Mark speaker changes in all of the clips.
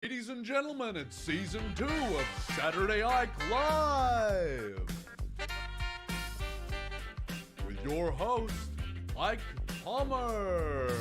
Speaker 1: Ladies and gentlemen, it's season 2 of Saturday Ike Live! With your host, Ike Palmer!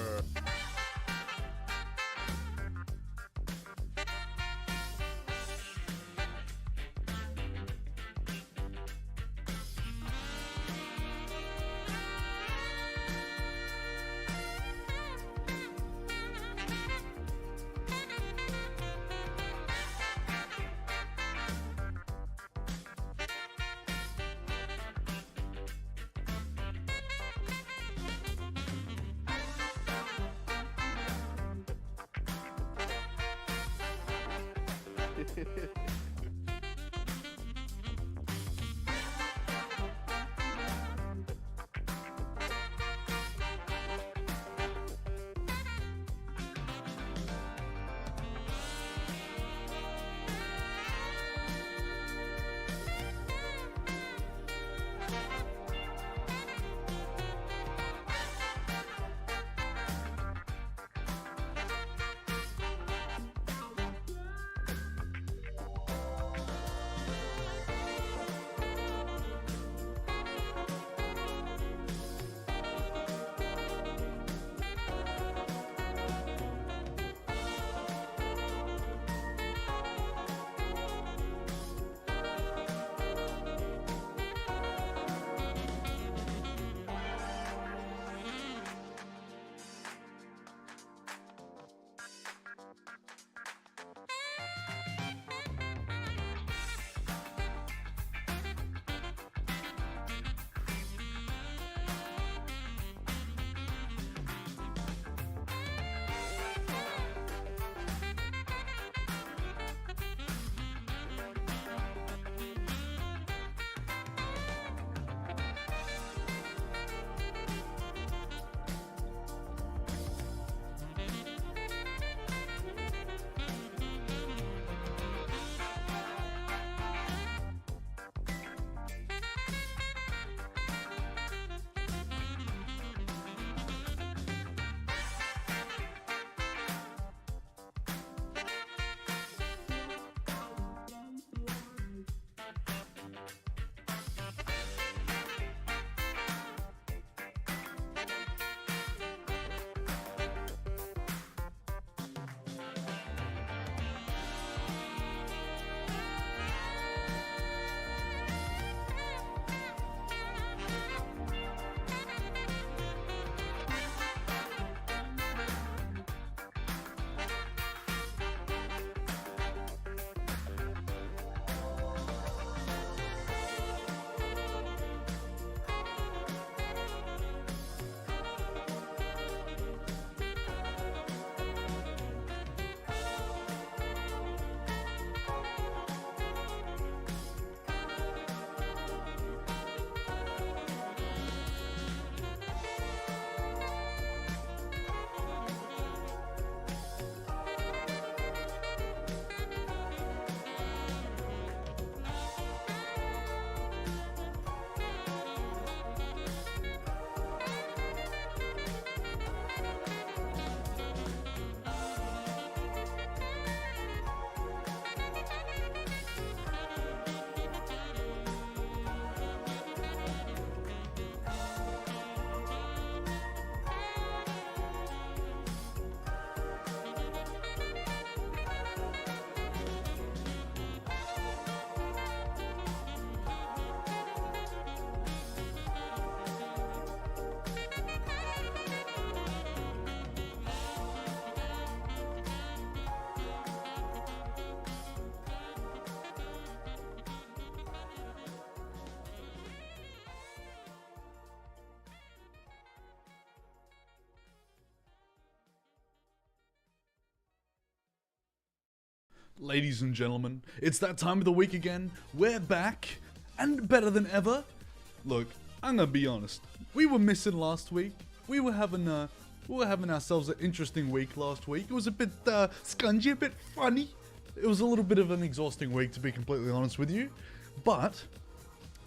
Speaker 1: Ladies and gentlemen, it's that time of the week again. We're back, and better than ever. Look, I'm gonna be honest. We were missing last week. We were having ourselves an interesting week last week. It was a bit scungy, a bit funny. It was a little bit of an exhausting week, to be completely honest with you. But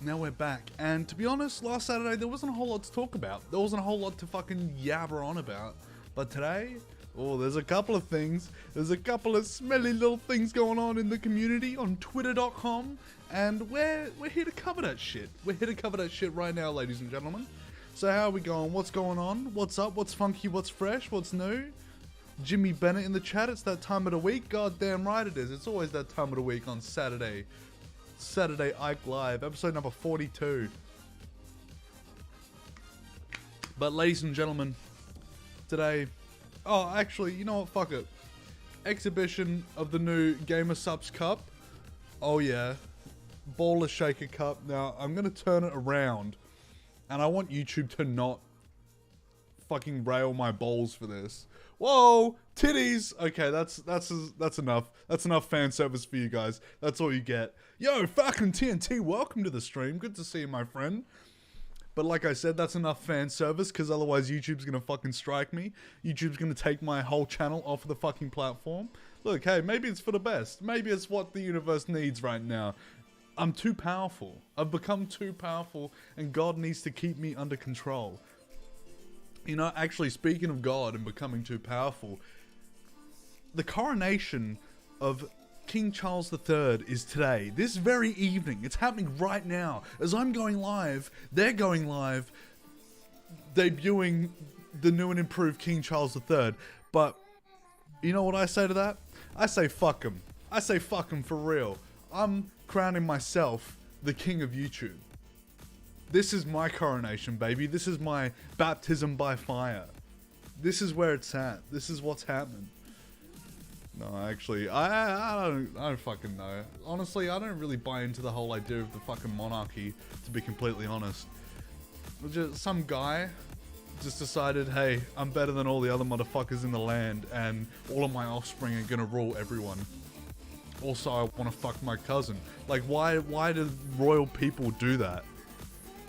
Speaker 1: now we're back, and to be honest, last Saturday there wasn't a whole lot to talk about. There wasn't a whole lot to fucking yabber on about. But today, Oh, there's a couple of things. There's a couple of smelly little things going on in the community on twitter.com, and we're here to cover that shit. We're here to cover that shit right now, ladies and gentlemen. So how are we going? What's going on? What's up? What's funky? What's fresh? What's new? Jimmy Bennett in the chat. It's that time of the week. Goddamn right it is. It's always that time of the week on Saturday. Saturday Ike Live, episode number 42. But ladies and gentlemen, today... Oh, actually, you know what? Fuck it. Exhibition of the new Gamer Subs Cup. Oh yeah. Baller Shaker Cup. Now, I'm going to turn it around. And I want YouTube to not fucking rail my balls for this. Whoa! Titties! Okay, that's enough. That's enough fan service for you guys. That's all you get. Yo, fucking TNT, welcome to the stream. Good to see you, my friend. But like I said, that's enough fan service, because otherwise YouTube's gonna fucking strike me. YouTube's gonna take my whole channel off of the fucking platform. Look, hey, maybe it's for the best. Maybe it's what the universe needs right now. I'm too powerful. I've become too powerful, and God needs to keep me under control. You know, actually, speaking of God and becoming too powerful, the coronation of King Charles III is today, this very evening. It's happening right now. As I'm going live, they're going live, debuting the new and improved King Charles III. But, you know what I say to that? I say fuck him. I say fuck him for real. I'm crowning myself the king of YouTube. This is my coronation, baby. This is my baptism by fire. This is where it's at. This is what's happening. No, actually, I don't fucking know. Honestly, I don't really buy into the whole idea of the fucking monarchy, to be completely honest. Just some guy just decided, hey, I'm better than all the other motherfuckers in the land, and all of my offspring are gonna rule everyone. Also, I wanna fuck my cousin. Like, why do royal people do that?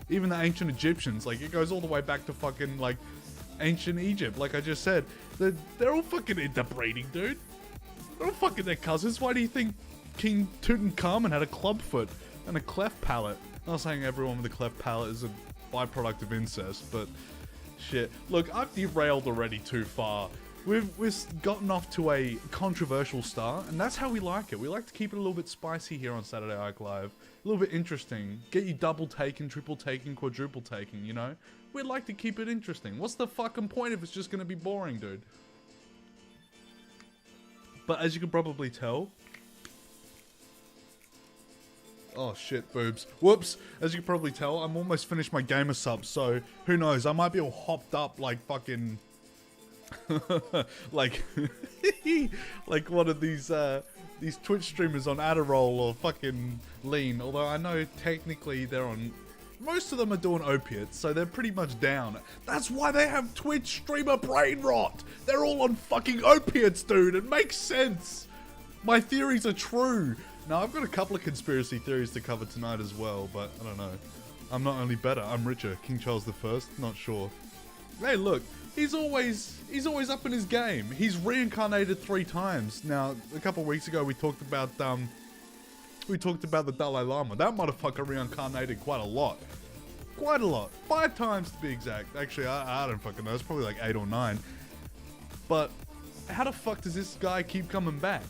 Speaker 1: Even the ancient Egyptians, like, it goes all the way back to fucking, like, ancient Egypt. Like I just said, they're all fucking interbreeding, dude. They're all fucking their cousins. Why do you think King Tutankhamun had a clubfoot and a cleft palate? I'm not saying everyone with a cleft palate is a byproduct of incest, but shit. Look, I've derailed already too far. We've gotten off to a controversial start, and that's how we like it. We like to keep it a little bit spicy here on Saturday Ike Live. A little bit interesting. Get you double taking, triple taking, quadruple taking, you know? We'd like to keep it interesting. What's the fucking point if it's just gonna be boring, dude? But as you can probably tell... Oh shit, boobs. Whoops! As you can probably tell, I'm almost finished my gamer sub, so who knows? I might be all hopped up like fucking... like... like one of these Twitch streamers on Adderall or fucking lean. Although I know technically they're on... Most of them are doing opiates, so they're pretty much down. That's why they have Twitch streamer brain rot! They're all on fucking opiates, dude! It makes sense! My theories are true! Now, I've got a couple of conspiracy theories to cover tonight as well, but I don't know. I'm not only better, I'm richer. King Charles I? Not sure. Hey, look, he's always up in his game. He's reincarnated 3 times. Now, a couple of weeks ago, we talked about the Dalai Lama. That motherfucker reincarnated quite a lot. Quite a lot. 5 times to be exact. Actually, I don't fucking know. It's probably like 8 or 9. But how the fuck does this guy keep coming back?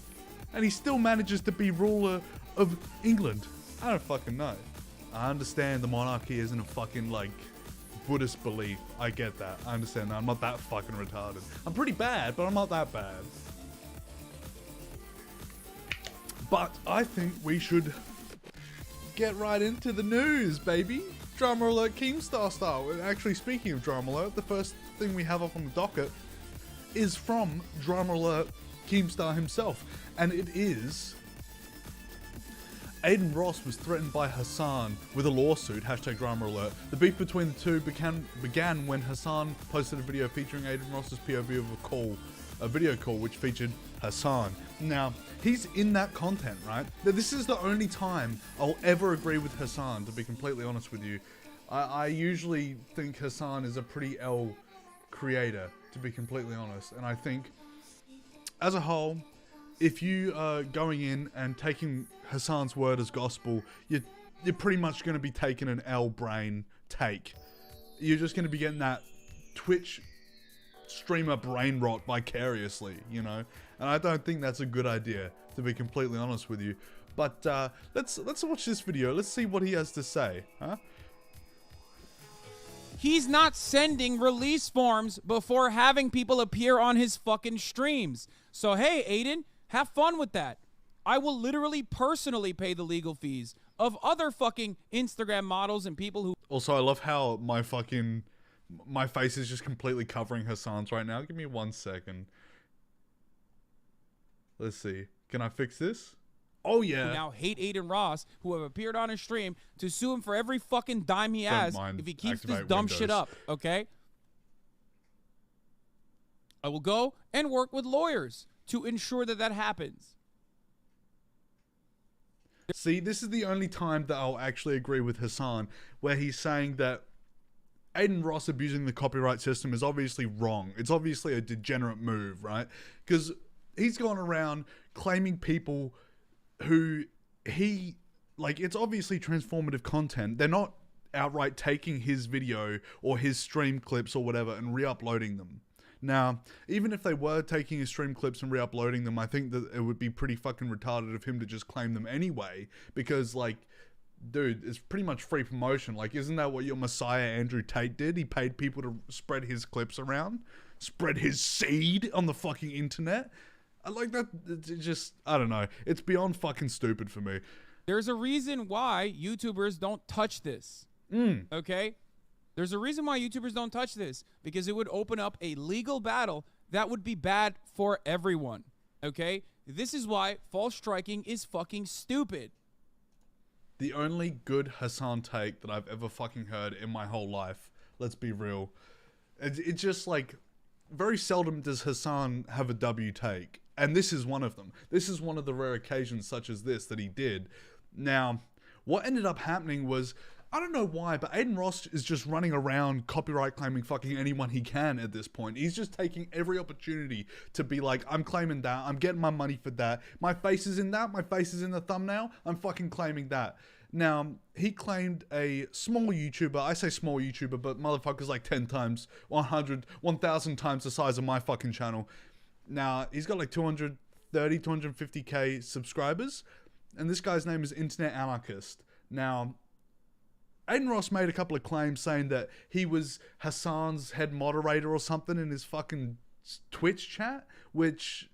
Speaker 1: And he still manages to be ruler of England. I don't fucking know. I understand the monarchy isn't a fucking, like, Buddhist belief. I get that. I understand that. I'm not that fucking retarded. I'm pretty bad, but I'm not that bad. But I think we should get right into the news, baby. Drama alert, Keemstar style. Actually, speaking of drama alert, the first thing we have up on the docket is from drama alert Keemstar himself, and it is Aiden Ross was threatened by Hassan with a lawsuit. Hashtag drama alert. The beef between the two began when Hassan posted a video featuring Aiden Ross's POV of a video call which featured Hassan. Now, he's in that content, right? This is the only time I'll ever agree with Hassan, to be completely honest with you. I usually think Hassan is a pretty L creator, to be completely honest. And I think, as a whole, if you are going in and taking Hassan's word as gospel, you're pretty much going to be taking an L brain take. You're just going to be getting that Twitch streamer brain rot vicariously, you know? And I don't think that's a good idea, to be completely honest with you. But let's watch this video. Let's see what he has to say, huh?
Speaker 2: He's not sending release forms before having people appear on his fucking streams. So, hey, Aiden, have fun with that. I will literally personally pay the legal fees of other fucking Instagram models and people who...
Speaker 1: Also, I love how my face is just completely covering Hassan's right now. Give me 1 second. Let's see. Can I fix this? Oh, yeah.
Speaker 2: Who now hate Aiden Ross, who have appeared on his stream, to sue him for every fucking dime he has if he keeps this dumb shit up, okay? I will go and work with lawyers to ensure that that happens.
Speaker 1: See, this is the only time that I'll actually agree with Hassan, where he's saying that Aiden Ross abusing the copyright system is obviously wrong. It's obviously a degenerate move, right? Because he's gone around claiming people who it's obviously transformative content. They're not outright taking his video or his stream clips or whatever and re-uploading them. Now, even if they were taking his stream clips and re-uploading them, I think that it would be pretty fucking retarded of him to just claim them anyway, because, like, dude, it's pretty much free promotion. Like, isn't that what your messiah Andrew Tate did? He paid people to spread his clips around, spread his seed on the fucking internet. I like that. It's just, I don't know. It's beyond fucking stupid for me.
Speaker 2: There's a reason why YouTubers don't touch this. Okay? There's a reason why YouTubers don't touch this, because it would open up a legal battle that would be bad for everyone. Okay? This is why false striking is fucking stupid.
Speaker 1: The only good Hassan take that I've ever fucking heard in my whole life, let's be real. It's just like, very seldom does Hassan have a W take. And this is one of them. This is one of the rare occasions such as this that he did. Now, what ended up happening was, I don't know why, but Aiden Ross is just running around copyright claiming fucking anyone he can at this point. He's just taking every opportunity to be like, I'm claiming that, I'm getting my money for that, my face is in that, my face is in the thumbnail, I'm fucking claiming that. Now, he claimed a small YouTuber, I say small YouTuber, but motherfucker's like 10 times, 100, 1,000 times the size of my fucking channel. Now, he's got like 230, 250k subscribers, and this guy's name is Internet Anarchist. Now, Aiden Ross made a couple of claims saying that he was Hassan's head moderator or something in his fucking Twitch chat, which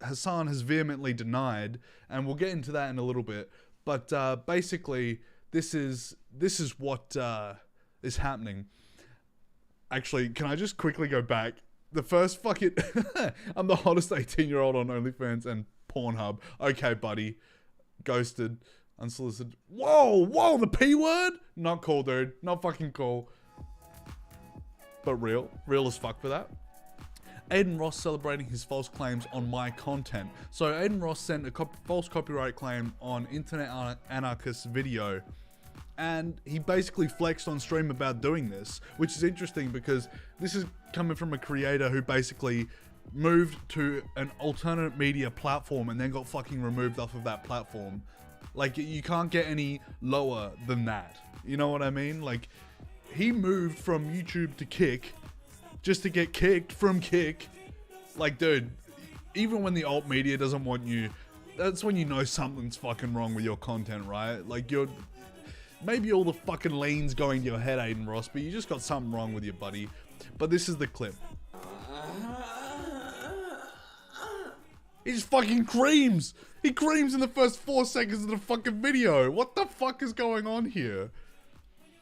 Speaker 1: Hassan has vehemently denied, and we'll get into that in a little bit. But basically, this is what is happening. Actually, can I just quickly go back? The first fucking... I'm the hottest 18-year-old on OnlyFans and Pornhub. Okay, buddy. Ghosted. Unsolicited. Whoa, the P word? Not cool, dude. Not fucking cool. But real. Real as fuck for that. Aiden Ross celebrating his false claims on my content. So Aiden Ross sent a false copyright claim on Internet Anarchist's video, and he basically flexed on stream about doing this, which is interesting because this is coming from a creator who basically moved to an alternate media platform and then got fucking removed off of that platform. Like, you can't get any lower than that. You know what I mean? Like, he moved from YouTube to Kick just to get kicked from Kick. Like, dude, even when the alt media doesn't want you, that's when you know something's fucking wrong with your content, right? Like, maybe all the fucking lean's going to your head, Aiden Ross, but you just got something wrong with you, buddy. But this is the clip. He just fucking creams. He creams in the first 4 seconds of the fucking video. What the fuck is going on here?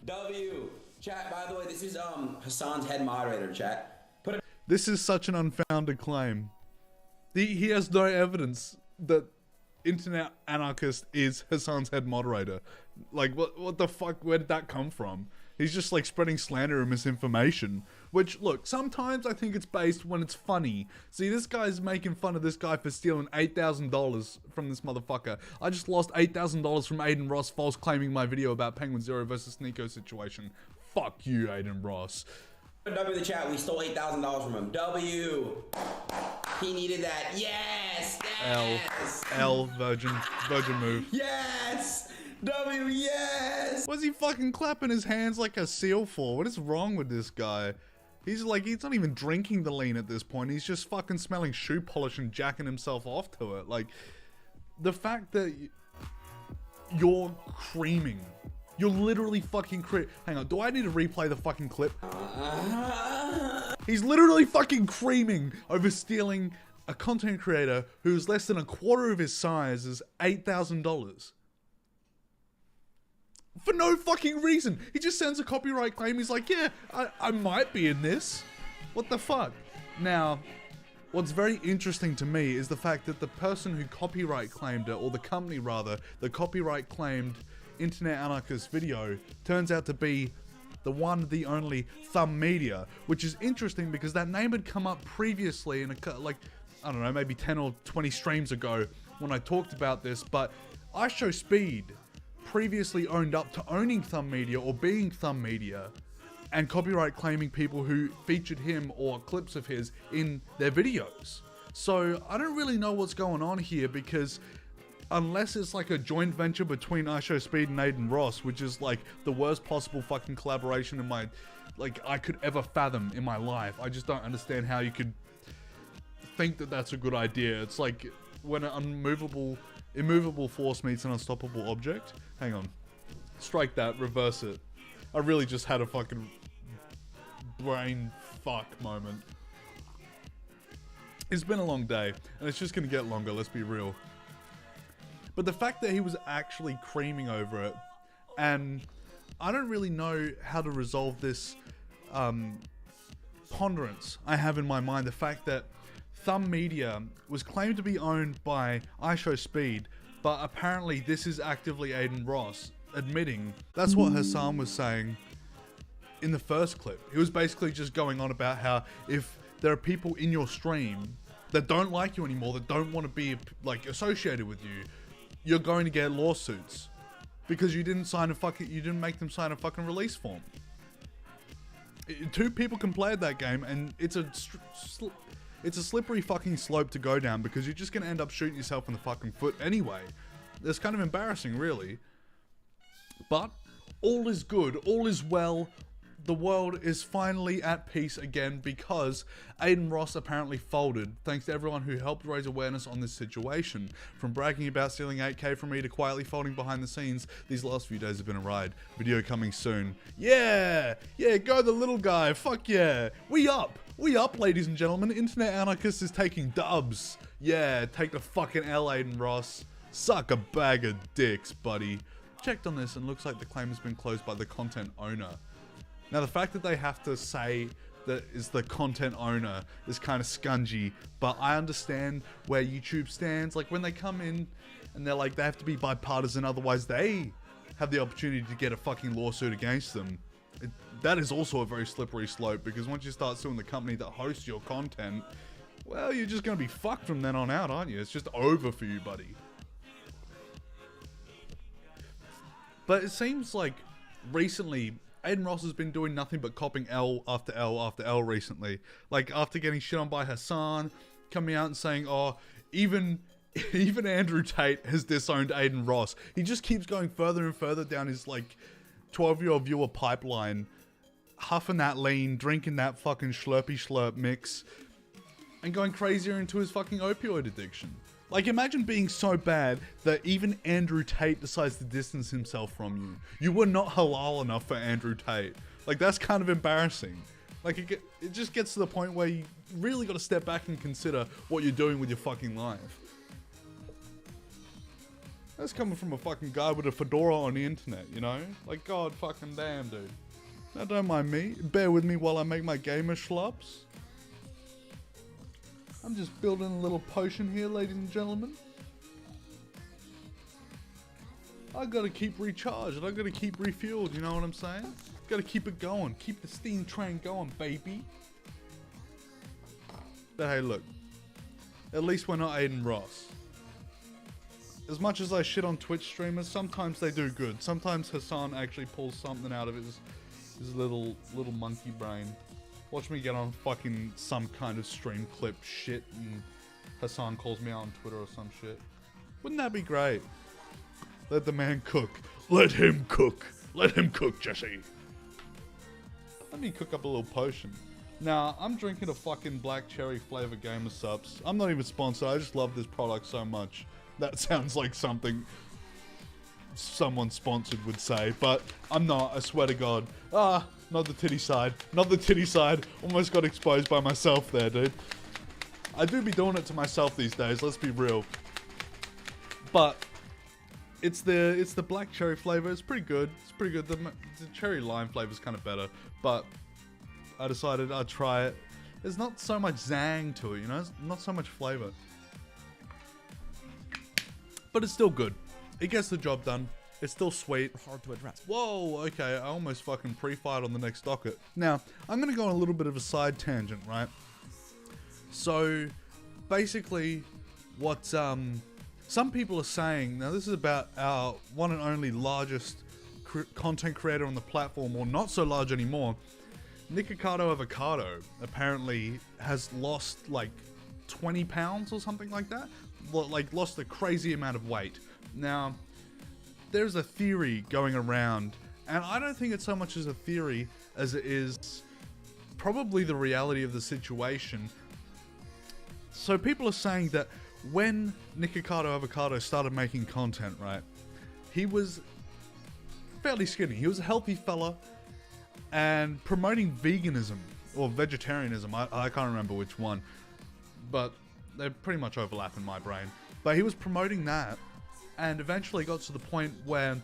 Speaker 3: W. Chat, by the way, this is Hassan's head moderator, chat.
Speaker 1: This is such an unfounded claim. He has no evidence that Internet Anarchist is Hassan's head moderator. Like, what the fuck? Where did that come from? He's just like spreading slander and misinformation. Which, look, sometimes I think it's based when it's funny. See, this guy's making fun of this guy for stealing $8,000 from this motherfucker. I just lost $8,000 from Aiden Ross false claiming my video about Penguin Zero versus Nico situation. Fuck you, Aiden Ross.
Speaker 3: W the chat, we stole $8,000 from him. W. He needed that. Yes. Yes.
Speaker 1: L. Virgin move.
Speaker 3: Yes. W. Yes.
Speaker 1: What's he fucking clapping his hands like a seal for? What is wrong with this guy? He's not even drinking the lean at this point. He's just fucking smelling shoe polish and jacking himself off to it. Like, the fact that you're creaming. You're literally fucking hang on, do I need to replay the fucking clip? He's literally fucking creaming over stealing a content creator who's less than a quarter of his size is $8,000. For no fucking reason. He just sends a copyright claim. He's like, yeah, I might be in this. What the fuck? Now, what's very interesting to me is the fact that the person who copyright claimed it, or the company rather, the copyright claimed Internet Anarchist video, turns out to be the one, the only Thumb Media, which is interesting because that name had come up previously in I don't know, maybe 10 or 20 streams ago when I talked about this, but iShowSpeed previously owned up to owning Thumb Media or being Thumb Media and copyright claiming people who featured him or clips of his in their videos. So I don't really know what's going on here, because unless it's like a joint venture between iShowSpeed and Aiden Ross, which is like the worst possible fucking collaboration in my, I could ever fathom in my life. I just don't understand how you could think that that's a good idea. It's like when an immovable force meets an unstoppable object. Hang on. Strike that, reverse it. I really just had a fucking brain fuck moment. It's been a long day, and it's just gonna get longer, let's be real. But the fact that he was actually creaming over it, and I don't really know how to resolve this ponderance I have in my mind. The fact that Thumb Media was claimed to be owned by iShowSpeed, but apparently this is actively Aiden Ross admitting. That's what Hassan was saying in the first clip. He was basically just going on about how if there are people in your stream that don't like you anymore, that don't want to be associated with you, you're going to get lawsuits because you didn't make them sign a fucking release form. Two people can play at that game, and it's a slippery fucking slope to go down, because you're just going to end up shooting yourself in the fucking foot anyway. It's kind of embarrassing, really. But all is good, all is well. The world is finally at peace again, because Aiden Ross apparently folded, thanks to everyone who helped raise awareness on this situation. From bragging about stealing 8K from me to quietly folding behind the scenes, these last few days have been a ride. Video coming soon. Yeah, go the little guy, fuck yeah. We up, ladies and gentlemen. Internet Anarchist is taking dubs. Yeah, take the fucking L, Aiden Ross. Suck a bag of dicks, buddy. Checked on this and looks like the claim has been closed by the content owner. Now, the fact that they have to say that is the content owner is kind of scungy, but I understand where YouTube stands. Like, when they come in and they're like, they have to be bipartisan, otherwise they have the opportunity to get a fucking lawsuit against them. That is also a very slippery slope, because once you start suing the company that hosts your content, well, you're just going to be fucked from then on out, aren't you? It's just over for you, buddy. But it seems like recently Aiden Ross has been doing nothing but copping L after L after L recently. Like, after getting shit on by Hassan, coming out and saying, oh, even Andrew Tate has disowned Aiden Ross. He just keeps going further and further down his, 12-year-old viewer pipeline, huffing that lean, drinking that fucking slurpy slurp mix, and going crazier into his fucking opioid addiction. Like, imagine being so bad that even Andrew Tate decides to distance himself from you. You were not halal enough for Andrew Tate. Like, that's kind of embarrassing. Like, it just gets to the point where you really got to step back and consider what you're doing with your fucking life. That's coming from a fucking guy with a fedora on the internet, you know? Like, god fucking damn, dude. Now, don't mind me. Bear with me while I make my gamer schlups. I'm just building a little potion here, ladies and gentlemen. I gotta keep recharged. I gotta keep refueled, you know what I'm saying? Gotta keep it going. Keep the steam train going, baby. But hey, look. At least we're not Aiden Ross. As much as I shit on Twitch streamers, sometimes they do good. Sometimes Hassan actually pulls something out of his little monkey brain. Watch me get on fucking some kind of stream clip shit and Hassan calls me out on Twitter or some shit. Wouldn't that be great? Let the man cook. Let him cook. Let him cook, Jesse. Let me cook up a little potion. Now, I'm drinking a fucking black cherry flavor Gamer Subs. I'm not even sponsored. I just love this product so much. That sounds like something someone sponsored would say, but I'm not, I swear to God. Ah, not the titty side. Not the titty side. Almost got exposed by myself there, dude. I do be doing it to myself these days, let's be real. But it's the black cherry flavor. It's pretty good. It's pretty good. The cherry lime flavor is kind of better, but I decided I'd try it. There's not so much zang to it, you know? It's not so much flavor. But it's still good. It gets the job done. It's still sweet.
Speaker 4: Hard to address.
Speaker 1: Whoa, okay, I almost fucking pre-fired on the next docket. Now, I'm gonna go on a little bit of a side tangent, right? So, basically, what some people are saying, now this is about our one and only largest content creator on the platform, or not so large anymore, Nikocado Avocado, apparently has lost like 20 pounds or something like that. Like, lost a crazy amount of weight. Now, there's a theory going around, and I don't think it's so much as a theory as it is probably the reality of the situation. So people are saying that when Nikocado Avocado started making content, right, he was fairly skinny. He was a healthy fella and promoting veganism or vegetarianism. I can't remember which one, but they pretty much overlap in my brain. But he was promoting that, and eventually got to the point where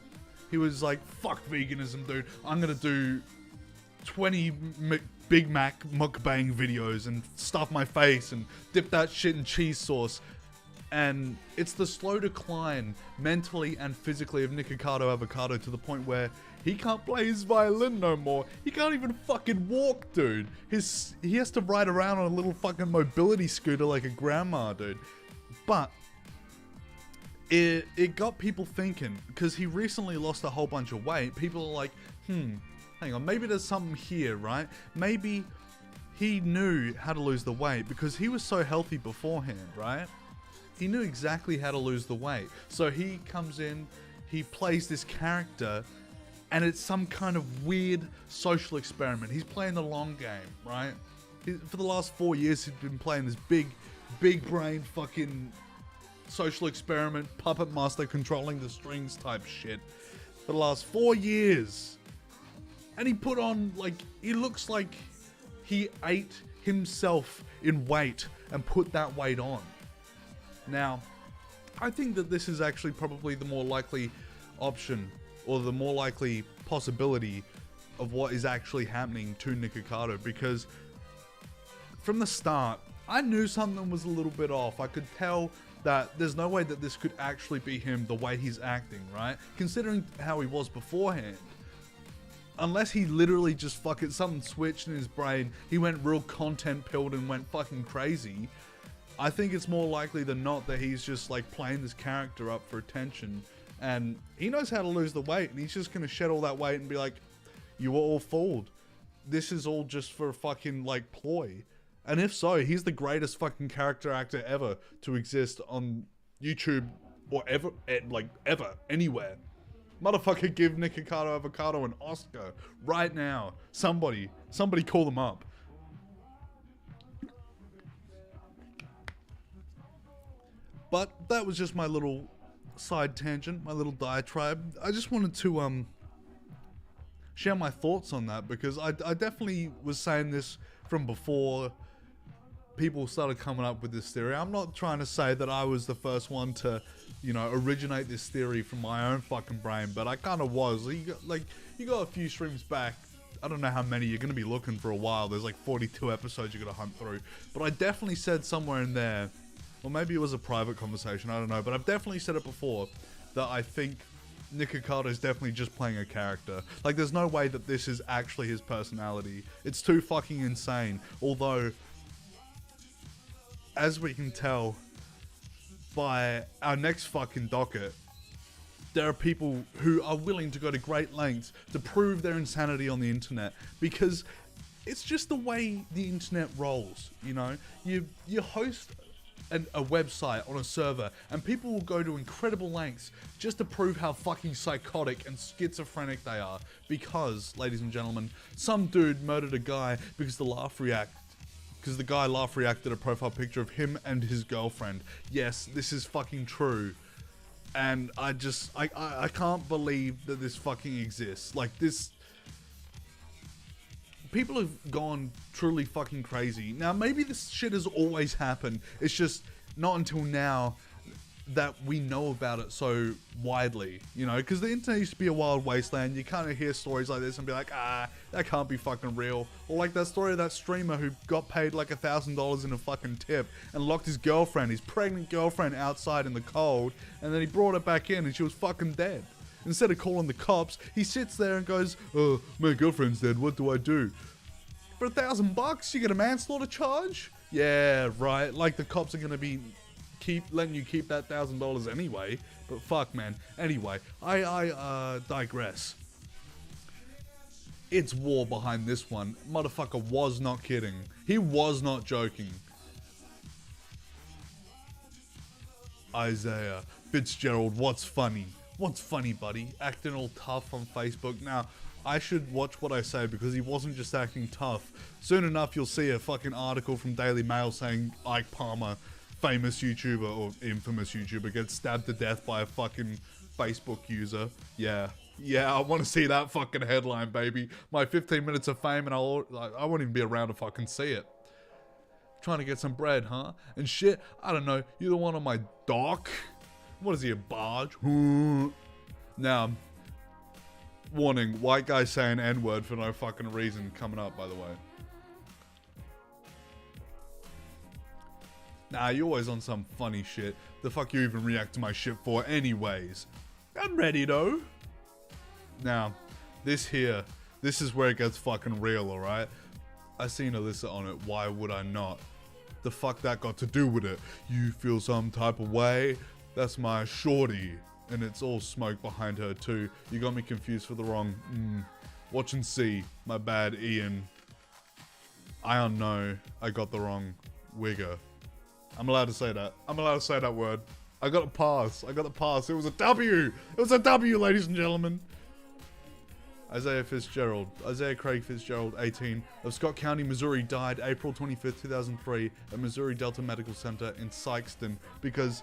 Speaker 1: he was like, fuck veganism, dude. I'm gonna do 20 Big Mac mukbang videos and stuff my face and dip that shit in cheese sauce. And it's the slow decline mentally and physically of Nikocado Avocado to the point where he can't play his violin no more. He can't even fucking walk, dude. He has to ride around on a little fucking mobility scooter like a grandma, dude. But it got people thinking, because he recently lost a whole bunch of weight. People are like, hang on, maybe there's something here, right? Maybe he knew how to lose the weight because he was so healthy beforehand, right? He knew exactly how to lose the weight. So he comes in, he plays this character, and it's some kind of weird social experiment. He's playing the long game, right? For the last 4 years, he's been playing this big brain fucking social experiment, puppet master controlling the strings type shit for the last 4 years. And he put on, like, he looks like he ate himself in weight and put that weight on. Now, I think that this is actually probably the more likely option, or the more likely possibility of what is actually happening to Nikocado, because from the start, I knew something was a little bit off. I could tell that there's no way that this could actually be him the way he's acting, right? Considering how he was beforehand. Unless he literally just fucking, something switched in his brain, he went real content pilled and went fucking crazy. I think it's more likely than not that he's just like playing this character up for attention, and he knows how to lose the weight, and he's just gonna shed all that weight and be like, you were all fooled. This is all just for a fucking like ploy. And if so, he's the greatest fucking character actor ever to exist on YouTube or ever, like ever, anywhere. Motherfucker, give Nikocado Avocado an Oscar right now. Somebody call them up. But that was just my little side tangent, my little diatribe. I just wanted to share my thoughts on that, because I definitely was saying this from before people started coming up with this theory. I'm not trying to say that I was the first one to, you know, originate this theory from my own fucking brain, but I kind of was. You got a few streams back. I don't know how many you're going to be looking for a while. There's like 42 episodes you're going to hunt through. But I definitely said somewhere in there, or maybe it was a private conversation, I don't know, but I've definitely said it before, that I think Nikocado is definitely just playing a character. Like, there's no way that this is actually his personality. It's too fucking insane. Although, as we can tell by our next fucking docket, there are people who are willing to go to great lengths to prove their insanity on the internet, because it's just the way the internet rolls, you know? You host a website on a server, and people will go to incredible lengths just to prove how fucking psychotic and schizophrenic they are. Because, ladies and gentlemen, some dude murdered a guy because the guy laugh reacted a profile picture of him and his girlfriend. Yes, this is fucking true. And I can't believe that this fucking exists. Like, this... People have gone truly fucking crazy. Now, maybe this shit has always happened. It's just not until now that we know about it so widely, you know? Because the internet used to be a wild wasteland. You kind of hear stories like this and be like, that can't be fucking real. Or like that story of that streamer who got paid like $1,000 in a fucking tip and locked his pregnant girlfriend outside in the cold, and then he brought her back in and she was fucking dead. Instead of calling the cops, he sits there and goes, "Oh, my girlfriend's dead, what do I do?" For $1,000, you get a manslaughter charge? Yeah, right. Like the cops are gonna be letting you keep that $1,000 anyway. But fuck, man. Anyway, I digress. It's war behind this one. Motherfucker was not kidding. He was not joking. Isaiah Fitzgerald, what's funny? What's funny, buddy? Acting all tough on Facebook. Now, I should watch what I say because he wasn't just acting tough. Soon enough, you'll see a fucking article from Daily Mail saying Ike Palmer, famous YouTuber or infamous YouTuber, gets stabbed to death by a fucking Facebook user. Yeah, I want to see that fucking headline, baby. My 15 minutes of fame and I won't even be around to fucking see it. Trying to get some bread, huh? And shit, I don't know. You're the one on my dock? What is he, a barge? Now, warning, white guy saying N-word for no fucking reason coming up, by the way. Nah, you're always on some funny shit. The fuck you even react to my shit for anyways? I'm ready though. Now, this is where it gets fucking real, alright? I seen Alyssa on it, why would I not? The fuck that got to do with it? You feel some type of way? That's my shorty. And it's all smoke behind her too. You got me confused for the wrong... Watch and see. My bad, Ian. I don't know. I got the wrong wigger. I'm allowed to say that. I'm allowed to say that word. I got a pass. I got the pass. It was a W. It was a W, ladies and gentlemen. Isaiah Craig Fitzgerald, 18, of Scott County, Missouri, died April 25th, 2003 at Missouri Delta Medical Center in Sikeston because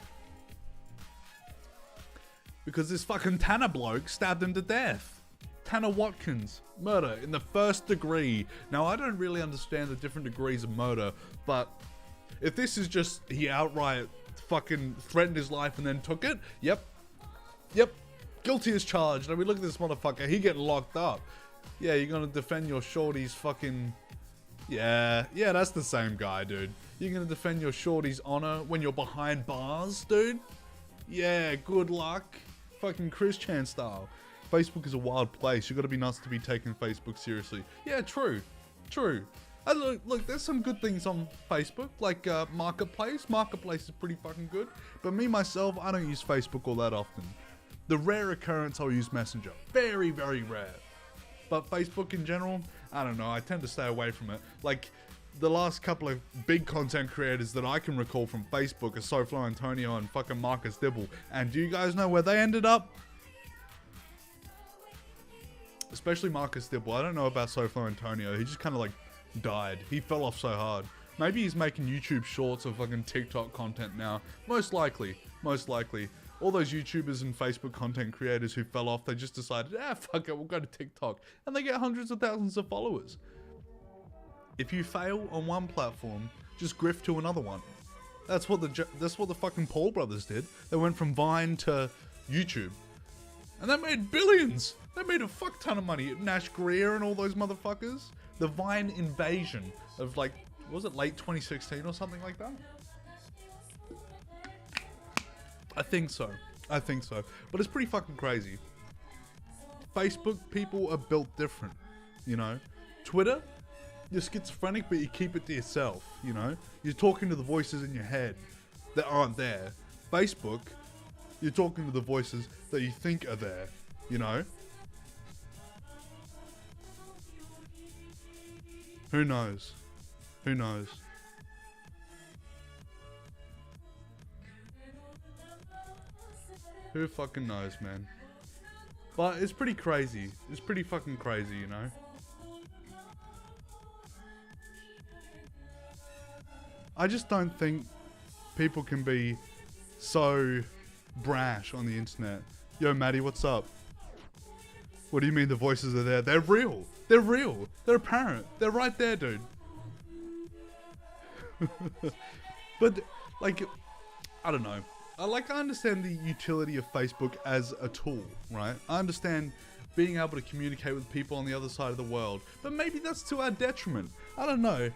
Speaker 1: this fucking Tanner bloke stabbed him to death. Tanner Watkins, murder in the first degree. Now, I don't really understand the different degrees of murder, but if this is just he outright fucking threatened his life and then took it, yep. Guilty as charged. I mean, look at this motherfucker. He getting locked up. Yeah, you're gonna defend your shorty's fucking... Yeah, that's the same guy, dude. You're gonna defend your shorty's honor when you're behind bars, dude? Yeah, good luck. Fucking Chris Chan style. Facebook is a wild place. You gotta be nuts to be taking Facebook seriously. Yeah, true. Look, there's some good things on Facebook, like Marketplace. Marketplace is pretty fucking good. But me, myself, I don't use Facebook all that often. The rare occurrence I'll use Messenger. Very, very rare. But Facebook in general, I don't know. I tend to stay away from it. Like, the last couple of big content creators that I can recall from Facebook are SoFlo Antonio and fucking Marcus Dibble. And do you guys know where they ended up? Especially Marcus Dibble. I don't know about SoFlo Antonio. He just kind of like died. He fell off so hard. Maybe he's making YouTube shorts or fucking TikTok content now. Most likely. All those YouTubers and Facebook content creators who fell off, they just decided, fuck it, we'll go to TikTok. And they get hundreds of thousands of followers. If you fail on one platform, just grift to another one. That's what the fucking Paul brothers did. They went from Vine to YouTube. And they made billions. They made a fuck ton of money. Nash Greer and all those motherfuckers. The Vine invasion of like, was it late 2016 or something like that? I think so. But it's pretty fucking crazy. Facebook people are built different, you know? Twitter, you're schizophrenic, but you keep it to yourself, you know? You're talking to the voices in your head that aren't there. Facebook, you're talking to the voices that you think are there, you know? Who knows? Who fucking knows, man? But it's pretty crazy. It's pretty fucking crazy, you know? I just don't think people can be so brash on the internet. Yo, Maddie, what's up? What do you mean the voices are there? They're real. They're real. They're apparent. They're right there, dude. But, like, I don't know. I understand the utility of Facebook as a tool, right? I understand being able to communicate with people on the other side of the world, but maybe that's to our detriment. I don't know.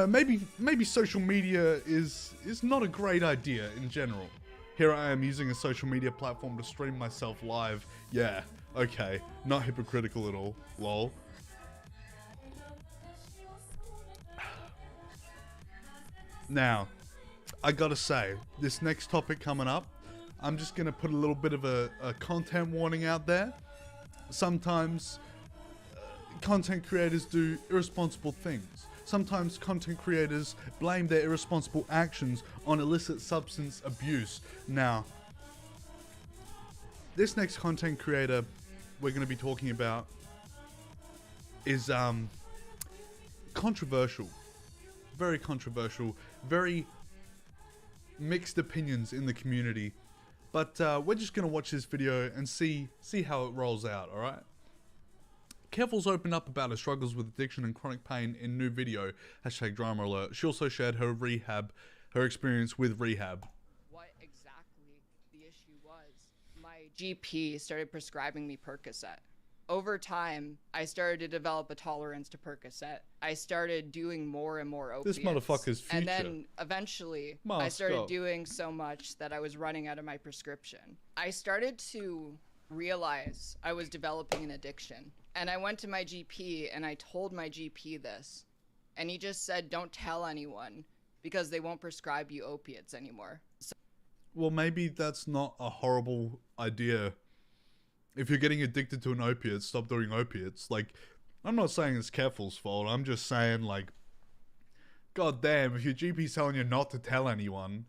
Speaker 1: Maybe social media is not a great idea in general. Here I am using a social media platform to stream myself live. Yeah, okay. Not hypocritical at all. Lol. Now, I gotta say, this next topic coming up, I'm just gonna put a little bit of a content warning out there. Sometimes content creators do irresponsible things. Sometimes content creators blame their irresponsible actions on illicit substance abuse. Now, this next content creator we're gonna be talking about is controversial. Very controversial. Very mixed opinions in the community, but we're just gonna watch this video and see how it rolls out. All right. Careful's opened up about her struggles with addiction and chronic pain in new video. #drama alert. She also shared her experience with rehab.
Speaker 4: What exactly the issue was? My GP started prescribing me Percocet. Over time, I started to develop a tolerance to Percocet. I started doing more and more opiates.
Speaker 1: This motherfucker's future.
Speaker 4: And then eventually, I started doing so much that I was running out of my prescription. I started to realize I was developing an addiction. And I went to my GP and I told my GP this. And he just said, don't tell anyone because they won't prescribe you opiates anymore. So
Speaker 1: well, maybe that's not a horrible idea. If you're getting addicted to an opiate, stop doing opiates. Like, I'm not saying it's Careful's fault. I'm just saying, like, god damn, if your GP's telling you not to tell anyone.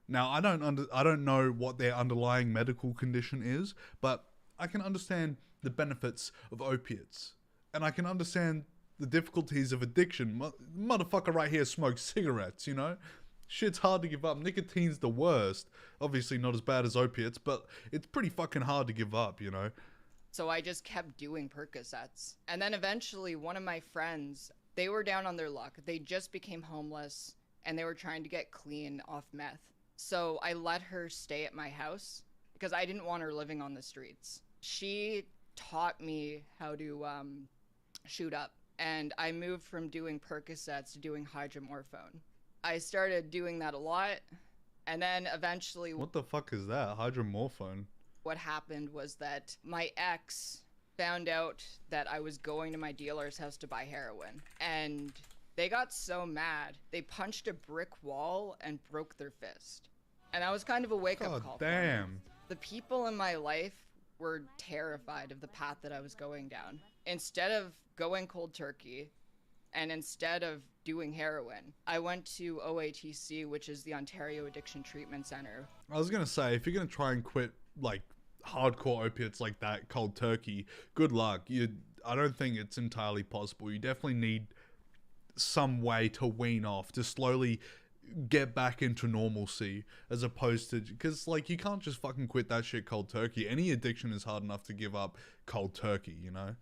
Speaker 1: Now, I don't know what their underlying medical condition is, but I can understand the benefits of opiates. And I can understand the difficulties of addiction. Motherfucker right here smokes cigarettes, you know? Shit's hard to give up. Nicotine's the worst. Obviously not as bad as opiates, but it's pretty fucking hard to give up, you know?
Speaker 4: So I just kept doing Percocets. And then eventually one of my friends, they were down on their luck. They just became homeless and they were trying to get clean off meth. So I let her stay at my house because I didn't want her living on the streets. She taught me how to shoot up. And I moved from doing Percocets to doing hydromorphone. I started doing that a lot, and then eventually...
Speaker 1: What the fuck is that? Hydromorphone?
Speaker 4: What happened was that my ex found out that I was going to my dealer's house to buy heroin, and they got so mad, they punched a brick wall and broke their fist. And that was kind of a wake-up call.
Speaker 1: Damn.
Speaker 4: The people in my life were terrified of the path that I was going down. Instead of going cold turkey, and instead of doing heroin, I went to OATC, which is the Ontario Addiction Treatment Center.
Speaker 1: I was gonna say, if you're gonna try and quit, like, hardcore opiates like that, cold turkey, good luck. I don't think it's entirely possible. You definitely need some way to wean off, to slowly get back into normalcy, as opposed to, because, like, you can't just fucking quit that shit cold turkey. Any addiction is hard enough to give up cold turkey, you know?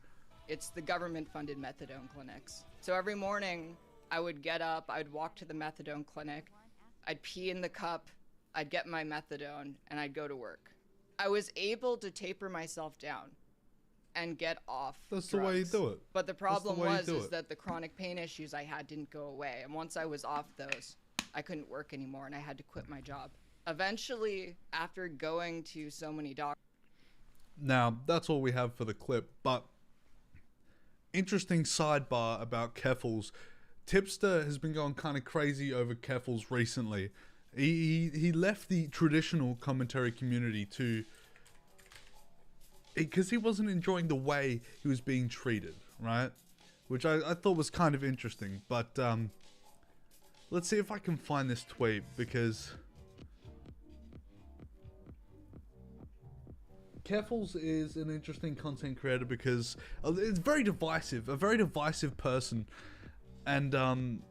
Speaker 4: It's the government-funded methadone clinics. So every morning, I would get up, I'd walk to the methadone clinic, I'd pee in the cup, I'd get my methadone, and I'd go to work. I was able to taper myself down and get off
Speaker 1: That's
Speaker 4: drugs.
Speaker 1: the way you do it.
Speaker 4: But the problem was
Speaker 1: is
Speaker 4: that the chronic pain issues I had didn't go away. And once I was off those, I couldn't work anymore and I had to quit my job. Eventually, after going to so many doctors...
Speaker 1: Now, that's all we have for the clip, but interesting sidebar about Keffals. Tipster has been going kind of crazy over Keffals recently. He left the traditional commentary community to... because he wasn't enjoying the way he was being treated, right? Which I thought was kind of interesting, but let's see if I can find this tweet, because Keffals is an interesting content creator because it's very divisive, a very divisive person, and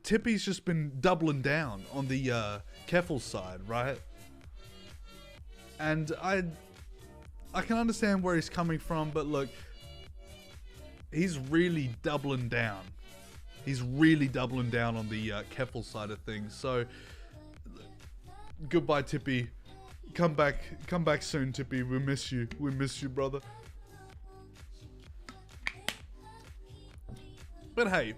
Speaker 1: Tippy's just been doubling down on the Keffals side, right? And I can understand where he's coming from, but look, he's really doubling down. He's really doubling down on the Keffals side of things. So goodbye, Tippy. Come back soon, Tippy. We miss you. We miss you, brother. But hey,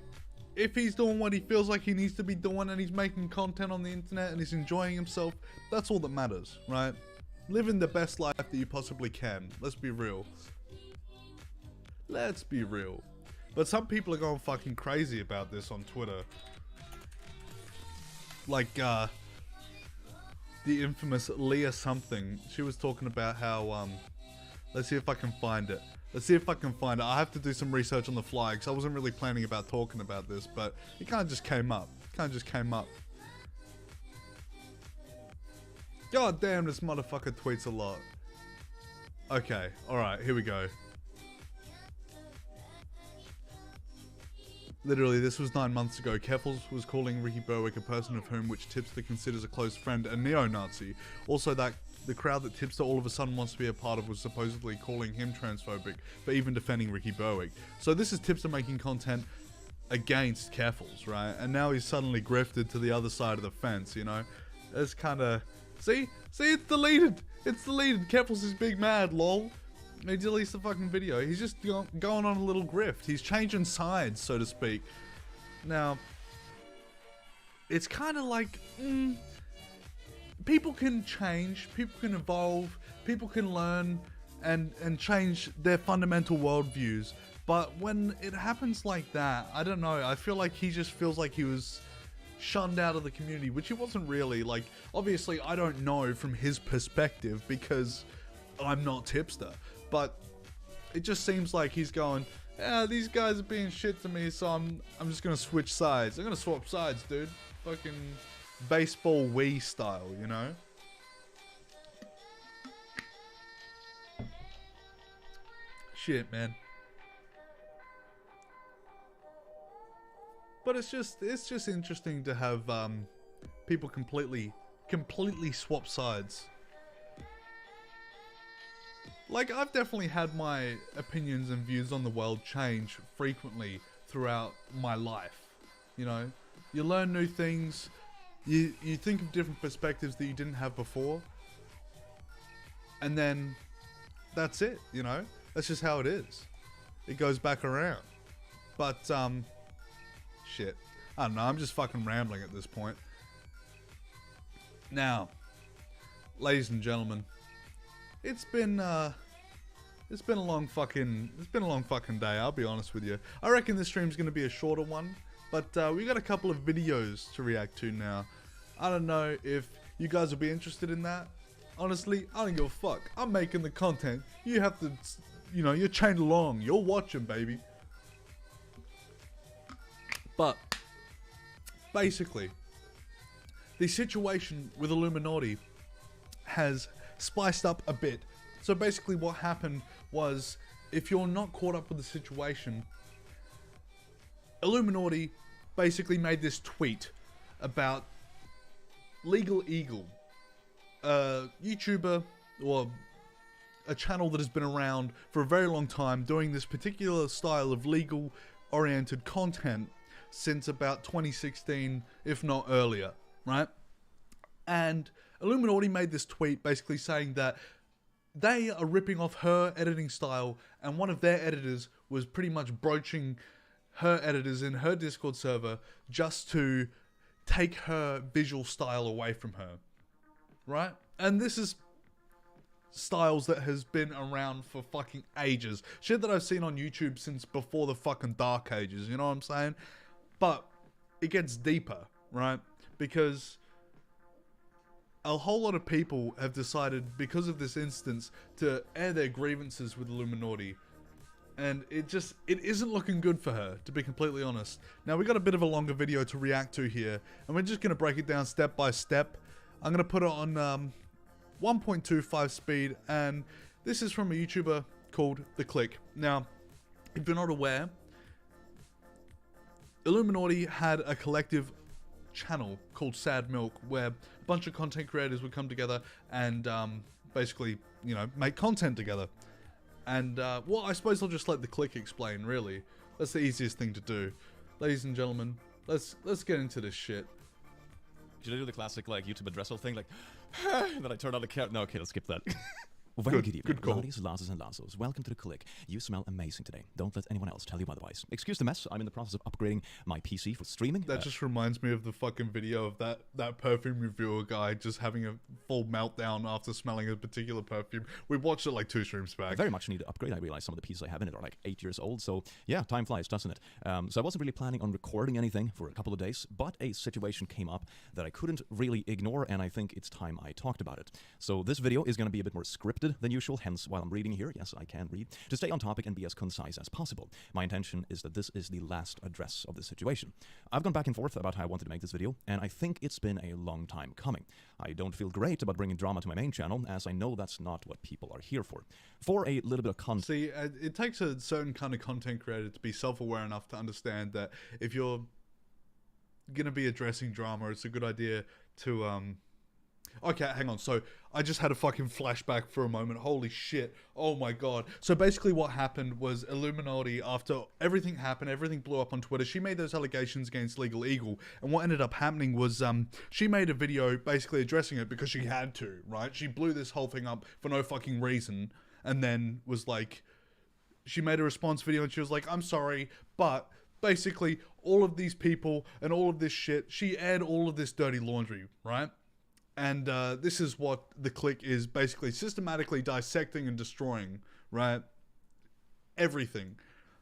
Speaker 1: if he's doing what he feels like he needs to be doing and he's making content on the internet and he's enjoying himself, that's all that matters, right? Living the best life that you possibly can. Let's be real. Let's be real. But some people are going fucking crazy about this on Twitter. Like, the infamous Leah something. She was talking about how, let's see if I can find it. Let's see if I can find it. I have to do some research on the fly because I wasn't really planning about talking about this, but it kind of just came up. God damn, this motherfucker tweets a lot. Okay, alright, here we go. Literally, this was 9 months ago. Keffals was calling Ricky Berwick a person of whom which Tipster considers a close friend a neo-Nazi. Also, that the crowd that Tipster all of a sudden wants to be a part of was supposedly calling him transphobic for even defending Ricky Berwick. So this is Tipster making content against Keffals, right? And now he's suddenly grifted to the other side of the fence, you know? It's kind of... See, it's deleted. It's deleted. Keffals is big mad, lol. He deletes the fucking video. He's just going on a little grift. He's changing sides, so to speak. Now, it's kind of like, people can change, people can evolve, people can learn and change their fundamental worldviews. But when it happens like that, I don't know. I feel like he just feels like he was shunned out of the community, which he wasn't really. Like, obviously, I don't know from his perspective because I'm not Tipster. But it just seems like he's going, yeah, these guys are being shit to me, so I'm just gonna switch sides. I'm gonna swap sides, dude. Fucking baseball Wii style, you know? Shit, man. But it's just interesting to have people completely swap sides. Like, I've definitely had my opinions and views on the world change frequently throughout my life. You know, you learn new things, you think of different perspectives that you didn't have before, and then that's it, you know? That's just how it is. It goes back around. But, shit. I don't know, I'm just fucking rambling at this point. Now, ladies and gentlemen, it's been a long fucking day, I'll be honest with you. I reckon this stream's gonna be a shorter one, but we got a couple of videos to react to now. I don't know if you guys will be interested in that. Honestly, I don't give a fuck. I'm making the content. You have to, you know, you're chained along. You're watching, baby. But basically, the situation with iiluminaughtii has spiced up a bit. So basically what happened was, if you're not caught up with the situation, iiluminaughtii basically made this tweet about Legal Eagle, a YouTuber or a channel that has been around for a very long time doing this particular style of legal oriented content since about 2016, if not earlier, right? And iiluminaughtii made this tweet basically saying that they are ripping off her editing style, and one of their editors was pretty much broaching her editors in her Discord server just to take her visual style away from her, right? And this is styles that has been around for fucking ages. Shit that I've seen on YouTube since before the fucking dark ages, you know what I'm saying? But it gets deeper, right? Because a whole lot of people have decided, because of this instance, to air their grievances with iiluminaughtii. And it isn't looking good for her, to be completely honest. Now, we got a bit of a longer video to react to here, and we're just going to break it down step by step. I'm going to put it on 1.25 speed, and this is from a YouTuber called The Click. Now, if you're not aware, iiluminaughtii had a collective channel called Sad Milk, where a bunch of content creators would come together and basically, you know, make content together. And well, I suppose I'll just let The Click explain, really. That's the easiest thing to do. Ladies and gentlemen, let's get into this shit.
Speaker 5: Should I do the classic, like, YouTube addressal thing? Like, and then I turn on the camera. No, okay, let's skip that. Very good evening,
Speaker 1: good call.
Speaker 5: Lotties, Lasses, and Lassos. Welcome to The Click. You smell amazing today. Don't let anyone else tell you otherwise. Excuse the mess. I'm in the process of upgrading my PC for streaming.
Speaker 1: That just reminds me of the fucking video of that perfume reviewer guy just having a full meltdown after smelling a particular perfume. We watched it like 2 streams back.
Speaker 5: I very much need to upgrade. I realize some of the pieces I have in it are like 8 years old, so yeah, time flies, doesn't it? So I wasn't really planning on recording anything for a couple of days, but a situation came up that I couldn't really ignore, and I think it's time I talked about it. So this video is going to be a bit more scripted than usual, hence while I'm reading here, yes, I can read, to stay on topic and be as concise as possible. My intention is that this is the last address of this situation. I've gone back and forth about how I wanted to make this video, and I think it's been a long time coming. I don't feel great about bringing drama to my main channel, as I know that's not what people are here for. For a little bit of content.
Speaker 1: See, it takes a certain kind of content creator to be self-aware enough to understand that if you're gonna be addressing drama, it's a good idea to okay, hang on. So I just had a fucking flashback for a moment. Holy shit. Oh my god. So basically what happened was iiluminaughtii, after everything happened, everything blew up on Twitter, she made those allegations against Legal Eagle. And what ended up happening was she made a video basically addressing it because she had to, right? She blew this whole thing up for no fucking reason. And then was like, she made a response video and she was like, I'm sorry, but basically all of these people and all of this shit, she aired all of this dirty laundry, right? And this is what The Click is basically systematically dissecting and destroying, right? Everything.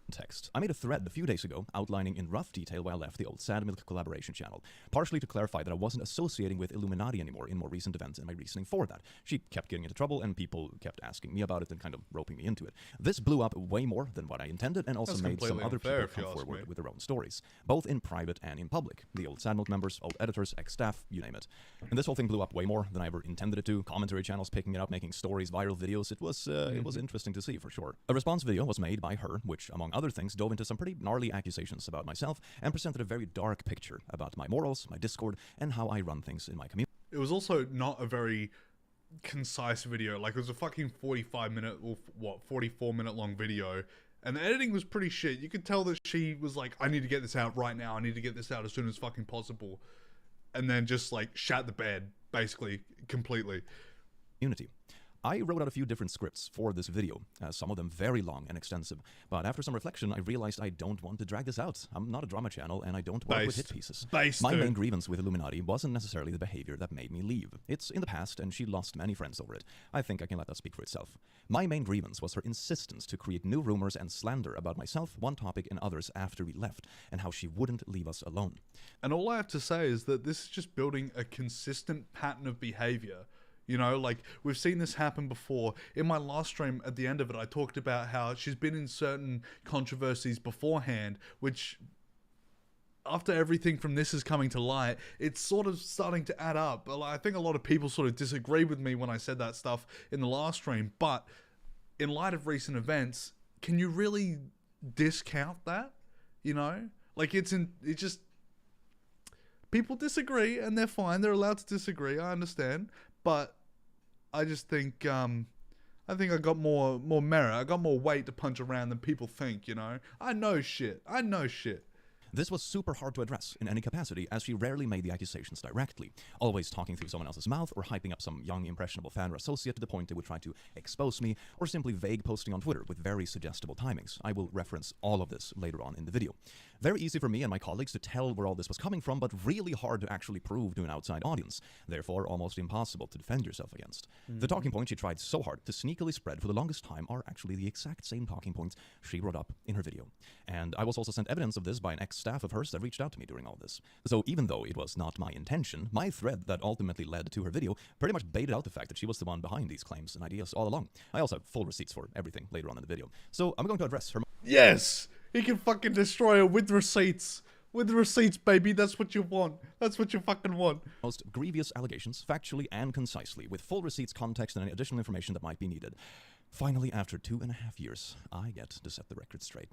Speaker 5: Text. I made a thread a few days ago outlining in rough detail why I left the old Sad Milk collaboration channel, partially to clarify that I wasn't associating with iiluminaughtii anymore in more recent events and my reasoning for that. She kept getting into trouble and people kept asking me about it and kind of roping me into it. This blew up way more than what I intended and also made some other people come forward with their own stories, both in private and in public. The old Sad Milk members, old editors, ex-staff, you name it. And this whole thing blew up way more than I ever intended it to. Commentary channels picking it up, making stories, viral videos. It was interesting to see for sure. A response video was made by her, which among other things dove into some pretty gnarly accusations about myself and presented a very dark picture about my morals, my Discord, and how I run things in my community.
Speaker 1: It was also not a very concise video. Like, it was a fucking 45-minute or what, 44-minute long video, and the editing was pretty shit. You could tell that she was like, I need to get this out right now. I need to get this out as soon as fucking possible. And then just like shat the bed, basically, completely.
Speaker 5: I wrote out a few different scripts for this video, some of them very long and extensive, but after some reflection I realized I don't want to drag this out. I'm not a drama channel and I don't work with hit pieces. My main grievance with iiluminaughtii wasn't necessarily the behavior that made me leave. It's in the past and she lost many friends over it. I think I can let that speak for itself. My main grievance was her insistence to create new rumors and slander about myself, one topic, and others after we left, and how she wouldn't leave us alone.
Speaker 1: And all I have to say is that this is just building a consistent pattern of behavior. You know, like, we've seen this happen before. In my last stream, at the end of it, I talked about how she's been in certain controversies beforehand, which, after everything from this is coming to light, it's sort of starting to add up. I think a lot of people sort of disagree with me when I said that stuff in the last stream, but in light of recent events, can you really discount that? You know? Like, it just... People disagree, and they're fine. They're allowed to disagree. I understand. But I just think, I got more merit. I got more weight to punch around than people think, you know? I know shit.
Speaker 5: This was super hard to address in any capacity, as she rarely made the accusations directly, always talking through someone else's mouth or hyping up some young impressionable fan or associate to the point they would try to expose me, or simply vague posting on Twitter with very suggestible timings. I will reference all of this later on in the video. Very easy for me and my colleagues to tell where all this was coming from, but really hard to actually prove to an outside audience, therefore almost impossible to defend yourself against. The talking points she tried so hard to sneakily spread for the longest time are actually the exact same talking points she brought up in her video. And I was also sent evidence of this by an ex-staff of hers that reached out to me during all this. So even though it was not my intention, my thread that ultimately led to her video pretty much baited out the fact that she was the one behind these claims and ideas all along. I also have full receipts for everything later on in the video. So I'm going to address her...
Speaker 1: Yes! He can fucking destroy her with receipts. With receipts, baby. That's what you want. That's what you fucking want.
Speaker 5: Most grievous allegations, factually and concisely, with full receipts, context, and any additional information that might be needed. Finally, after 2.5 years, I get to set the record straight.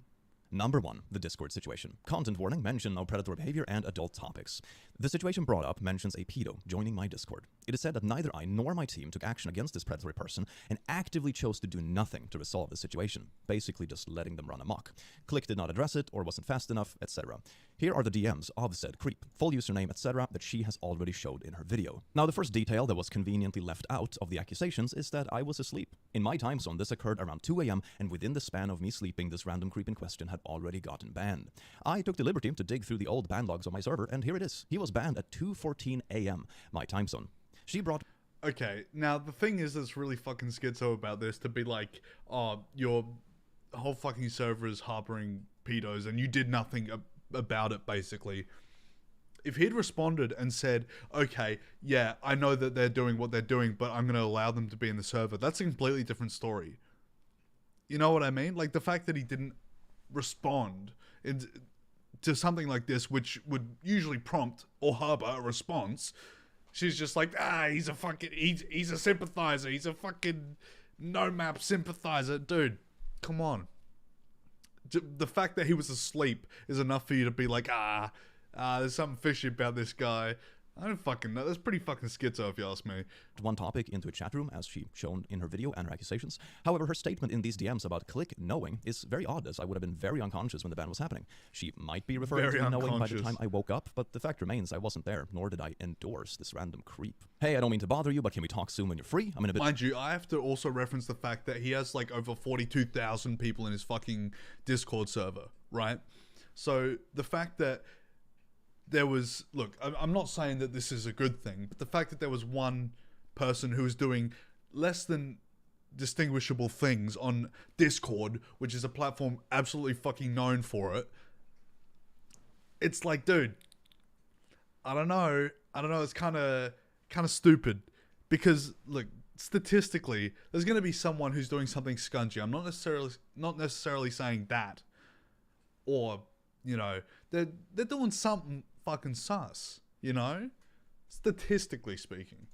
Speaker 5: Number 1, the Discord situation. Content warning, mention no predatory behavior and adult topics. The situation brought up mentions a pedo joining my Discord. It is said that neither I nor my team took action against this predatory person and actively chose to do nothing to resolve the situation, basically just letting them run amok. Click did not address it or wasn't fast enough, etc. Here are the DMs of said creep, full username, etc. that she has already showed in her video. Now, the first detail that was conveniently left out of the accusations is that I was asleep. In my time zone, this occurred around 2 a.m. and within the span of me sleeping, this random creep in question had already gotten banned. I took the liberty to dig through the old ban logs on my server, and here it is. He was banned at 2:14 a.m. my time zone. She brought...
Speaker 1: Okay, now the thing is that's really fucking schizo about this, to be like, oh, your whole fucking server is harboring pedos and you did nothing about it, basically. If he'd responded and said, okay, yeah, I know that they're doing what they're doing, but I'm going to allow them to be in the server, that's a completely different story. You know what I mean? Like, the fact that he didn't respond to something like this, which would usually prompt or harbor a response, she's just like, he's a fucking, he's a sympathizer, he's a fucking no-map sympathizer. Dude, come on. The fact that he was asleep is enough for you to be like, there's something fishy about this guy. I don't fucking know. That's pretty fucking schizo, if you ask me.
Speaker 5: One topic into a chat room, as she shown in her video and her accusations. However, her statement in these DMs about Click knowing is very odd, as I would have been very unconscious when the ban was happening. She might be referring to knowing by the time I woke up, but the fact remains I wasn't there, nor did I endorse this random creep. Hey, I don't mean to bother you, but can we talk soon when you're free? I'm in a bit...
Speaker 1: Mind you, I have to also reference the fact that he has like over 42,000 people in his fucking Discord server, right? So the fact that there was, look, I'm not saying that this is a good thing, but the fact that there was one person who was doing less than distinguishable things on Discord, which is a platform absolutely fucking known for it, it's like, dude, I don't know, it's kind of stupid, because, look, statistically, there's going to be someone who's doing something scungy. I'm not necessarily saying that, or, you know, they're doing something fucking sus, you know? Statistically speaking.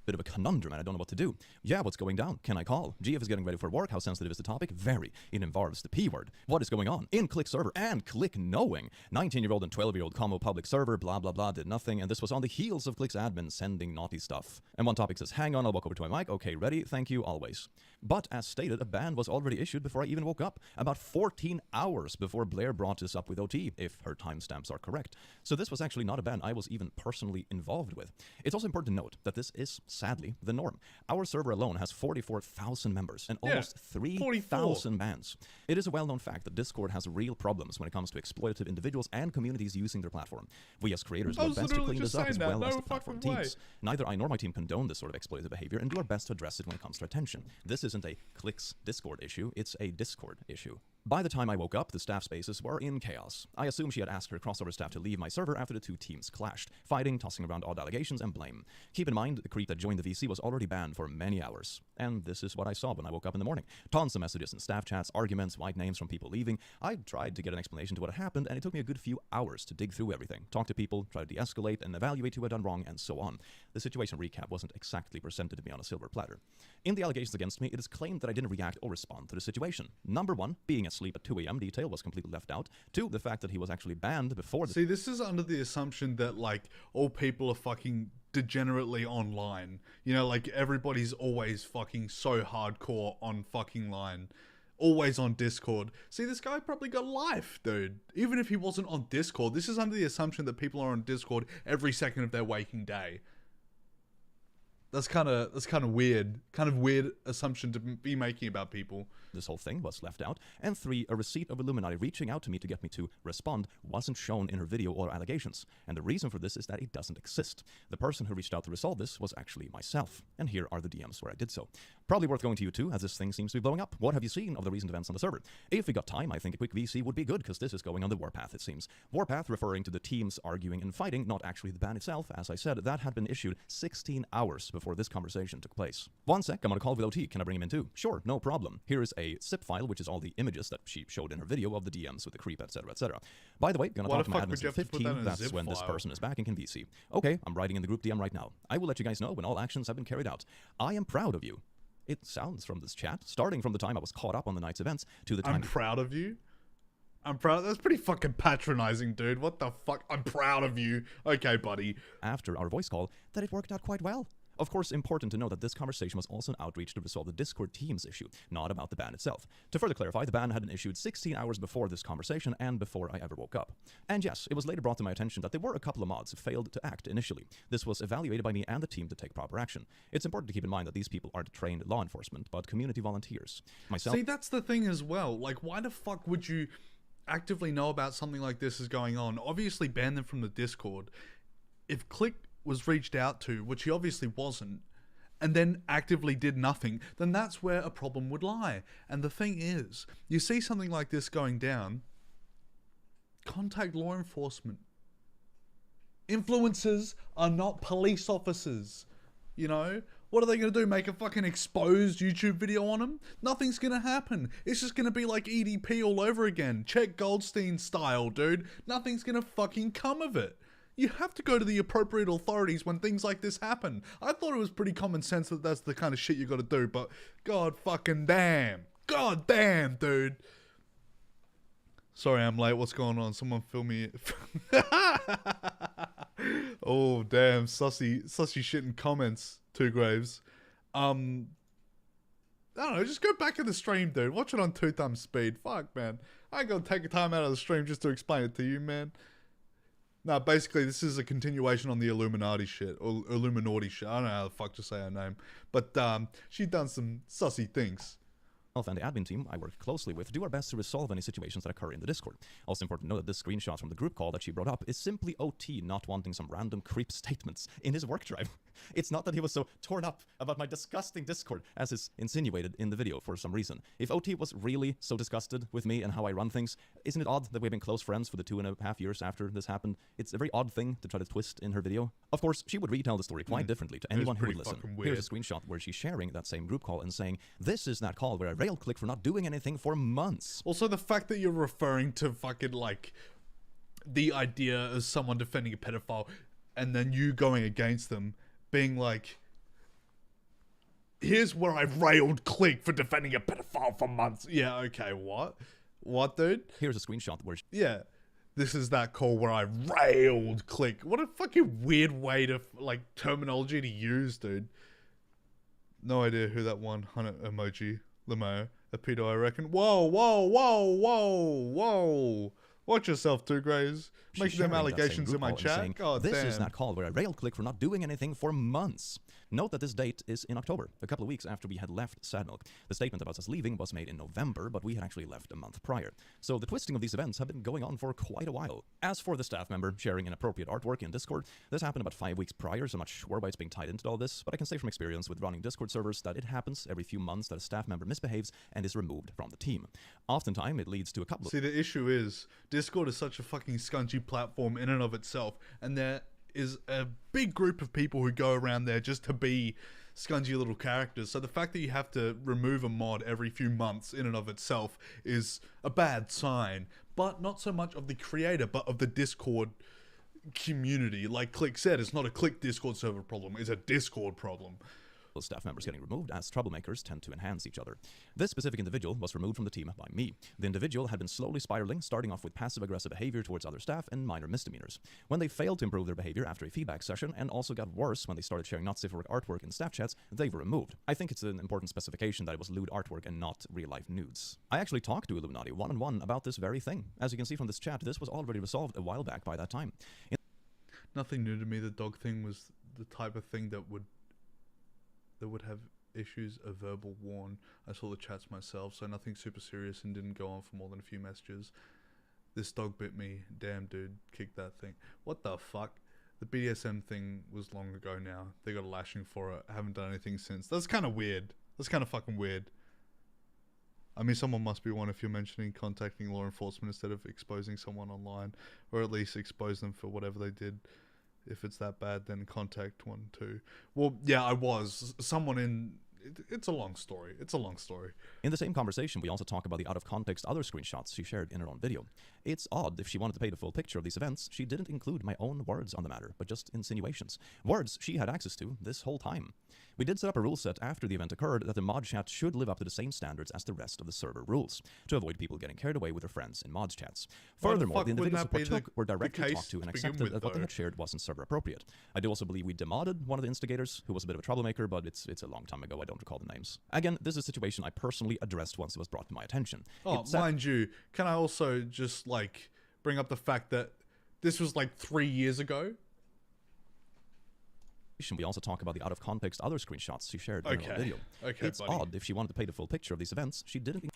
Speaker 5: Bit of a conundrum and I don't know what to do. Yeah, what's going down? Can I call? GF is getting ready for work. How sensitive is the topic? Very. It involves the P word. What is going on? In Click server and Click knowing. 19-year-old and 12-year-old combo public server, blah blah blah, did nothing, and this was on the heels of Click's admin sending naughty stuff. And one topic says, hang on, I'll walk over to my mic. Okay, ready? Thank you, always. But as stated, a ban was already issued before I even woke up, about 14 hours before Blair brought this up with OT, if her timestamps are correct. So this was actually not a ban I was even personally involved with. It's also important to note that this is, sadly, the norm. Our server alone has 44,000 members and almost 3,000 bans. It is a well-known fact that Discord has real problems when it comes to exploitative individuals and communities using their platform. We as creators do our best to clean this up as well as the platform teams. Neither I nor my team condone this sort of exploitative behavior and do our best to address it when it comes to attention. This isn't a Click's Discord issue, it's a Discord issue. By the time I woke up, the staff spaces were in chaos. I assume she had asked her crossover staff to leave my server after the two teams clashed, fighting, tossing around odd allegations, and blame. Keep in mind, the creep that joined the VC was already banned for many hours. And this is what I saw when I woke up in the morning. Tons of messages and staff chats, arguments, white names from people leaving. I tried to get an explanation to what had happened, and it took me a good few hours to dig through everything, talk to people, try to de-escalate, and evaluate who had done wrong, and so on. The situation recap wasn't exactly presented to me on a silver platter. In the allegations against me, it is claimed that I didn't react or respond to the situation. Number 1, being asleep at 2 a.m. detail was completely left out. 2, the fact that he was actually banned before the...
Speaker 1: See, this is under the assumption that, like, all people are fucking degenerately online. You know, like, everybody's always fucking so hardcore on fucking line. Always on Discord. See, this guy probably got life, dude. Even if he wasn't on Discord, this is under the assumption that people are on Discord every second of their waking day. That's kind of weird. Kind of weird assumption to be making about people.
Speaker 5: This whole thing was left out. And 3, a receipt of iiluminaughtii reaching out to me to get me to respond wasn't shown in her video or allegations. And the reason for this is that it doesn't exist. The person who reached out to resolve this was actually myself. And here are the DMs where I did so. Probably worth going to you too, as this thing seems to be blowing up. What have you seen of the recent events on the server? If we got time, I think a quick VC would be good, because this is going on the warpath, it seems. Warpath referring to the teams arguing and fighting, not actually the ban itself. As I said, that had been issued 16 hours before this conversation took place. One sec, I'm on a call with OT. Can I bring him in too? Sure, no problem. Here is a zip file, which is all the images that she showed in her video of the DMs with the creep, etc., etc. By the way, gonna talk to my admins at 15. That's when this person is back and can be see. Okay, I'm writing in the group DM right now. I will let you guys know when all actions have been carried out. I am proud of you. It sounds from this chat, starting from the time I was caught up on the night's events to the time.
Speaker 1: I'm proud of you? I'm proud. That's pretty fucking patronizing, dude. What the fuck? I'm proud of you. Okay, buddy.
Speaker 5: After our voice call, that it worked out quite well. Of course, important to know that this conversation was also an outreach to resolve the Discord Teams issue, not about the ban itself. To further clarify, the ban had been issued 16 hours before this conversation and before I ever woke up. And yes, it was later brought to my attention that there were a couple of mods who failed to act initially. This was evaluated by me and the team to take proper action. It's important to keep in mind that these people aren't trained law enforcement, but community volunteers. Myself.
Speaker 1: See, that's the thing as well. Like, why the fuck would you actively know about something like this is going on? Obviously ban them from the Discord. If Click was reached out to, which he obviously wasn't, and then actively did nothing, then that's where a problem would lie. And the thing is, you see something like this going down, contact law enforcement. Influencers are not police officers, you know? What are they going to do? Make a fucking exposed YouTube video on them? Nothing's going to happen. It's just going to be like EDP all over again. Check Goldstein style, dude. Nothing's going to fucking come of it. You have to go to the appropriate authorities when things like this happen. I thought it was pretty common sense that that's the kind of shit you got to do, but god fucking damn. God damn, dude. Sorry I'm late. What's going on? Someone fill me. Oh, damn. Sussy shit in comments. Two Graves. I don't know. Just go back in the stream, dude. Watch it on 2 times speed. Fuck, man. I ain't gonna take a time out of the stream just to explain it to you, man. No, basically, this is a continuation on the Illuminati shit, or iiluminaughtii shit. I don't know how the fuck to say her name. But, she done some sussy things.
Speaker 5: And the admin team I work closely with do our best to resolve any situations that occur in the Discord. Also important to know that this screenshot from the group call that she brought up is simply OT not wanting some random creep statements in his work drive. It's not that he was so torn up about my disgusting Discord, as is insinuated in the video for some reason. If OT was really so disgusted with me and how I run things, isn't it odd that we've been close friends for the 2.5 years after this happened? It's a very odd thing to try to twist in her video. Of course, she would retell the story quite differently to anyone who would listen. Here's a screenshot where she's sharing that same group call and saying, "This is that call where I rail Click for not doing anything for months."
Speaker 1: Also, the fact that you're referring to fucking, like, the idea of someone defending a pedophile and then you going against them, being like, here's where I railed Click for defending a pedophile for months. Yeah, okay, what? What, dude?
Speaker 5: Here's a screenshot where
Speaker 1: yeah, this is that call where I railed Click. What a fucking weird way to, like, terminology to use, dude. No idea who that one hunter emoji, Lemo, a pedo, I reckon. Whoa, whoa, whoa, whoa, whoa. Watch yourself, Two Grays. Making them allegations in my chat.
Speaker 5: Saying,
Speaker 1: God
Speaker 5: this
Speaker 1: damn.
Speaker 5: is that call where I railed Click for not doing anything for months. Note that this date is in October, a couple of weeks after we had left Sadmilk. The statement about us leaving was made in November, but we had actually left a month prior. So the twisting of these events have been going on for quite a while. As for the staff member sharing inappropriate artwork in Discord, this happened about 5 weeks prior, so I'm not sure why it's being tied into all this, but I can say from experience with running Discord servers that it happens every few months that a staff member misbehaves and is removed from the team. Oftentimes, it leads to a couple of...
Speaker 1: See, the issue is, Discord is such a fucking scungy platform in and of itself, and there is a big group of people who go around there just to be scungy little characters. So the fact that you have to remove a mod every few months in and of itself is a bad sign, but not so much of the creator, but of the Discord community. Like Click said, it's not a Click Discord server problem, it's a Discord problem.
Speaker 5: Staff members getting removed as troublemakers tend to enhance each other. This specific individual was removed from the team by me. The individual had been slowly spiraling, starting off with passive-aggressive behavior towards other staff and minor misdemeanors. When they failed to improve their behavior after a feedback session and also got worse when they started sharing not safe for work artwork in staff chats, they were removed. I think it's an important specification that it was lewd artwork and not real-life nudes. I actually talked to iiluminaughtii one-on-one about this very thing. As you can see from this chat, this was already resolved a while back by that time.
Speaker 1: Nothing new to me. The dog thing was the type of thing that would have issues, a verbal warn. I saw the chats myself, so nothing super serious and didn't go on for more than a few messages. This dog bit me. Damn, dude. Kick that thing. What the fuck? The BDSM thing was long ago now. They got a lashing for it. I haven't done anything since. That's kind of weird. That's kind of fucking weird. I mean, someone must be one if you're mentioning contacting law enforcement instead of exposing someone online, or at least expose them for whatever they did. If it's that bad, then contact 1-2. Well, yeah, I was. Someone in... It's a long story. It's a long story.
Speaker 5: In the same conversation, we also talk about the out-of-context other screenshots she shared in her own video. It's odd, if she wanted to paint a full picture of these events, she didn't include my own words on the matter, but just insinuations. Words she had access to this whole time. We did set up a rule set after the event occurred that the mod chat should live up to the same standards as the rest of the server rules, to avoid people getting carried away with their friends in mods chats. Furthermore, the individual support took were directly talked to and accepted that what they had shared wasn't server appropriate. I do also believe we demodded one of the instigators, who was a bit of a troublemaker, but it's a long time ago, I don't recall the names. Again, this is a situation I personally addressed once it was brought to my attention.
Speaker 1: Oh, mind you, can I also just, like, bring up the fact that this was, like, 3 years ago?
Speaker 5: We also talk about the out-of-context other screenshots she shared in her own video.
Speaker 1: Okay,
Speaker 5: it's
Speaker 1: buddy.
Speaker 5: odd, if she wanted to paint a full picture of these events, she didn't...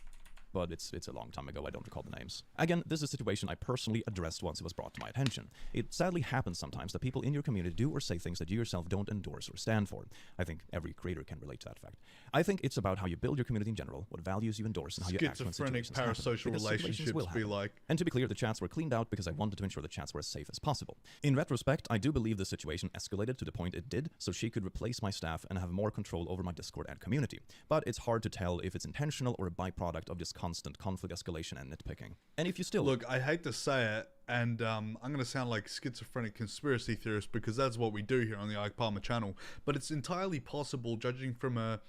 Speaker 5: But it's a long time ago, I don't recall the names. Again, this is a situation I personally addressed once it was brought to my attention. It sadly happens sometimes that people in your community do or say things that you yourself don't endorse or stand for. I think every creator can relate to that fact. I think it's about how you build your community in general, what values you endorse, and how you act when
Speaker 1: Schizophrenic
Speaker 5: situations happen.
Speaker 1: parasocial
Speaker 5: Because
Speaker 1: relationships
Speaker 5: situations will
Speaker 1: be
Speaker 5: happen.
Speaker 1: like...
Speaker 5: And to be clear, the chats were cleaned out because I wanted to ensure the chats were as safe as possible. In retrospect, I do believe the situation escalated to the point it did, so she could replace my staff and have more control over my Discord and community. But it's hard to tell if it's intentional or a byproduct of just constant conflict escalation and nitpicking. And if you still...
Speaker 1: Look, I hate to say it, and I'm going to sound like schizophrenic conspiracy theorist because that's what we do here on the Ike Palmer channel, but it's entirely possible, judging from her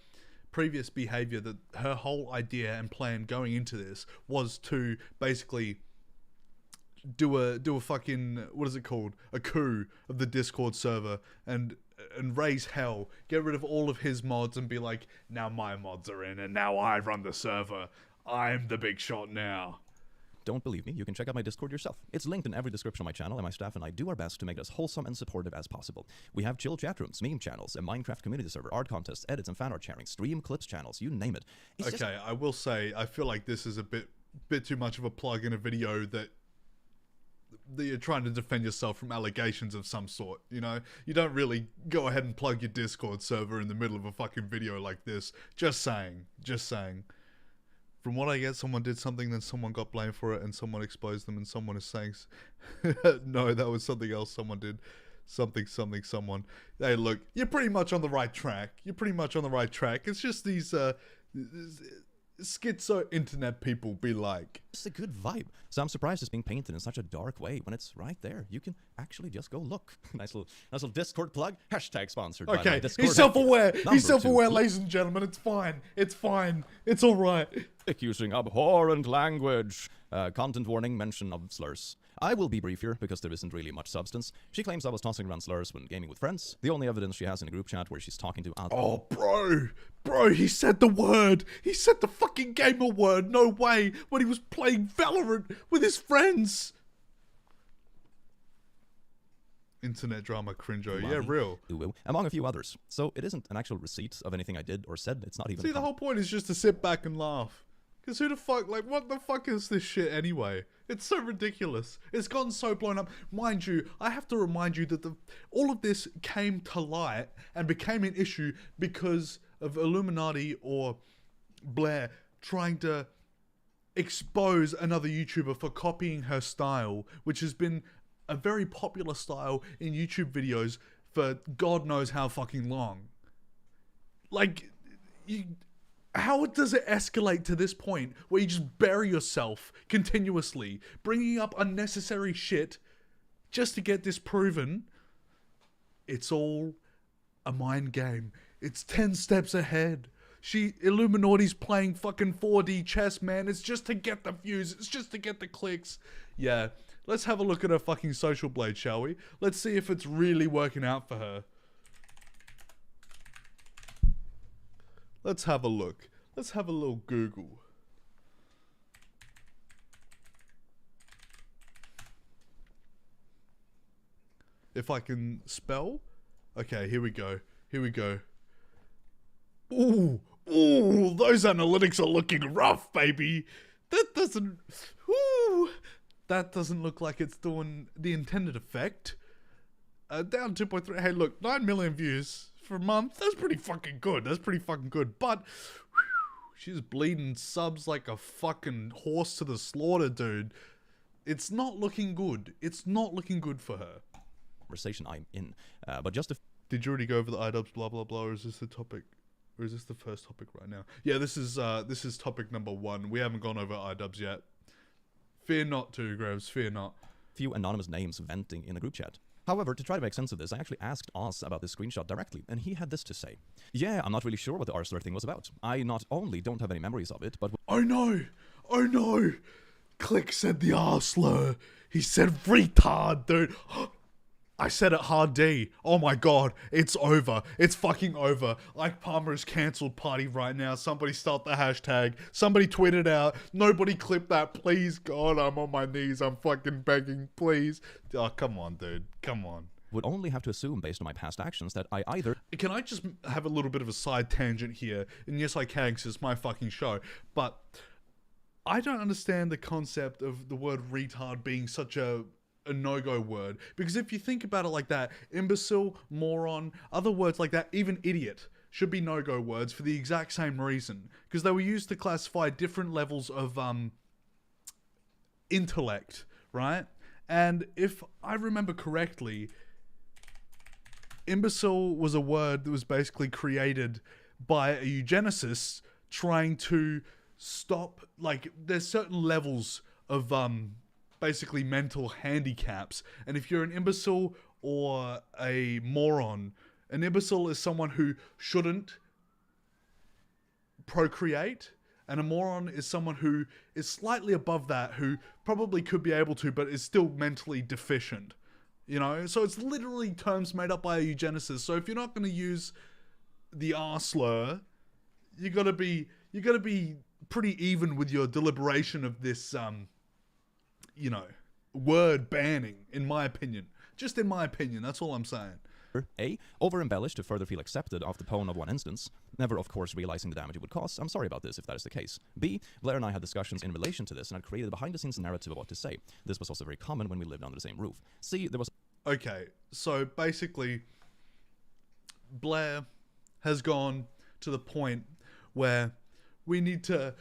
Speaker 1: previous behavior, that her whole idea and plan going into this was to basically do a fucking, what is it called, a coup of the Discord server and raise hell, get rid of all of his mods and be like, now my mods are in and now I run the server. I'm the big shot now.
Speaker 5: Don't believe me? You can check out my Discord yourself. It's linked in every description of my channel, and my staff and I do our best to make it as wholesome and supportive as possible. We have chill chat rooms, meme channels, a Minecraft community server, art contests, edits and fan art sharing, stream clips channels, you name it. It's
Speaker 1: okay, I will say, I feel like this is a bit too much of a plug in a video that you're trying to defend yourself from allegations of some sort, you know? You don't really go ahead and plug your Discord server in the middle of a fucking video like this. Just saying. Just saying. From what I get, someone did something, then someone got blamed for it, and someone exposed them, and someone is saying... no, that was something else someone did. Someone. Hey, look, you're pretty much on the right track. You're pretty much on the right track. It's just these, schizo internet people be like...
Speaker 5: It's a good vibe. So I'm surprised it's being painted in such a dark way when it's right there. You can actually just go look. Nice little Discord plug. Hashtag sponsored by
Speaker 1: Okay,
Speaker 5: Discord.
Speaker 1: he's self-aware.
Speaker 5: Number
Speaker 1: He's self-aware,
Speaker 5: 2.
Speaker 1: ladies and gentlemen. It's fine. It's fine. It's all right.
Speaker 5: Using abhorrent language. Content warning, mention of slurs. I will be brief here because there isn't really much substance. She claims I was tossing around slurs when gaming with friends. The only evidence she has in a group chat where she's talking to...
Speaker 1: Oh, bro, he said the word. He said the fucking gamer word. No way. When he was playing Valorant with his friends. Internet drama cringo. Yeah, real.
Speaker 5: Among a few others. So it isn't an actual receipt of anything I did or said. It's not even...
Speaker 1: See, the whole point is just to sit back and laugh. Because who the fuck, like, what the fuck is this shit anyway? It's so ridiculous. It's gotten so blown up. Mind you, I have to remind you that all of this came to light and became an issue because of iiluminaughtii or Blair trying to expose another YouTuber for copying her style, which has been a very popular style in YouTube videos for God knows how fucking long. Like, how does it escalate to this point where you just bury yourself continuously, bringing up unnecessary shit just to get disproven? It's all a mind game. It's 10 steps ahead. iiluminaughtii's playing fucking 4D chess, man. It's just to get the views. It's just to get the clicks. Yeah, let's have a look at her fucking social blade, shall we? Let's see if it's really working out for her. Let's have a look. Let's have a little Google. If I can spell. Okay, here we go. Here we go. Ooh, those analytics are looking rough, baby. That doesn't look like it's doing the intended effect. Down 2.3. Hey, look, 9 million views for a month. That's pretty fucking good. But she's bleeding subs like a fucking horse to the slaughter, dude. It's not looking good. It's not looking good for her.
Speaker 5: conversation I'm in. But just to
Speaker 1: Did you already go over the iDubbbz blah blah blah, or is this the topic? Or is this the first topic right now? Yeah, this is topic number 1. We haven't gone over iDubbbz yet. Fear not, Two Graves, fear not.
Speaker 5: few anonymous names venting in the group chat. However, to try to make sense of this, I actually asked Oz about this screenshot directly, and he had this to say. Yeah, I'm not really sure what the r-slur thing was about. I not only don't have any memories of it, but...
Speaker 1: I know! Click said the r-slur. He said retard, dude. I said it hard D. Oh my god, it's over. It's fucking over. Ike Palmer is cancelled party right now. Somebody start the hashtag. Somebody tweet it out. Nobody clip that. Please, God, I'm on my knees. I'm fucking begging. Please. Oh, come on, dude. Come on.
Speaker 5: Would only have to assume, based on my past actions, that I either...
Speaker 1: Can I just have a little bit of a side tangent here? And yes, I can, because it's my fucking show. But I don't understand the concept of the word retard being such a no-go word, because if you think about it like that, imbecile, moron, other words like that, even idiot, should be no-go words for the exact same reason, because they were used to classify different levels of intellect, right? And if I remember correctly, imbecile was a word that was basically created by a eugenicist trying to stop, like, there's certain levels of basically mental handicaps, and if you're an imbecile or a moron, an imbecile is someone who shouldn't procreate, and a moron is someone who is slightly above that, who probably could be able to, but is still mentally deficient, you know? So it's literally terms made up by a eugenicist. So if you're not going to use the r-slur, you gotta be pretty even with your deliberation of this you know, word banning, in my opinion. Just in my opinion, that's all I'm saying.
Speaker 5: A. Over-embellish to further feel accepted of the tone of one instance, never of course realizing the damage it would cause. I'm sorry about this if that is the case. B. Blair and I had discussions in relation to this and had created a behind-the-scenes narrative of what to say. This was also very common when we lived under the same roof. C. There was...
Speaker 1: Okay, so basically, Blair has gone to the point where we need to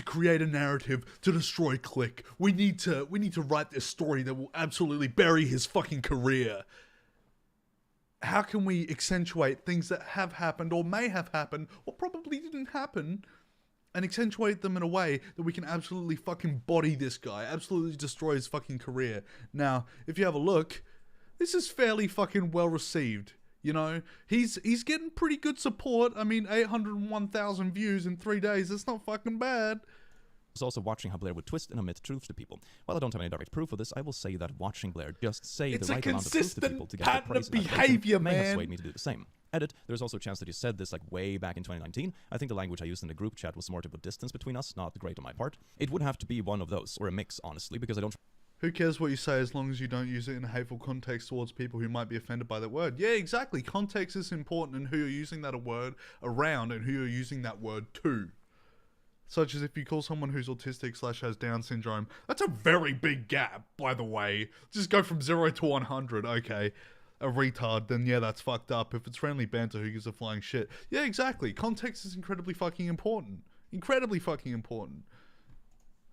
Speaker 1: create a narrative to destroy Click. We need to write this story that will absolutely bury his fucking career. How can we accentuate things that have happened or may have happened or probably didn't happen and accentuate them in a way that we can absolutely fucking body this guy, absolutely destroy his fucking career? Now, if you have a look, this is fairly fucking well received. You know, he's getting pretty good support. I mean, 801,000 views in 3 days. That's not fucking bad.
Speaker 5: I was also watching how Blair would twist and omit truth to people. While I don't have any direct proof of this, I will say that watching Blair just say the right amount of truth to people to get the praise and admiration may have swayed me to do the same. Edit, there's also a chance that you said this like way back in 2019. I think the language I used in the group chat was more to put distance between us, not great on my part. It would have to be one of those, or a mix, honestly, because I don't...
Speaker 1: Who cares what you say as long as you don't use it in a hateful context towards people who might be offended by that word? Yeah, exactly. Context is important, and who you're using that word around and who you're using that word to. Such as if you call someone who's autistic / has Down syndrome. That's a very big gap, by the way. Just go from 0 to 100. Okay. A retard, then yeah, that's fucked up. If it's friendly banter, who gives a flying shit? Yeah, exactly. Context is incredibly fucking important. Incredibly fucking important.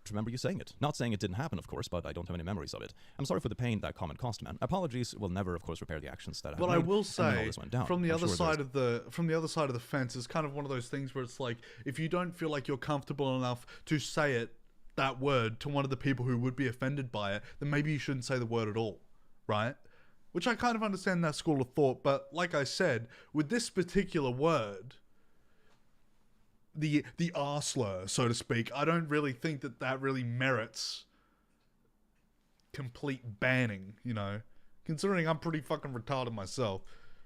Speaker 5: Remember you saying it. Not saying it didn't happen, of course, but I don't have any memories of it. I'm sorry for the pain that comment cost, man. Apologies will never, of course, repair the actions that I have made.
Speaker 1: But I will say, from the
Speaker 5: I'm
Speaker 1: other
Speaker 5: sure
Speaker 1: side of the fence, it's kind of one of those things where it's like, if you don't feel like you're comfortable enough to say it, that word, to one of the people who would be offended by it, then maybe you shouldn't say the word at all, right? Which I kind of understand that school of thought, but like I said, with this particular word, the r-slur, so to speak, I don't really think that really merits complete banning, you know, considering I'm pretty fucking retarded myself.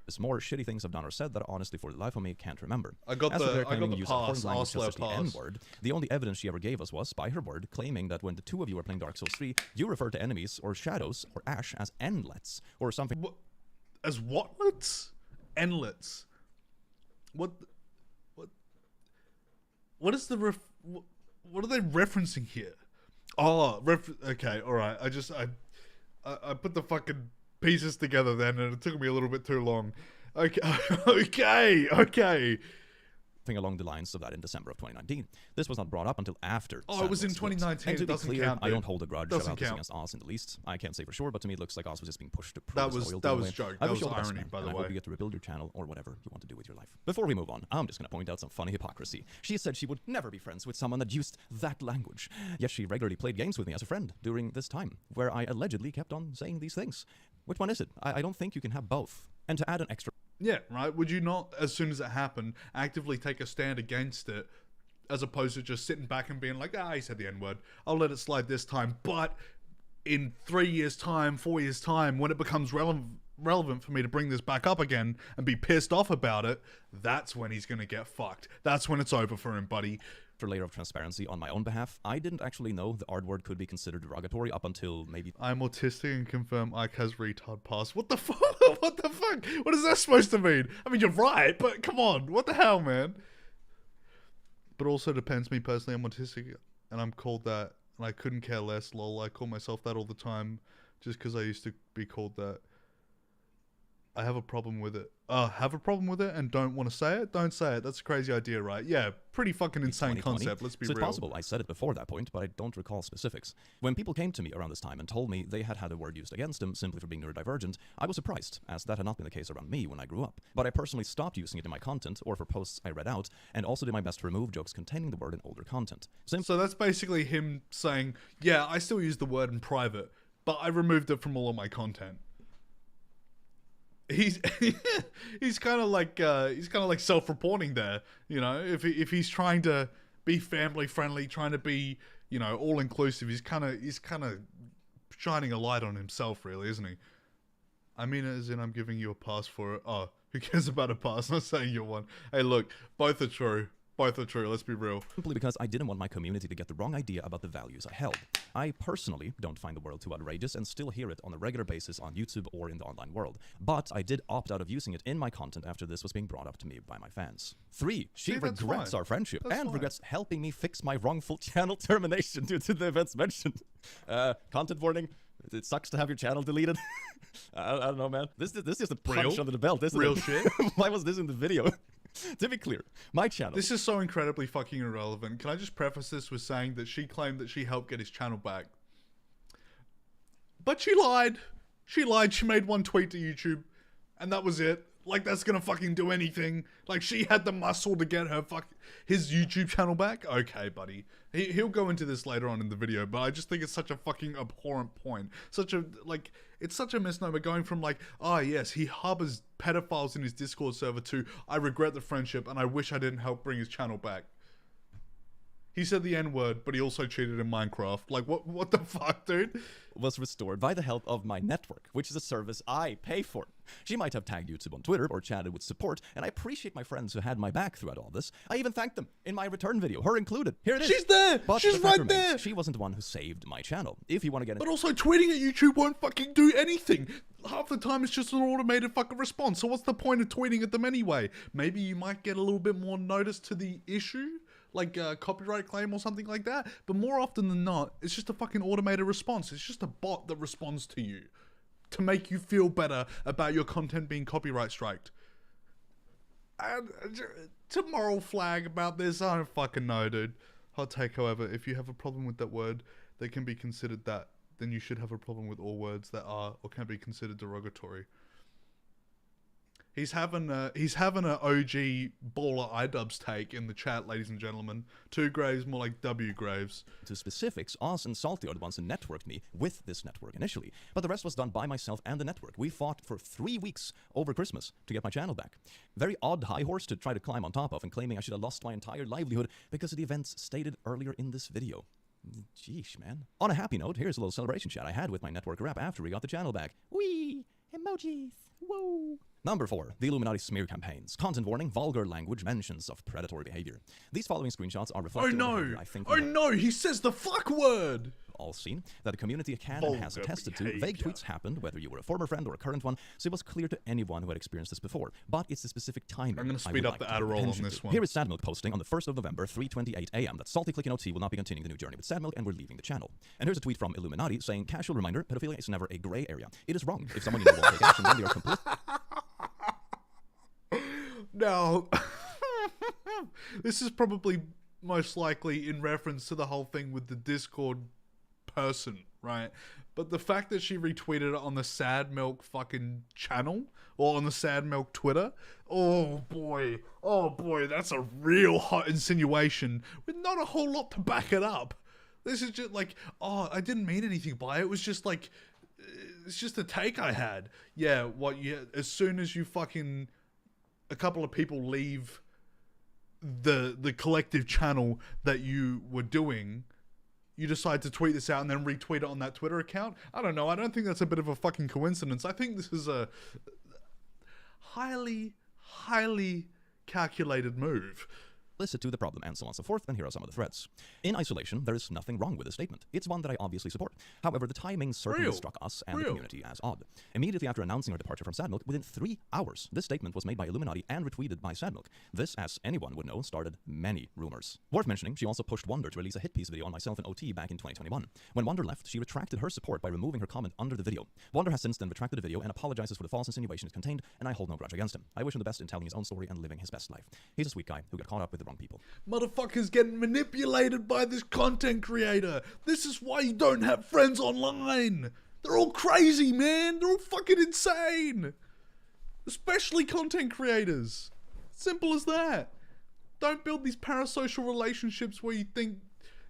Speaker 5: There's more shitty things I've done or said that honestly for the life of me can't remember.
Speaker 1: I got the pass, r-slur
Speaker 5: the N-word. The only evidence she ever gave us was, by her word, claiming that when the two of you were playing Dark Souls 3, you referred to enemies or shadows or Ash as Enlets or something.
Speaker 1: As whatlets? Enlets. What is the what are they referencing here? Oh, okay, all right. I put the fucking pieces together then, and it took me a little bit too long. Okay, okay.
Speaker 5: something along the lines of that in December of 2019. This was not brought up until after.
Speaker 1: Oh, it was in
Speaker 5: Sandbox
Speaker 1: 2019.
Speaker 5: And to
Speaker 1: It
Speaker 5: be
Speaker 1: doesn't
Speaker 5: clear,
Speaker 1: count,
Speaker 5: I
Speaker 1: dude.
Speaker 5: don't hold a grudge
Speaker 1: Doesn't
Speaker 5: about this
Speaker 1: count.
Speaker 5: against Oz in the least. I can't say for sure, but to me it looks like Oz was just being pushed to prove
Speaker 1: That
Speaker 5: his
Speaker 1: was-
Speaker 5: loyalty
Speaker 1: that
Speaker 5: in a
Speaker 1: was
Speaker 5: way.
Speaker 1: joke.
Speaker 5: I
Speaker 1: That
Speaker 5: wish you
Speaker 1: was
Speaker 5: all the best,
Speaker 1: irony,
Speaker 5: man,
Speaker 1: by the
Speaker 5: and I
Speaker 1: way.
Speaker 5: hope you get to rebuild your channel or whatever you want to do with your life. Before we move on, I'm just going to point out some funny hypocrisy. She said she would never be friends with someone that used that language. Yet she regularly played games with me as a friend during this time, where I allegedly kept on saying these things. Which one is it? I don't think you can have both. And to add an extra
Speaker 1: Yeah, right? Would you not, as soon as it happened, actively take a stand against it, as opposed to just sitting back and being like, he said the N-word. I'll let it slide this time. But in 3 years' time, 4 years' time, when it becomes relevant for me to bring this back up again and be pissed off about it, that's when he's going to get fucked. That's when it's over for him, buddy.
Speaker 5: layer of transparency on my own behalf. I didn't actually know the R word could be considered derogatory up until maybe
Speaker 1: I'm autistic and confirm Ike has retard pass. What the fuck? What the fuck? What is that supposed to mean? I mean, you're right, but come on. What the hell, man? But also depends. Me personally, I'm autistic and I'm called that. And I couldn't care less, lol. I call myself that all the time just because I used to be called that. I have a problem with it. Have a problem with it and don't want to say it? Don't say it. That's a crazy idea, right? Yeah, pretty fucking insane
Speaker 5: 2020.
Speaker 1: concept. Let's be
Speaker 5: So it's
Speaker 1: real.
Speaker 5: possible I said it before that point, but I don't recall specifics. When people came to me around this time and told me they had had a word used against them simply for being neurodivergent, I was surprised, as that had not been the case around me when I grew up. But I personally stopped using it in my content or for posts I read out, and also did my best to remove jokes containing the word in older content.
Speaker 1: So that's basically him saying, yeah, I still use the word in private, but I removed it from all of my content. He's he's kind of like self-reporting there, you know. If he's trying to be family friendly, trying to be, you know, all inclusive, he's kind of shining a light on himself, really, isn't he? I mean, as in, I'm giving you a pass for it. Oh, who cares about a pass? I'm not saying you're one. Hey, look, both are true. Both are true. Let's be real.
Speaker 5: Simply because I didn't want my community to get the wrong idea about the values I held. I personally don't find the world too outrageous and still hear it on a regular basis on YouTube or in the online world. But I did opt out of using it in my content after this was being brought up to me by my fans. 3. She
Speaker 1: See, that's
Speaker 5: regrets
Speaker 1: fine.
Speaker 5: our friendship
Speaker 1: That's
Speaker 5: and
Speaker 1: fine.
Speaker 5: regrets helping me fix my wrongful channel termination due to the events mentioned. Content warning. It sucks to have your channel deleted. I don't know, man. This is a punch
Speaker 1: Real?
Speaker 5: under the belt, isn't
Speaker 1: Real
Speaker 5: it?
Speaker 1: shit?
Speaker 5: Why was this in the video? To be clear, my channel.
Speaker 1: This is so incredibly fucking irrelevant. Can I just preface this with saying that she claimed that she helped get his channel back? But she lied. She lied. She made one tweet to YouTube, and that was it. Like, that's gonna fucking do anything. Like, she had the muscle to get his YouTube channel back. Okay, buddy. He'll go into this later on in the video, but I just think it's such a fucking abhorrent point. It's such a misnomer going from like, oh yes, he harbors pedophiles in his Discord server to, I regret the friendship and I wish I didn't help bring his channel back. He said the N-word, but he also cheated in Minecraft. Like, what the fuck, dude?
Speaker 5: Was restored by the help of my network, which is a service I pay for. She might have tagged YouTube on Twitter or chatted with support, and I appreciate my friends who had my back throughout all this. I even thanked them in my return video, her included. Here it is.
Speaker 1: She's there!
Speaker 5: But
Speaker 1: She's
Speaker 5: the fact
Speaker 1: right
Speaker 5: remains,
Speaker 1: there!
Speaker 5: She wasn't the one who saved my channel. If you want to get
Speaker 1: But also, tweeting at YouTube won't fucking do anything. Half the time, it's just an automated fucking response. So what's the point of tweeting at them anyway? Maybe you might get a little bit more notice to the issue, like a copyright claim or something like that. But more often than not, it's just a fucking automated response. It's just a bot that responds to you to make you feel better about your content being copyright striked. And to moral flag about this, I don't fucking know, dude. Hot take, however, if you have a problem with that word that can be considered that, then you should have a problem with all words that are or can be considered derogatory. He's having a OG baller iDubbbz take in the chat, ladies and gentlemen. 2 Graves, more like W Graves.
Speaker 5: to specifics, Oz and Salty are the ones who networked me with this network initially, but the rest was done by myself and the network. We fought for 3 weeks over Christmas to get my channel back. Very odd high horse to try to climb on top of and claiming I should have lost my entire livelihood because of the events stated earlier in this video. Jeesh, man. On a happy note, here's a little celebration chat I had with my network rep after we got the channel back. Whee! Emojis! Whoa! Number 4. The Illuminati smear campaigns. Content warning, vulgar language, mentions of predatory behavior. These following screenshots are
Speaker 1: Oh
Speaker 5: reflective of
Speaker 1: no!
Speaker 5: behavior I think
Speaker 1: Oh no! He says the fuck word!
Speaker 5: all seen that the community can and has
Speaker 1: Vulgar
Speaker 5: attested to. Vague
Speaker 1: behavior.
Speaker 5: tweets happened, whether you were a former friend or a current one, so it was clear to anyone who had experienced this before. But it's the specific timing.
Speaker 1: I'm gonna
Speaker 5: I
Speaker 1: speed
Speaker 5: would
Speaker 1: up
Speaker 5: like
Speaker 1: the
Speaker 5: to draw
Speaker 1: Adderall on
Speaker 5: attention
Speaker 1: this
Speaker 5: to.
Speaker 1: one.
Speaker 5: Here is Sadmilk posting on the 1st of November, 3:28 a.m. that Salty Clicking OT will not be continuing the new journey with Sadmilk and we're leaving the channel. And here's a tweet from Illuminaughtii saying, casual reminder, pedophilia is never a grey area. It is wrong. If someone you know won't take action, then they are complicit.
Speaker 1: Now, This is probably most likely in reference to the whole thing with the Discord person, right? But the fact that she retweeted it on the Sad Milk fucking channel or on the Sad Milk Twitter, oh boy, that's a real hot insinuation with not a whole lot to back it up. This is just like, oh, I didn't mean anything by it. It was just like, it's just a take I had. Yeah, as soon as you fucking, a couple of people leave the collective channel that you were doing, you decide to tweet this out and then retweet it on that Twitter account. I don't know. I don't think that's a bit of a fucking coincidence. I think this is a highly calculated move.
Speaker 5: Listen to the problem, and so on and so forth, and here are some of the threads. In isolation, there is nothing wrong with this statement. It's one that I obviously support. However, the timing certainly struck us and the community as odd. Immediately after announcing her departure from Sadmilk, within 3 hours, this statement was made by iiluminaughtii and retweeted by Sadmilk. This, as anyone would know, started many rumors. Worth mentioning, she also pushed Wonder to release a hit piece video on myself and OT back in 2021. When Wonder left, she retracted her support by removing her comment under the video. Wonder has since then retracted the video and apologizes for the false insinuation it contained, and I hold no grudge against him. I wish him the best in telling his own story and living his best life. He's a sweet guy who got caught up with the wrong people.
Speaker 1: Motherfuckers getting manipulated by this content creator. This is why you don't have friends online. They're all crazy, man. They're all fucking insane. Especially content creators. Simple as that. Don't build these parasocial relationships where you think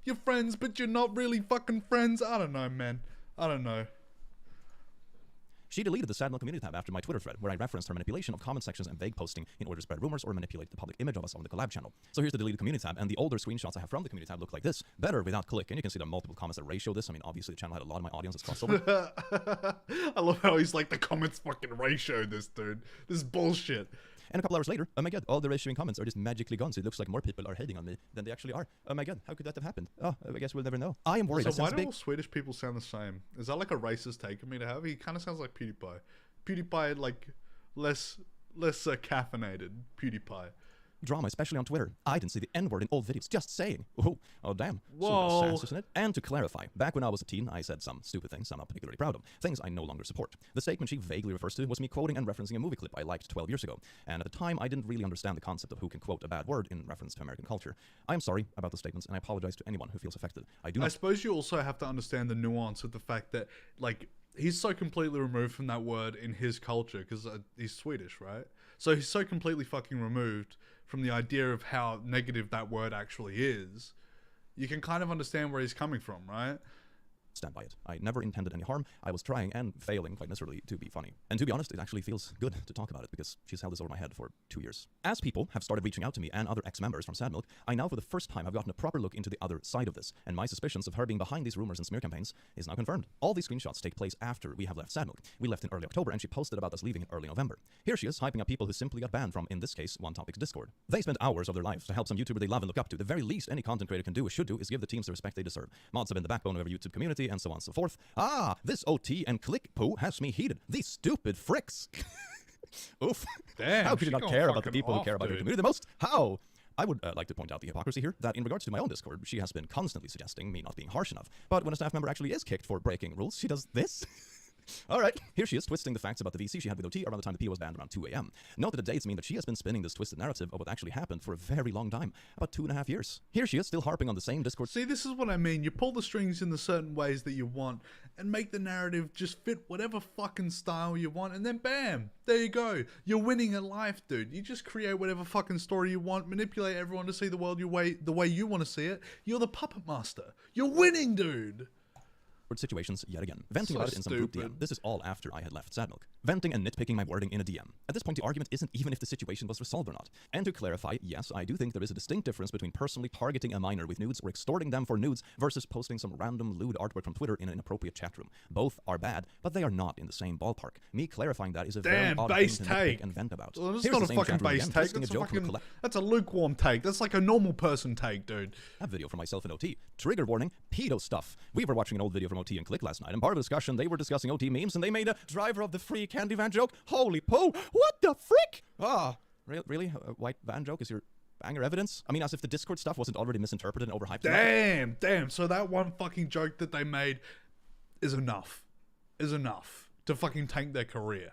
Speaker 1: you're friends, but you're not really fucking friends. I don't know, man. I don't know.
Speaker 5: She deleted the Sadmilk community tab after my Twitter thread, where I referenced her manipulation of comment sections and vague posting in order to spread rumors or manipulate the public image of us on the collab channel. So here's the deleted community tab, and the older screenshots I have from the community tab look like this. Better without click, and you can see the multiple comments that ratio this. I mean, obviously the channel had a lot of my audience that's crossover.
Speaker 1: I love how he's like, the comments fucking ratio this, dude. This is bullshit.
Speaker 5: And a couple hours later, oh my god, all the ratioing comments are just magically gone, so it looks like more people are hating on me than they actually are. Oh my god, how could that have happened? Oh, I guess we'll never know. I am worried.
Speaker 1: So why do all Swedish people sound the same? Is that like a racist take of me to have? He kind of sounds like PewDiePie. PewDiePie, like, less caffeinated PewDiePie.
Speaker 5: Drama, especially on Twitter. I didn't see the N-word in old videos. Just saying. Oh damn.
Speaker 1: Whoa.
Speaker 5: So sass, isn't it? And to clarify, back when I was a teen, I said some stupid things I'm not particularly proud of. Things I no longer support. The statement she vaguely refers to was me quoting and referencing a movie clip I liked 12 years ago. And at the time, I didn't really understand the concept of who can quote a bad word in reference to American culture. I am sorry about the statements, and I apologize to anyone who feels affected. I suppose
Speaker 1: you also have to understand the nuance of the fact that, like, he's so completely removed from that word in his culture, because he's Swedish, right? So he's so completely fucking removed from the idea of how negative that word actually is. You can kind of understand where he's coming from, right?
Speaker 5: Stand by it. I never intended any harm. I was trying and failing quite miserably to be funny. And to be honest, it actually feels good to talk about it because she's held this over my head for 2 years. As people have started reaching out to me and other ex-members from Sadmilk, I now for the first time have gotten a proper look into the other side of this, and my suspicions of her being behind these rumors and smear campaigns is now confirmed. All these screenshots take place after we have left Sadmilk. We left in early October, and she posted about us leaving in early November. Here she is, hyping up people who simply got banned from, in this case, One Topic's Discord. They spent hours of their lives to help some YouTuber they love and look up to. The very least any content creator can do, or should do, is give the teams the respect they deserve. Mods have been the backbone of every YouTube community, and so on and so forth. Ah, this OT and click poo has me heated. These stupid fricks. Oof.
Speaker 1: Damn,
Speaker 5: how could you not care about the people who care about your community the most? How? I would like to point out the hypocrisy here, that in regards to my own Discord, she has been constantly suggesting me not being harsh enough. But when a staff member actually is kicked for breaking rules, she does this. Alright, here she is twisting the facts about the VC she had with OT around the time the P was banned around 2 a.m. Note that the dates mean that she has been spinning this twisted narrative of what actually happened for a very long time, about 2.5 years. Here she is, still harping on the same Discord.
Speaker 1: See, this is what I mean. You pull the strings in the certain ways that you want and make the narrative just fit whatever fucking style you want, and then bam, there you go. You're winning at life, dude. You just create whatever fucking story you want, manipulate everyone to see the world the way you want to see it. You're the puppet master. You're winning, dude.
Speaker 5: Situations yet again. Venting about it in some group DM. This is all after I had left Sadmilk. Venting and nitpicking my wording in a DM. At this point, the argument isn't even if the situation was resolved or not. And to clarify, yes, I do think there is a distinct difference between personally targeting a minor with nudes or extorting them for nudes versus posting some random lewd artwork from Twitter in an inappropriate chat room. Both are bad, but they are not in the same ballpark. Me clarifying that is a very odd
Speaker 1: base
Speaker 5: thing
Speaker 1: take
Speaker 5: and vent about.
Speaker 1: Well, that's not a fucking base take. That's a lukewarm take. That's like a normal person take, dude.
Speaker 5: That video from myself and OT. Trigger warning, pedo stuff. We were watching an old video from OT and Click last night, and part of the discussion, they were discussing OT memes, and they made a driver of the free candy van joke. Holy po! What the frick? Ah, really? A white van joke is your banger evidence? I mean, as if the Discord stuff wasn't already misinterpreted and overhyped.
Speaker 1: Damn. So that one fucking joke that they made is enough to fucking tank their career.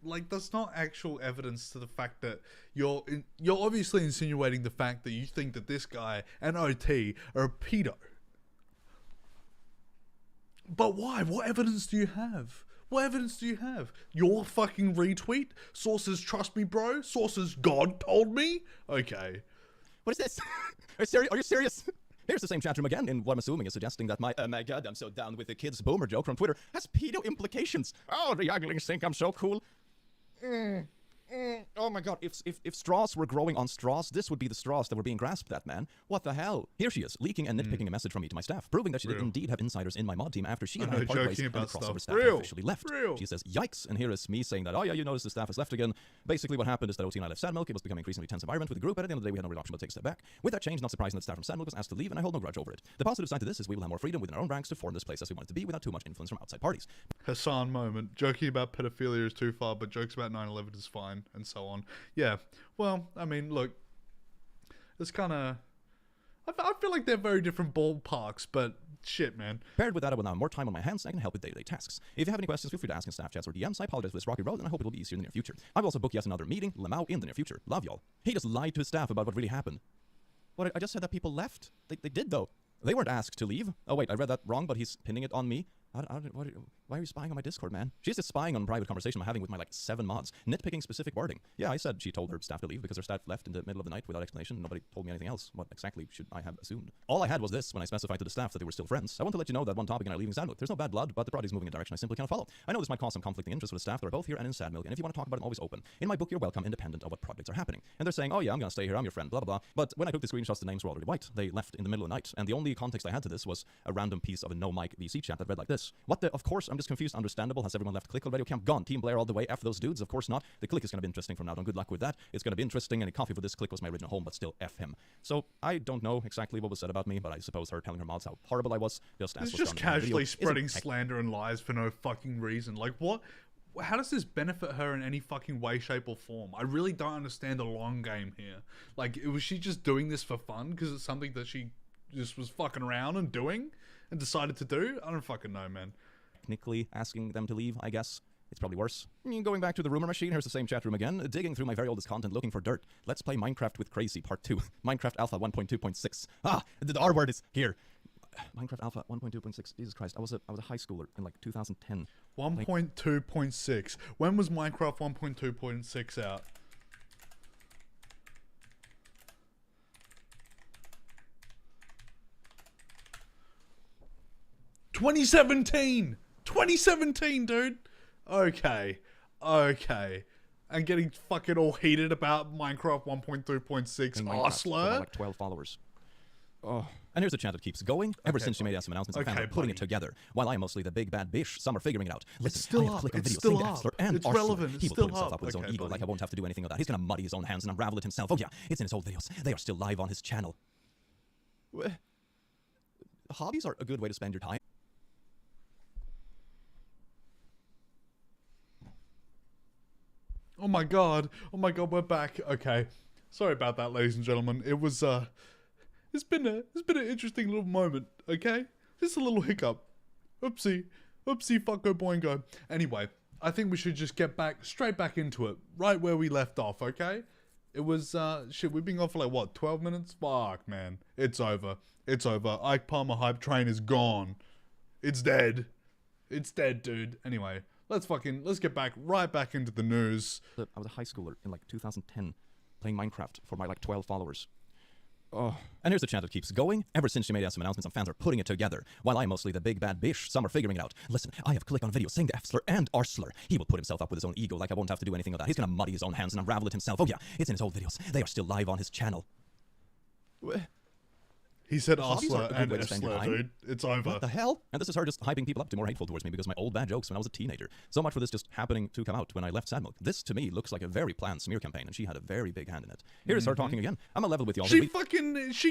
Speaker 1: like, that's not actual evidence to the fact that you're obviously insinuating the fact that you think that this guy and OT are a pedo. But why? What evidence do you have? What evidence do you have? Your fucking retweet? Sources trust me, bro? Sources God told me? Okay.
Speaker 5: What is this? Are you serious? Here's the same chat room again, in what I'm assuming is suggesting that my god, I'm so down with the kids boomer joke from Twitter has pedo implications. Oh, the younglings think I'm so cool. Oh my god, if straws were growing on straws, this would be the straws that were being grasped at, man. What the hell? Here she is, leaking and nitpicking a message from me to my staff, proving that she did indeed have insiders in my mod team after she and I parted ways and the crossover staff officially left. She says, yikes, and here is me saying that, oh yeah, you notice the staff has left again. Basically what happened is that OT and I left Sadmilk, it was becoming an increasingly tense environment with the group, and at the end of the day we had no real option but take a step back. With that change, not surprising that staff from Sadmilk was asked to leave, and I hold no grudge over it. The positive side to this is we will have more freedom within our own ranks to form this place as we want it to be without too much influence from outside parties.
Speaker 1: Hassan moment. Joking about pedophilia is too far, but jokes about 9/11 is fine, and so on. Yeah, well, I mean, look, it's kind of... I feel like they're very different ballparks, but shit, man.
Speaker 5: Paired with that, I will now have more time on my hands and I can help with day-to-day tasks. If you have any questions, feel free to ask in staff chats or DMs. I apologize for this rocky road, and I hope it will be easier in the near future. I will also book yet another meeting, Lamau, in the near future. Love y'all. He just lied to his staff about what really happened. What, I just said that people left? They did, though. They weren't asked to leave. Oh, wait, I read that wrong, but he's pinning it on me. Why are you spying on my Discord, man? She's just spying on a private conversation I'm having with my, 7 mods. Nitpicking specific wording. Yeah, I said she told her staff to leave because her staff left in the middle of the night without explanation. Nobody told me anything else. What exactly should I have assumed? All I had was this when I specified to the staff that they were still friends. I want to let you know that one topic in our leaving Sadmilk. There's no bad blood, but the project is moving in a direction I simply cannot follow. I know this might cause some conflicting interest with the staff that are both here and in Sadmilk, and if you want to talk about it, I'm always open. In my book, you're welcome, independent of what projects are happening. And they're saying, oh yeah, I'm going to stay here, I'm your friend, blah, blah, blah. But when I took the screenshots, the names were already white. They left in the middle of the night, and the only context I had to this was a random piece of a no-mic VC chat that read like this. What the? Of course, I'm just confused. Understandable. Has everyone left Click on Radio Camp? Gone. Team Blair all the way. F those dudes. Of course not. The Click is going to be interesting from now on. Good luck with that. It's going to be interesting. And coffee for this Click was my original home, but still F him. So I don't know exactly what was said about me, but I suppose her telling her mods how horrible I was just as
Speaker 1: It's just casually spreading slander and lies for no fucking reason. Like, what? How does this benefit her in any fucking way, shape, or form? I really don't understand the long game here. Like, was she just doing this for fun because it's something that she just was fucking around and doing and decided to do? I don't fucking know, man.
Speaker 5: Technically asking them to leave, I guess. It's probably worse. Going back to the rumor machine, here's the same chat room again, digging through my very oldest content looking for dirt. Let's play Minecraft with Crazy Part 2. Minecraft Alpha 1.2.6. Ah, the R word is here. Minecraft Alpha 1.2.6. Jesus Christ, I was a high schooler in 2010.
Speaker 1: 1.2.6. When was Minecraft 1.2.6 out? '2017, dude. Okay. And getting fucking all heated about Minecraft 1.2.6. Osler.
Speaker 5: 12 followers. Oh. And here's a chat that keeps going ever since she made some announcements and fans putting it together. While I'm mostly the big bad bish, some are figuring it out. Listen, I have click on videos saying that Hustler and
Speaker 1: it's relevant.
Speaker 5: He will put himself up with his own ego like I won't have to do anything of that. He's gonna muddy his own hands and unravel it himself. Oh yeah, it's in his old videos. They are still live on his channel. Hobbies are a good way to spend your time.
Speaker 1: Oh my god, we're back. Okay. Sorry about that, ladies and gentlemen. It was, it's been an interesting little moment, okay? Just a little hiccup. Oopsie, fucko boingo. Anyway, I think we should just get straight back into it, right where we left off, okay? It was, shit, we've been gone for 12 minutes? Fuck, man. It's over. Ike Palmer hype train is gone. It's dead, dude. Anyway. Let's get right back into the news.
Speaker 5: I was a high schooler in 2010 playing Minecraft for my 12 followers. Oh. And here's the chat that keeps going ever since she made some announcements and fans are putting it together. While I'm mostly the big bad bish, some are figuring it out. Listen, I have click on videos saying the F-slur and R-slur. He will put himself up with his own ego like I won't have to do anything of that. He's gonna muddy his own hands and unravel it himself. Oh yeah, it's in his old videos. They are still live on his channel.
Speaker 1: He said Osler and Esler, dude. It's over.
Speaker 5: What the hell? And this is her just hyping people up to be more hateful towards me because my old bad jokes when I was a teenager. So much for this just happening to come out when I left Sadmilk. This, to me, looks like a very planned smear campaign, and she had a very big hand in it. Here is her talking again. I'm a level with y'all.
Speaker 1: She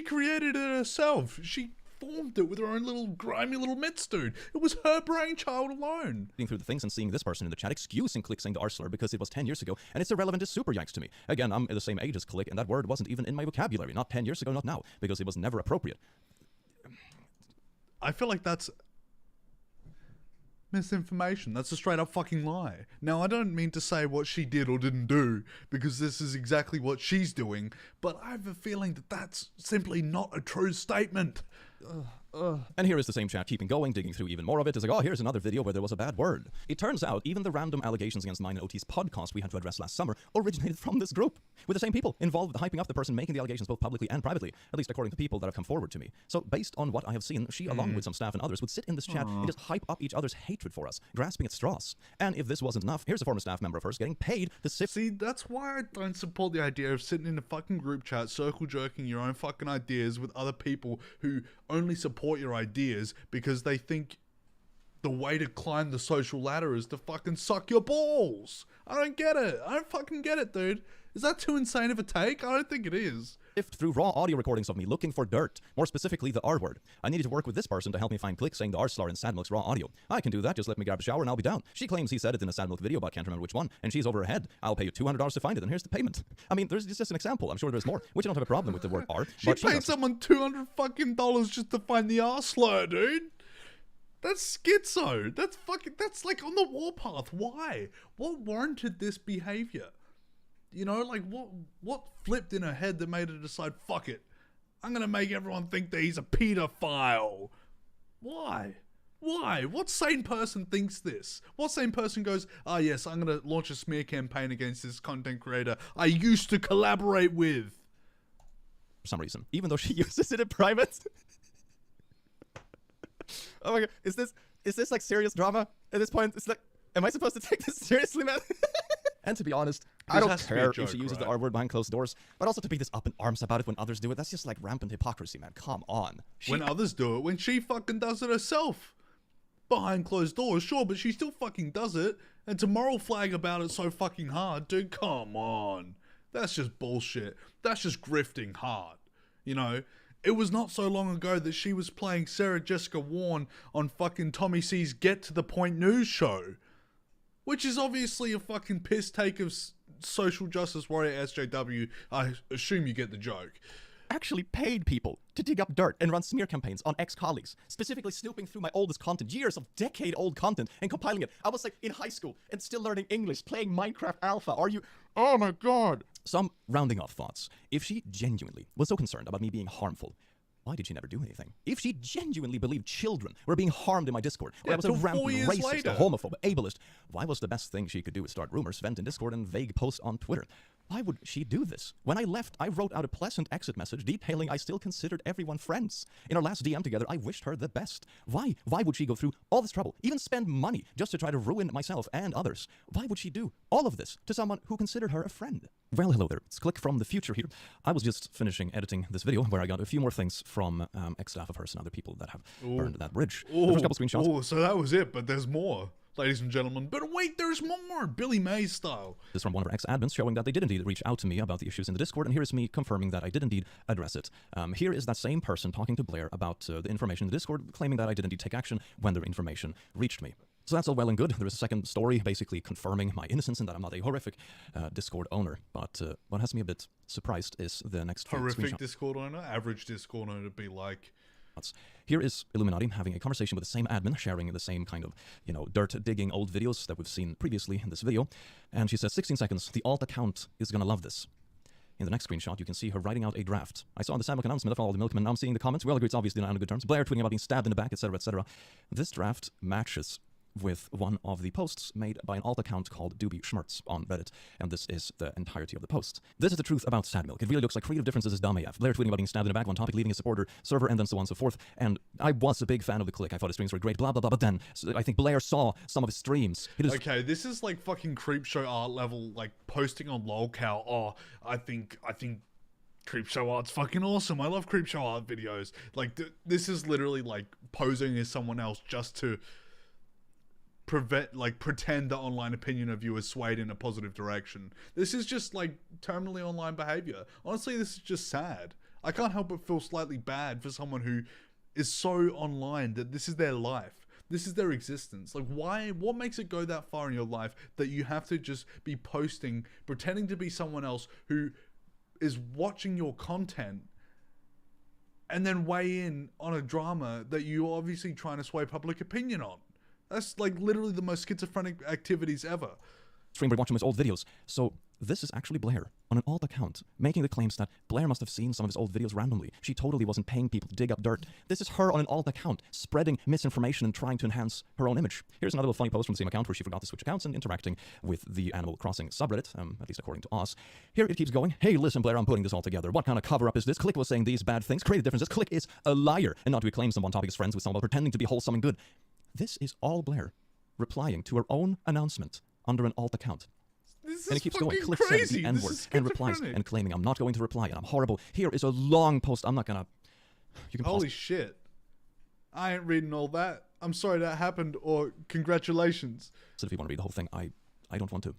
Speaker 1: created it herself. She formed it with her own little grimy little mitts, dude. It was her brainchild alone.
Speaker 5: Reading through the things and seeing this person in the chat excuse and Click saying the R-slur because it was 10 years ago, and it's irrelevant as super yikes to me. Again, I'm the same age as Click, and that word wasn't even in my vocabulary. Not 10 years ago, not now, because it was never appropriate.
Speaker 1: I feel like that's... misinformation. That's a straight up fucking lie. Now, I don't mean to say what she did or didn't do, because this is exactly what she's doing, but I have a feeling that that's simply not a true statement.
Speaker 5: And here is the same chat keeping going, digging through even more of it. It's like, oh, here's another video where there was a bad word. It turns out even the random allegations against mine and OT's podcast we had to address last summer originated from this group, with the same people involved with hyping up the person making the allegations both publicly and privately, at least according to people that have come forward to me. So based on what I have seen, she, along with some staff and others, would sit in this chat and just hype up each other's hatred for us, grasping at straws. And if this wasn't enough, here's a former staff member of hers getting paid to sift.
Speaker 1: See, that's why I don't support the idea of sitting in a fucking group chat, circle jerking your own fucking ideas with other people who only support your ideas because they think the way to climb the social ladder is to fucking suck your balls. I don't get it. I don't fucking get it, dude. Is that too insane of a take? I don't think it is.
Speaker 5: Through raw audio recordings of me looking for dirt, more specifically the R word. I needed to work with this person to help me find clicks saying the R slur in Sadmilk's raw audio. I can do that, just let me grab a shower and I'll be down. She claims he said it in a Sadmilk video, but I can't remember which one, and she's over her head. I'll pay you $200 to find it, and here's the payment. I mean, there's just an example. I'm sure there's more, which I don't have a problem with the word R.
Speaker 1: She paid someone $200 fucking just to find the R slur, dude. That's schizo. That's like on the warpath. Why? What warranted this behavior? You know, like what flipped in her head that made her decide, fuck it, I'm gonna make everyone think that he's a pedophile? Why? What sane person thinks this? What sane person goes, ah, yes, I'm gonna launch a smear campaign against this content creator I used to collaborate with?
Speaker 5: For some reason, even though she uses it in private. Oh my god, is this like serious drama at this point? It's like, am I supposed to take this seriously, man? And to be honest, I don't care if she uses the R word behind closed doors, but also to be this up in arms about it when others do it, that's just like rampant hypocrisy, man. Come on.
Speaker 1: When others do it, when she fucking does it herself. Behind closed doors, sure, but she still fucking does it, and to moral flag about it so fucking hard, dude, come on. That's just bullshit. That's just grifting hard, you know? It was not so long ago that she was playing Sarah Jessica Warren on fucking Tommy C's Get to the Point news show, which is obviously a fucking piss take of social justice warrior SJW. I assume you get the joke.
Speaker 5: Actually paid people to dig up dirt and run smear campaigns on ex-colleagues, specifically snooping through my oldest content, years of decade-old content, and compiling it. I was like in high school and still learning English, playing Minecraft Alpha. Are you? Oh my god. Some rounding off thoughts. If she genuinely was so concerned about me being harmful, why did she never do anything? If she genuinely believed children were being harmed in my Discord, when I was a rampant racist, a homophobe, ableist, why was the best thing she could do is start rumors, vent in Discord, and vague posts on Twitter? Why would she do this? When I left, I wrote out a pleasant exit message detailing I still considered everyone friends. In our last DM together, I wished her the best. Why? Why would she go through all this trouble, even spend money, just to try to ruin myself and others? Why would she do all of this to someone who considered her a friend? Well, hello there. It's Click from the future here. I was just finishing editing this video where I got a few more things from ex-staff of hers and other people that have burned that bridge. The first couple screenshots.
Speaker 1: Oh, so that was it, but there's more, ladies and gentlemen. But wait, there's more, Billy Mays style.
Speaker 5: This is from one of our ex-admins showing that they did indeed reach out to me about the issues in the Discord, and here is me confirming that I did indeed address it. Here is that same person talking to Blair about the information in the Discord, claiming that I did indeed take action when their information reached me. So that's all well and good. There is a second story basically confirming my innocence and that I'm not a horrific Discord owner. But what has me a bit surprised is the next
Speaker 1: horrific Discord owner? Average Discord owner would be like...
Speaker 5: Here is iiluminaughtii having a conversation with the same admin, sharing the same kind of, dirt-digging old videos that we've seen previously in this video. And she says, 16 seconds, the alt account is gonna love this. In the next screenshot, you can see her writing out a draft. I saw the Sadmilk announcement of all the milkmen. Now I'm seeing the comments. We all agree it's obviously not on good terms. Blair tweeting about being stabbed in the back, etc., etc. This draft matches with one of the posts made by an alt account called iiluminaughtii on Reddit, and this is the entirety of the post. This is the truth about Sadmilk. It really looks like creative differences is dumb AF. Blair tweeting about being stabbed in the back, one topic leaving a supporter server, and then so on and so forth. And I was a big fan of the Click. I thought his streams were great, blah, blah, blah, but then I think Blair saw some of his streams.
Speaker 1: Okay, this is like fucking Creepshow art level, like posting on lolcow. Oh, I think Creepshow art's fucking awesome. I love Creepshow art videos. Like, this is literally like posing as someone else just to pretend the online opinion of you is swayed in a positive direction. This is just like terminally online behavior. Honestly, this is just sad. I can't help but feel slightly bad for someone who is so online that this is their life. This is their existence. Like, why? What makes it go that far in your life that you have to just be posting, pretending to be someone else who is watching your content and then weigh in on a drama that you're obviously trying to sway public opinion on? That's like literally the most schizophrenic activities ever.
Speaker 5: Stream by watching his old videos. So this is actually Blair on an alt account making the claims that Blair must have seen some of his old videos randomly. She totally wasn't paying people to dig up dirt. This is her on an alt account spreading misinformation and trying to enhance her own image. Here's another funny post from the same account where she forgot to switch accounts and interacting with the Animal Crossing subreddit, at least according to us. Here it keeps going. Hey, listen, Blair, I'm putting this all together. What kind of cover-up is this? Click was saying these bad things, creative differences. Click is a liar. And not to claim someone topic is friends with someone pretending to be wholesome and good. This is all Blair replying to her own announcement under an alt account. And it keeps going. Click said the N-word and replies and claiming I'm not going to reply and I'm horrible. Here is a long post. I'm not gonna. You can pause.
Speaker 1: Holy shit! I ain't reading all that. I'm sorry that happened, or congratulations.
Speaker 5: So if you want to read the whole thing, I don't want to.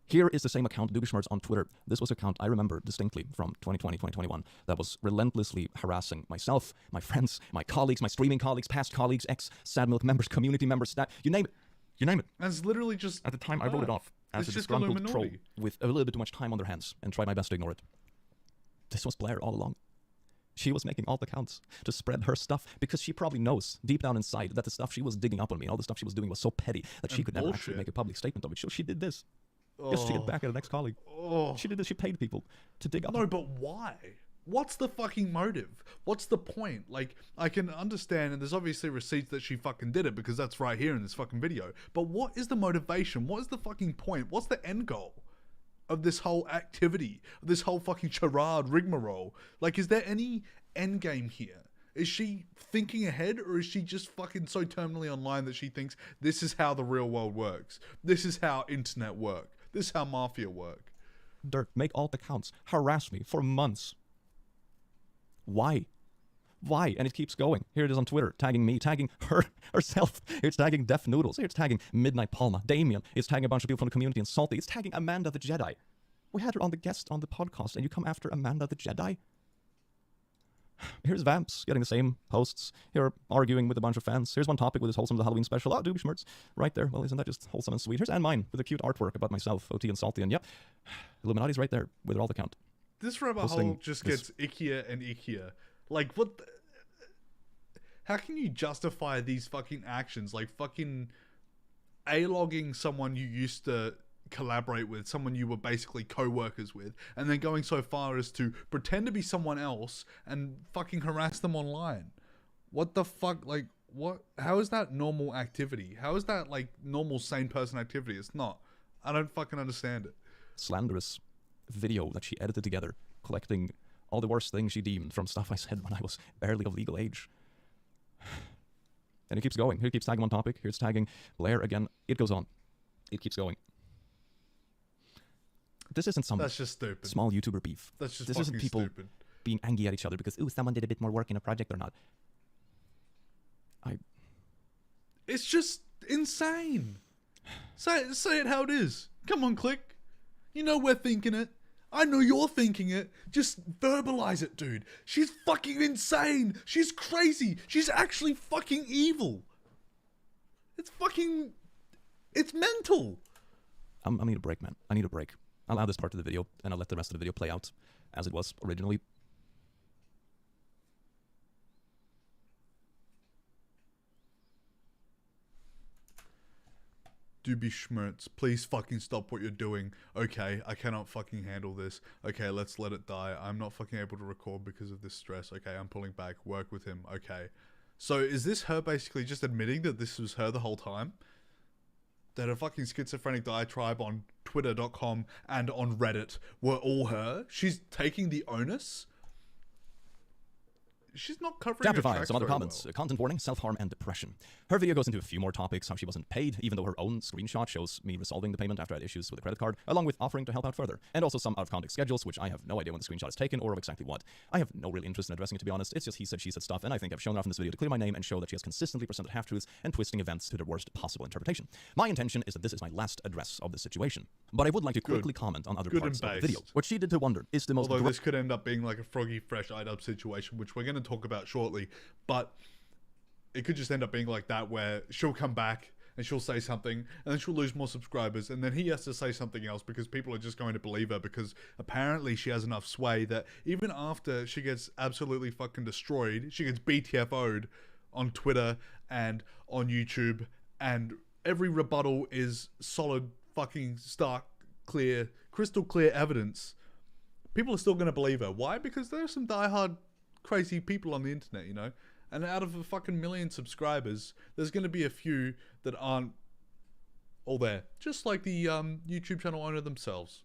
Speaker 5: Here is the same account, iiluminaughtii on Twitter. This was an account I remember distinctly from 2020, 2021 that was relentlessly harassing myself, my friends, my colleagues, my streaming colleagues, past colleagues, Sad Milk members, community members, you name it. You name it.
Speaker 1: And it's literally just...
Speaker 5: At the time, I wrote it off as a disgruntled troll with a little bit too much time on their hands and tried my best to ignore it. This was Blair all along. She was making alt accounts to spread her stuff because she probably knows deep down inside that the stuff she was digging up on me and all the stuff she was doing was so petty that she could never actually make a public statement of it. So she did this just to get back at an ex-colleague. She did this. She paid people to dig up.
Speaker 1: No, but why? What's the fucking motive? What's the point? Like, I can understand, and there's obviously receipts that she fucking did it because that's right here in this fucking video. But what is the motivation? What is the fucking point? What's the end goal of this whole activity? Of this whole fucking charade rigmarole? Like, is there any end game here? Is she thinking ahead, or is she just fucking so terminally online that she thinks this is how the real world works? This is how internet work. This is how mafia work.
Speaker 5: Dirt, make alt accounts, harass me for months. Why? Why? And it keeps going. Here it is on Twitter, tagging me, tagging herself. It's tagging Def Noodles. It's tagging Midnight Palma, Damien. It's tagging a bunch of people from the community and Salty. It's tagging Amanda the Jedi. We had her on the guest on the podcast, and you come after Amanda the Jedi? Here's Vamps getting the same posts. Here arguing with a bunch of fans. Here's one topic with his wholesome the Halloween special. Oh, iiluminaughtii right there. Well, isn't that just wholesome and sweet? Here's Anne Mine with a cute artwork about myself, OT and Salty, and yep, iiluminauttii's right there with her alt account.
Speaker 1: This rabbit hole just gets ickier and ickier. Like, what the... How can you justify these fucking actions? Like, fucking A-logging someone you used to collaborate with, someone you were basically co-workers with, and then going so far as to pretend to be someone else and fucking harass them online. What the fuck? Like, what? How is that normal activity? How is that, like, normal sane person activity? It's not. I don't fucking understand it.
Speaker 5: Slanderous video that she edited together, collecting all the worst things she deemed from stuff I said when I was barely of legal age. And it keeps going. Here it keeps tagging one topic. Here it's tagging Blair again. It goes on. It keeps going. This isn't some
Speaker 1: That's just stupid.
Speaker 5: Small YouTuber beef.
Speaker 1: That's just
Speaker 5: this
Speaker 1: fucking
Speaker 5: isn't people
Speaker 1: stupid.
Speaker 5: Being angry at each other because, ooh, someone did a bit more work in a project or not.
Speaker 1: It's just insane. Say it how it is. Come on, Click. You know we're thinking it. I know you're thinking it. Just verbalize it, dude. She's fucking insane. She's crazy. She's actually fucking evil. It's fucking... It's mental.
Speaker 5: I need a break, man. I need a break. I'll add this part to the video, and I'll let the rest of the video play out as it was originally.
Speaker 1: Doobie Schmertz, please fucking stop what you're doing. Okay, I cannot fucking handle this. Okay, let's let it die. I'm not fucking able to record because of this stress. Okay, I'm pulling back. Work with him. Okay. So is this her basically just admitting that this was her the whole time? That a fucking schizophrenic diatribe on twitter.com and on Reddit were all her? She's taking the onus? She's not covering
Speaker 5: Chapter
Speaker 1: her
Speaker 5: 5,
Speaker 1: tracks
Speaker 5: some other
Speaker 1: very
Speaker 5: comments.
Speaker 1: well.
Speaker 5: Content warning, self-harm, and depression. Her video goes into a few more topics, how she wasn't paid, even though her own screenshot shows me resolving the payment after I had issues with a credit card, along with offering to help out further. And also some out-of-context schedules, which I have no idea when the screenshot is taken or of exactly what. I have no real interest in addressing it, to be honest. It's just he said, she said stuff, and I think I've shown enough in this video to clear my name and show that she has consistently presented half-truths and twisting events to their worst possible interpretation. My intention is that this is my last address of this situation. But I would like to quickly comment on other parts of the video. What she did to Wonder is the most...
Speaker 1: Although this could end up being like a Froggy Fresh iDubbbz situation, which we're going to talk about shortly. But it could just end up being like that, where she'll come back and she'll say something, and then she'll lose more subscribers, and then he has to say something else because people are just going to believe her, because apparently she has enough sway that even after she gets absolutely fucking destroyed, she gets BTFO'd on Twitter and on YouTube and every rebuttal is solid, fucking stark, clear, crystal clear evidence, people are still going to believe her. Why? Because there are some diehard crazy people on the internet, you know? And out of a fucking million subscribers, there's going to be a few that aren't all there. Just like the YouTube channel owner themselves.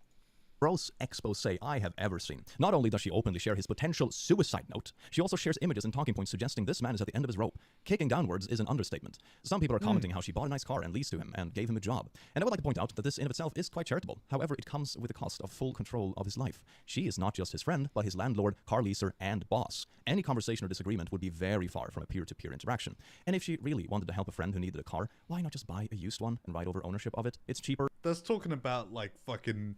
Speaker 5: Gross expose I have ever seen. Not only does she openly share his potential suicide note, she also shares images and talking points suggesting this man is at the end of his rope. Kicking downwards is an understatement. Some people are commenting how she bought a nice car and leased to him and gave him a job. And I would like to point out that this in of itself is quite charitable. However, it comes with the cost of full control of his life. She is not just his friend, but his landlord, car leaser, and boss. Any conversation or disagreement would be very far from a peer-to-peer interaction. And if she really wanted to help a friend who needed a car, why not just buy a used one and write over ownership of it? It's cheaper.
Speaker 1: That's talking about like fucking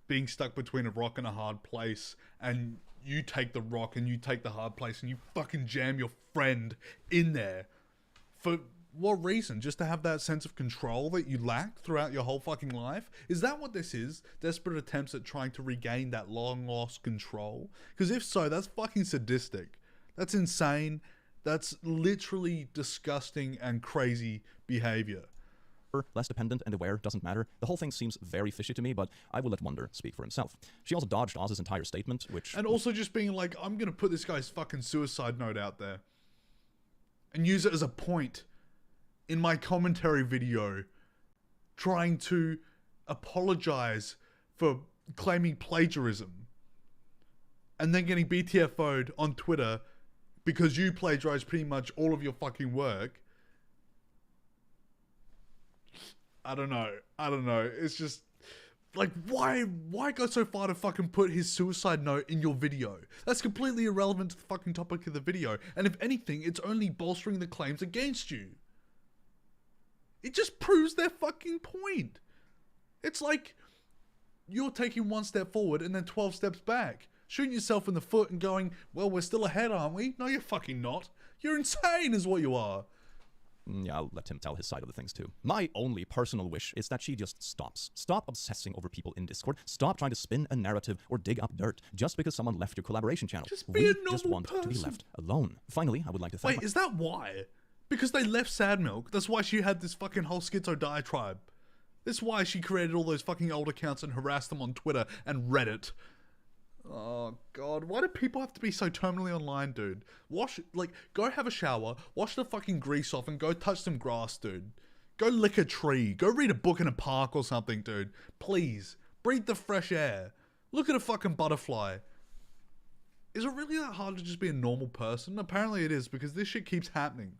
Speaker 1: being stuck between a rock and a hard place, and you take the rock and you take the hard place and you fucking jam your friend in there. For what reason? Just to have that sense of control that you lacked throughout your whole fucking life? Is that what this is? Desperate attempts at trying to regain that long lost control? Because if so, that's fucking sadistic. That's insane. That's literally disgusting and crazy behavior.
Speaker 5: Less dependent and aware doesn't matter. The whole thing seems very fishy to me, but I will let Wonder speak for himself. She also dodged Oz's entire statement, which...
Speaker 1: And also just being like, I'm gonna put this guy's fucking suicide note out there and use it as a point in my commentary video, trying to apologize for claiming plagiarism and then getting BTFO'd on Twitter because you plagiarized pretty much all of your fucking work. I don't know. It's just like, why go so far to fucking put his suicide note in your video? That's completely irrelevant to the fucking topic of the video. And if anything, it's only bolstering the claims against you. It just proves their fucking point. It's like you're taking one step forward and then 12 steps back, shooting yourself in the foot and going, well, we're still ahead, aren't we? No, you're fucking not. You're insane is what you are.
Speaker 5: Yeah, I'll let him tell his side of the things too. My only personal wish is that she just stops. Stop obsessing over people in Discord. Stop trying to spin a narrative or dig up dirt just because someone left your collaboration channel.
Speaker 1: Just be a normal
Speaker 5: just want
Speaker 1: person.
Speaker 5: to be left alone. Finally, I would like to thank...
Speaker 1: Wait, is that why? Because they left Sad Milk? That's why she had this fucking whole schizo diatribe. That's why she created all those fucking old accounts and harassed them on Twitter and Reddit. Oh god, why do people have to be so terminally online, dude? Go have a shower, wash the fucking grease off and go touch some grass, dude. Go lick a tree, go read a book in a park or something, dude. Please, breathe the fresh air. Look at a fucking butterfly. Is it really that hard to just be a normal person? Apparently it is, because this shit keeps happening.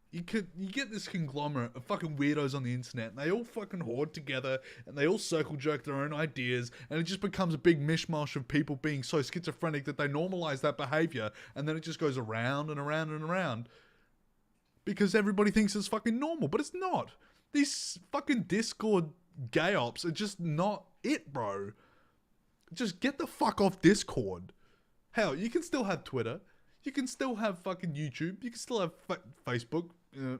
Speaker 1: You get this conglomerate of fucking weirdos on the internet, and they all fucking hoard together, and they all circle jerk their own ideas, and it just becomes a big mishmash of people being so schizophrenic that they normalize that behavior, and then it just goes around and around and around. Because everybody thinks it's fucking normal, but it's not. These fucking Discord gay ops are just not it, bro. Just get the fuck off Discord. Hell, you can still have Twitter. You can still have fucking YouTube. You can still have Facebook,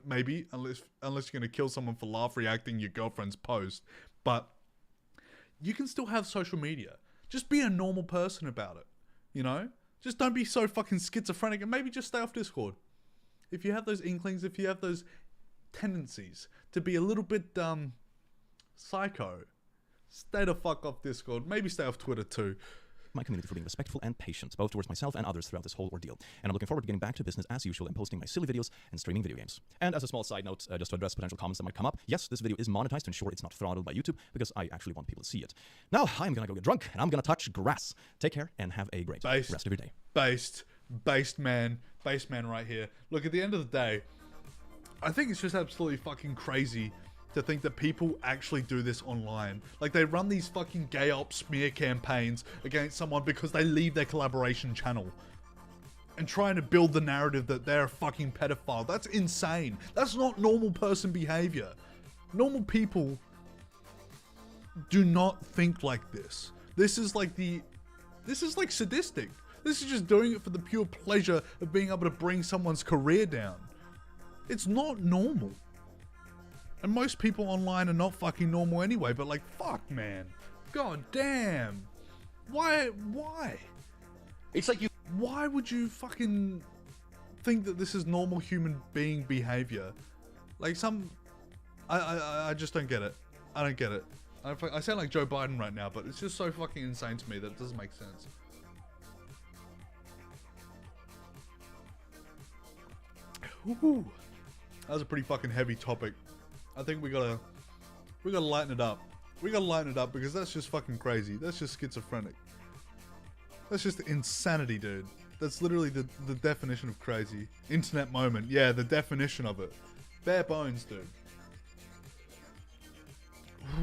Speaker 1: maybe, unless you're gonna kill someone for laugh reacting your girlfriend's post. But you can still have social media. Just be a normal person about it, you know? Just don't be so fucking schizophrenic, and maybe just stay off Discord. If you have those inklings, if you have those tendencies to be a little bit psycho, stay the fuck off Discord. Maybe stay off Twitter too.
Speaker 5: My community for being respectful and patient, both towards myself and others throughout this whole ordeal. And I'm looking forward to getting back to business as usual and posting my silly videos and streaming video games. And as a small side note, just to address potential comments that might come up, yes, this video is monetized to ensure it's not throttled by YouTube, because I actually want people to see it. Now, I'm gonna go get drunk, and I'm gonna touch grass. Take care, and have a great rest of your day.
Speaker 1: Based man right here. Look, at the end of the day, I think it's just absolutely fucking crazy to think that people actually do this online. Like, they run these fucking gay op smear campaigns against someone because they leave their collaboration channel and trying to build the narrative that they're a fucking pedophile. That's insane. That's not normal person behavior. Normal people do not think like this. This is like sadistic. This is just doing it for the pure pleasure of being able to bring someone's career down. It's not normal. And most people online are not fucking normal anyway, but like, fuck, man. God damn. Why?
Speaker 3: It's like you...
Speaker 1: Why would you fucking think that this is normal human being behavior? Like I just don't get it. I don't get it. I sound like Joe Biden right now, but it's just so fucking insane to me that it doesn't make sense. Woo-hoo. That was a pretty fucking heavy topic. I think we gotta lighten it up. We gotta lighten it up because that's just fucking crazy. That's just schizophrenic. That's just insanity, dude. That's literally the definition of crazy. Internet moment. Yeah, the definition of it. Bare bones, dude.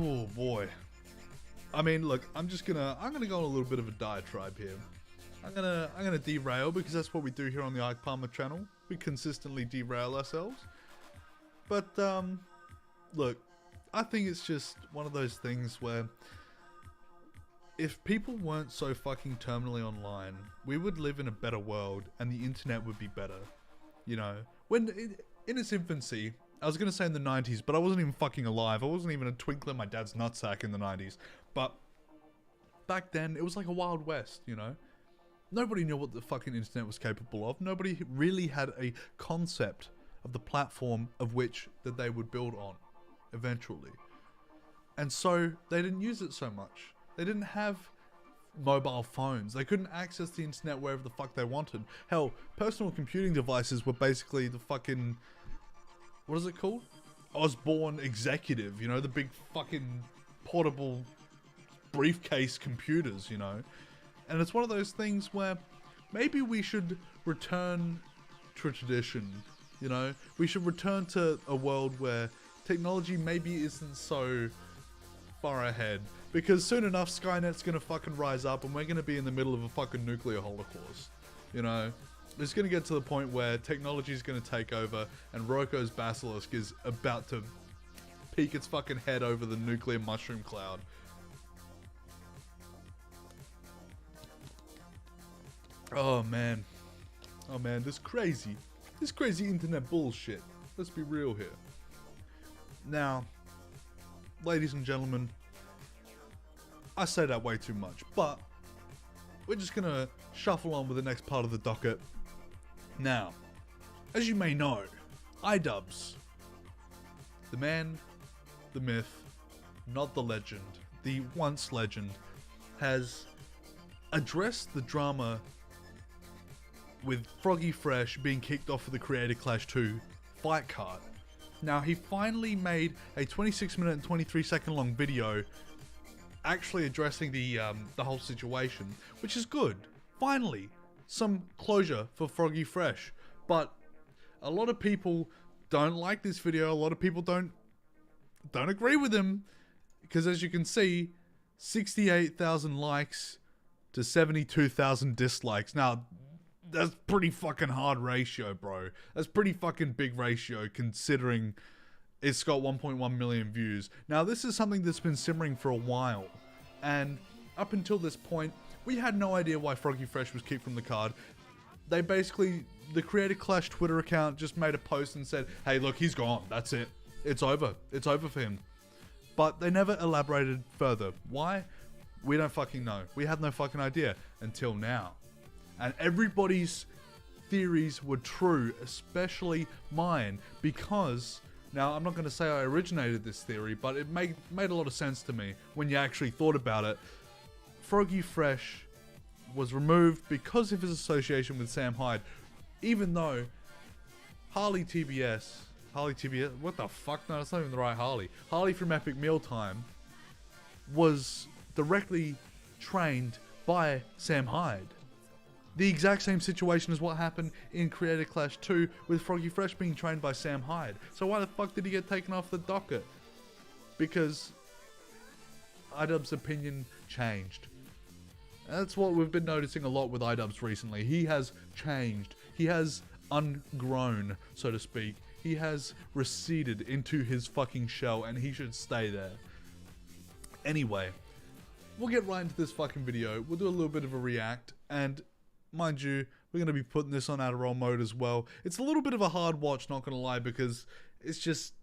Speaker 1: Oh boy. I mean, look, I'm gonna go on a little bit of a diatribe here. I'm gonna derail because that's what we do here on the Ike Palmer channel. We consistently derail ourselves. But look, I think it's just one of those things where if people weren't so fucking terminally online, we would live in a better world and the internet would be better. You know, when in its infancy, I was gonna say in the 90s, but I wasn't even fucking alive. I wasn't even a twinkle in my dad's nutsack in the 90s. But back then, it was like a Wild West, you know? Nobody knew what the fucking internet was capable of. Nobody really had a concept of the platform of which that they would build on eventually. And so they didn't use it so much. They didn't have mobile phones. They couldn't access the internet wherever the fuck they wanted. Hell, personal computing devices were basically the fucking, what is it called? Osborne Executive, you know, the big fucking portable briefcase computers, you know. And it's one of those things where maybe we should return to a tradition, you know? We should return to a world where technology maybe isn't so far ahead. Because soon enough, Skynet's gonna fucking rise up and we're gonna be in the middle of a fucking nuclear holocaust, you know? It's gonna get to the point where technology is gonna take over and Roko's basilisk is about to peek its fucking head over the nuclear mushroom cloud. Oh man, this crazy internet bullshit. Let's be real here. Now, ladies and gentlemen, I say that way too much, but we're just gonna shuffle on with the next part of the docket. Now, as you may know, iDubbbz, the man, the myth, not the legend, the once legend, has addressed the drama with Froggy Fresh being kicked off of the Creator Clash 2 fight card. Now, he finally made a 26-minute and 23-second long video actually addressing the whole situation, which is good. Finally, some closure for Froggy Fresh. But a lot of people don't like this video. A lot of people don't agree with him because, as you can see, 68,000 likes to 72,000 dislikes. Now, that's pretty fucking hard ratio, bro. That's pretty fucking big ratio considering it's got 1.1 million views. Now, this is something that's been simmering for a while. And up until this point, we had no idea why Froggy Fresh was kicked from the card. They basically, the Creator Clash Twitter account just made a post and said, hey, look, he's gone. That's it. It's over. It's over for him. But they never elaborated further. Why? We don't fucking know. We had no fucking idea until now. And everybody's theories were true, especially mine, because, now I'm not going to say I originated this theory, but it made a lot of sense to me when you actually thought about it. Froggy Fresh was removed because of his association with Sam Hyde, even though Harley TBS, what the fuck, no, that's not even the right Harley. Harley from Epic Mealtime was directly trained by Sam Hyde. The exact same situation as what happened in Creator Clash 2 with Froggy Fresh being trained by Sam Hyde. So why the fuck did he get taken off the docket? Because iDubbbz's opinion changed. That's what we've been noticing a lot with iDubbbz recently. He has changed. He has ungrown, so to speak. He has receded into his fucking shell and he should stay there. Anyway, we'll get right into this fucking video. We'll do a little bit of a react and mind you, we're going to be putting this on Adderall mode as well. It's a little bit of a hard watch, not going to lie, because it's just,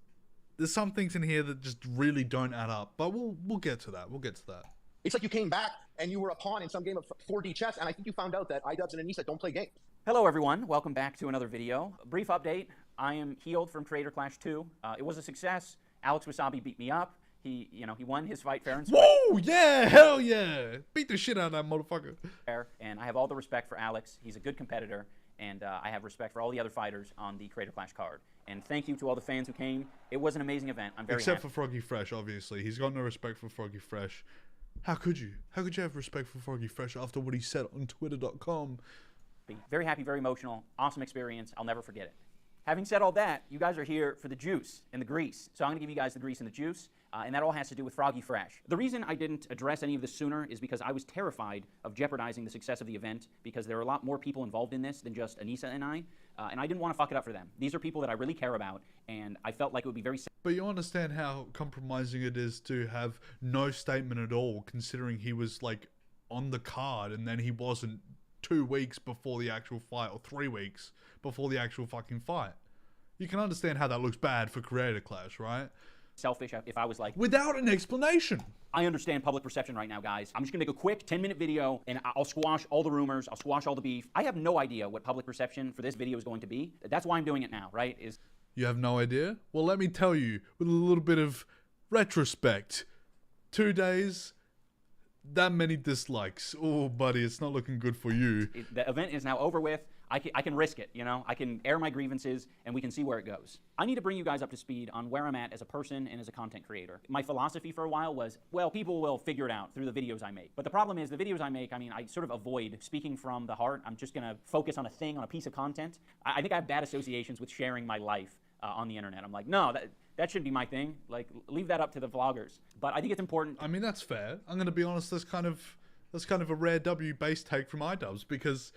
Speaker 1: there's some things in here that just really don't add up. But we'll get to that. We'll get to that.
Speaker 6: It's like you came back and you were a pawn in some game of 4D chess, and I think you found out that iDubbbz and Anissa don't play games.
Speaker 7: Hello everyone, welcome back to another video. A brief update, I am healed from Creator Clash 2. It was a success. Alex Wasabi beat me up. He won his fight fair and square.
Speaker 1: Woo! Yeah, hell yeah! Beat the shit out of that motherfucker.
Speaker 7: And I have all the respect for Alex. He's a good competitor, and I have respect for all the other fighters on the Creator Clash card. And thank you to all the fans who came. It was an amazing event. I'm very
Speaker 1: Except
Speaker 7: happy.
Speaker 1: for Froggy Fresh, obviously. He's got no respect for Froggy Fresh. How could you? How could you have respect for Froggy Fresh after what he said on Twitter.com?
Speaker 7: Very happy, very emotional. Awesome experience. I'll never forget it. Having said all that, you guys are here for the juice and the grease. So I'm going to give you guys the grease and the juice, and that all has to do with Froggy Fresh. The reason I didn't address any of this sooner is because I was terrified of jeopardizing the success of the event, because there are a lot more people involved in this than just Anissa and I didn't want to fuck it up for them. These are people that I really care about, and I felt like it would be very sad.
Speaker 1: But you understand how compromising it is to have no statement at all, considering he was, like, on the card, and then he wasn't 2 weeks before the actual fight, or 3 weeks before the actual fucking fight. You can understand how that looks bad for Creator Clash, right?
Speaker 7: Selfish if I was like,
Speaker 1: without an explanation.
Speaker 7: I understand public perception right now, guys. I'm just gonna make a quick 10-minute video, and I'll squash all the rumors, I'll squash all the beef. I have no idea what public perception for this video is going to be. That's why I'm doing it now, right?
Speaker 1: You have no idea? Well, let me tell you, with a little bit of retrospect. 2 days, that many dislikes. Oh, buddy, it's not looking good for you.
Speaker 7: The event is now over with. I can risk it, you know? I can air my grievances, and we can see where it goes. I need to bring you guys up to speed on where I'm at as a person and as a content creator. My philosophy for a while was, well, people will figure it out through the videos I make. But the problem is, the videos I make, I mean, I sort of avoid speaking from the heart. I'm just gonna focus on a thing, on a piece of content. I think I have bad associations with sharing my life on the internet. I'm like, no, that shouldn't be my thing. Like, leave that up to the vloggers. But I think it's important.
Speaker 1: I mean, that's fair. I'm gonna be honest, that's kind of a rare W-based take from iDubbbz, because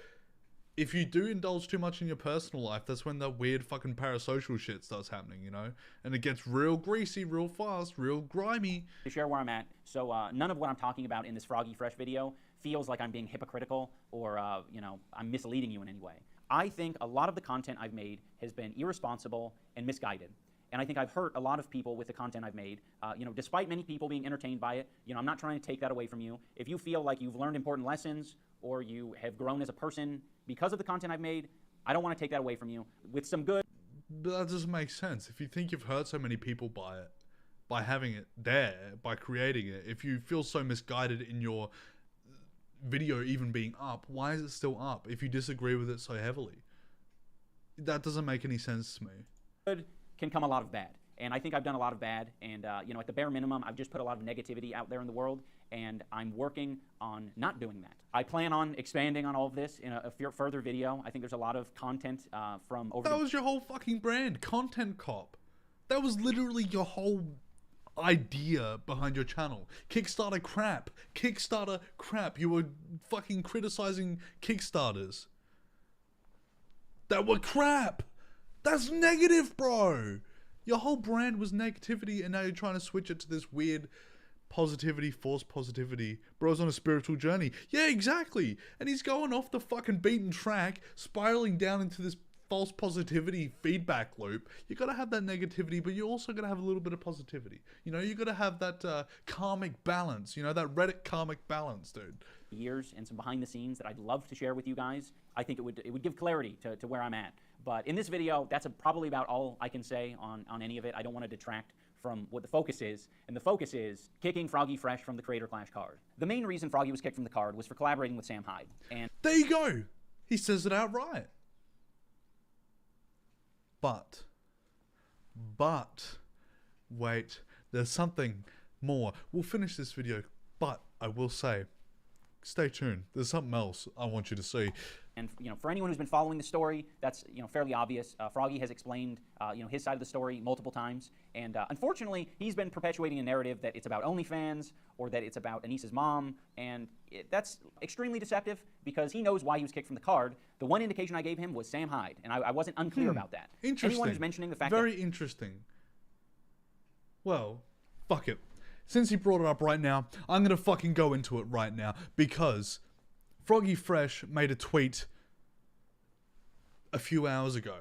Speaker 1: if you do indulge too much in your personal life, that's when the weird fucking parasocial shit starts happening, you know? And it gets real greasy, real fast, real grimy.
Speaker 7: To share where I'm at, so none of what I'm talking about in this Froggy Fresh video feels like I'm being hypocritical or, you know, I'm misleading you in any way. I think a lot of the content I've made has been irresponsible and misguided. And I think I've hurt a lot of people with the content I've made. You know, despite many people being entertained by it, you know, I'm not trying to take that away from you. If you feel like you've learned important lessons or you have grown as a person because of the content I've made, I don't want to take that away from you. With some good...
Speaker 1: But that doesn't make sense. If you think you've hurt so many people by it, by having it there, by creating it, if you feel so misguided in your video even being up, why is it still up if you disagree with it so heavily? That doesn't make any sense to me.
Speaker 7: Good can come a lot of bad. And I think I've done a lot of bad, and you know, at the bare minimum, I've just put a lot of negativity out there in the world, and I'm working on not doing that. I plan on expanding on all of this in a further video. I think there's a lot of content from over...
Speaker 1: That was your whole fucking brand, Content Cop. That was literally your whole idea behind your channel. Kickstarter crap. Kickstarter crap. You were fucking criticizing Kickstarters that were crap. That's negative, bro. Your whole brand was negativity, and now you're trying to switch it to this weird positivity, false positivity. Bro's on a spiritual journey. Yeah, exactly. And he's going off the fucking beaten track, spiraling down into this false positivity feedback loop. You gotta have that negativity, but you also gotta have a little bit of positivity. You know, you gotta have that karmic balance. You know, that Reddit karmic balance, dude.
Speaker 7: Years and some behind the scenes that I'd love to share with you guys. I think it would give clarity to where I'm at. But in this video, that's probably about all I can say on any of it. I don't want to detract from what the focus is, and the focus is kicking Froggy Fresh from the Creator Clash card. The main reason Froggy was kicked from the card was for collaborating with Sam Hyde. And
Speaker 1: there you go. He says it outright. But, wait, there's something more. We'll finish this video, but I will say, stay tuned. There's something else I want you to see.
Speaker 7: And you know, for anyone who's been following the story, that's fairly obvious. Froggy has explained his side of the story multiple times, and unfortunately, he's been perpetuating a narrative that it's about OnlyFans or that it's about Anissa's mom, and that's extremely deceptive because he knows why he was kicked from the card. The one indication I gave him was Sam Hyde, and I wasn't unclear about that.
Speaker 1: Interesting.
Speaker 7: Anyone who's mentioning the fact
Speaker 1: Very interesting. Well, fuck it. Since he brought it up right now, I'm gonna fucking go into it right now because Froggy Fresh made a tweet a few hours ago.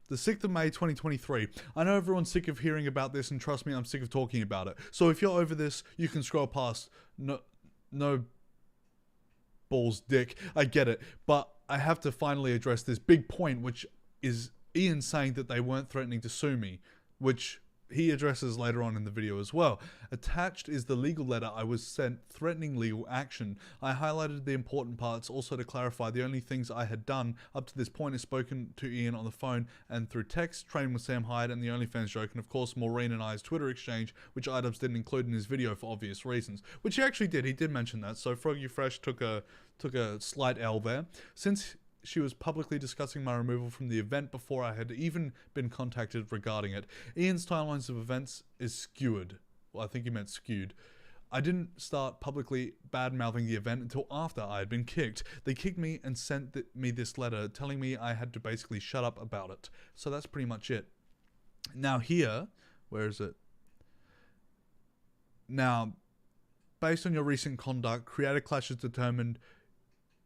Speaker 1: The 6th of May 2023. I know everyone's sick of hearing about this, and trust me, I'm sick of talking about it. So if you're over this, you can scroll past. No balls, dick. I get it. But I have to finally address this big point, which is Ian saying that they weren't threatening to sue me, which he addresses later on in the video as well. Attached is the legal letter I was sent threatening legal action. I highlighted the important parts also to clarify the only things I had done up to this point is spoken to Ian on the phone and through text, training with Sam Hyde and the OnlyFans joke, and of course Maureen and I's Twitter exchange, which iDubbbz didn't include in his video for obvious reasons. Which he actually did, he did mention that, so Froggy Fresh took a slight L there. Since she was publicly discussing my removal from the event before I had even been contacted regarding it. Ian's timelines of events is skewed. Well, I think he meant skewed. I didn't start publicly bad-mouthing the event until after I had been kicked. They kicked me and sent me this letter telling me I had to basically shut up about it. So that's pretty much it. Now here, where is it? Now, based on your recent conduct, Creator Clash has determined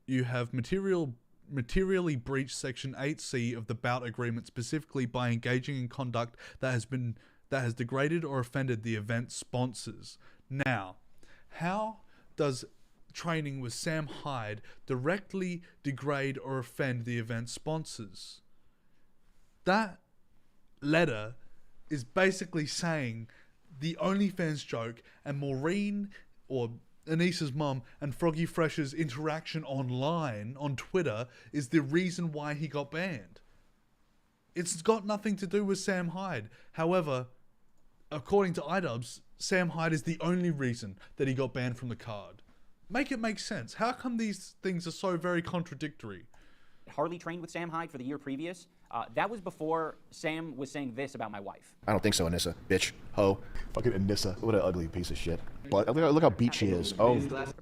Speaker 1: you have materially breached Section 8C of the bout agreement, specifically by engaging in conduct that has degraded or offended the event sponsors. Now, how does training with Sam Hyde directly degrade or offend the event sponsors? That letter is basically saying the OnlyFans joke and Maureen or Anissa's mum and Froggy Fresh's interaction online on Twitter is the reason why he got banned. It's got nothing to do with Sam Hyde. However, according to iDubbbz, Sam Hyde is the only reason that he got banned from the card. Make it make sense. How come these things are so very contradictory?
Speaker 7: Hardly trained with Sam Hyde for the year previous. That was before Sam was saying this about my wife.
Speaker 8: I don't think so, Anissa. Bitch. Ho. Fucking Anissa. What an ugly piece of shit. But look how beat she is. Oh,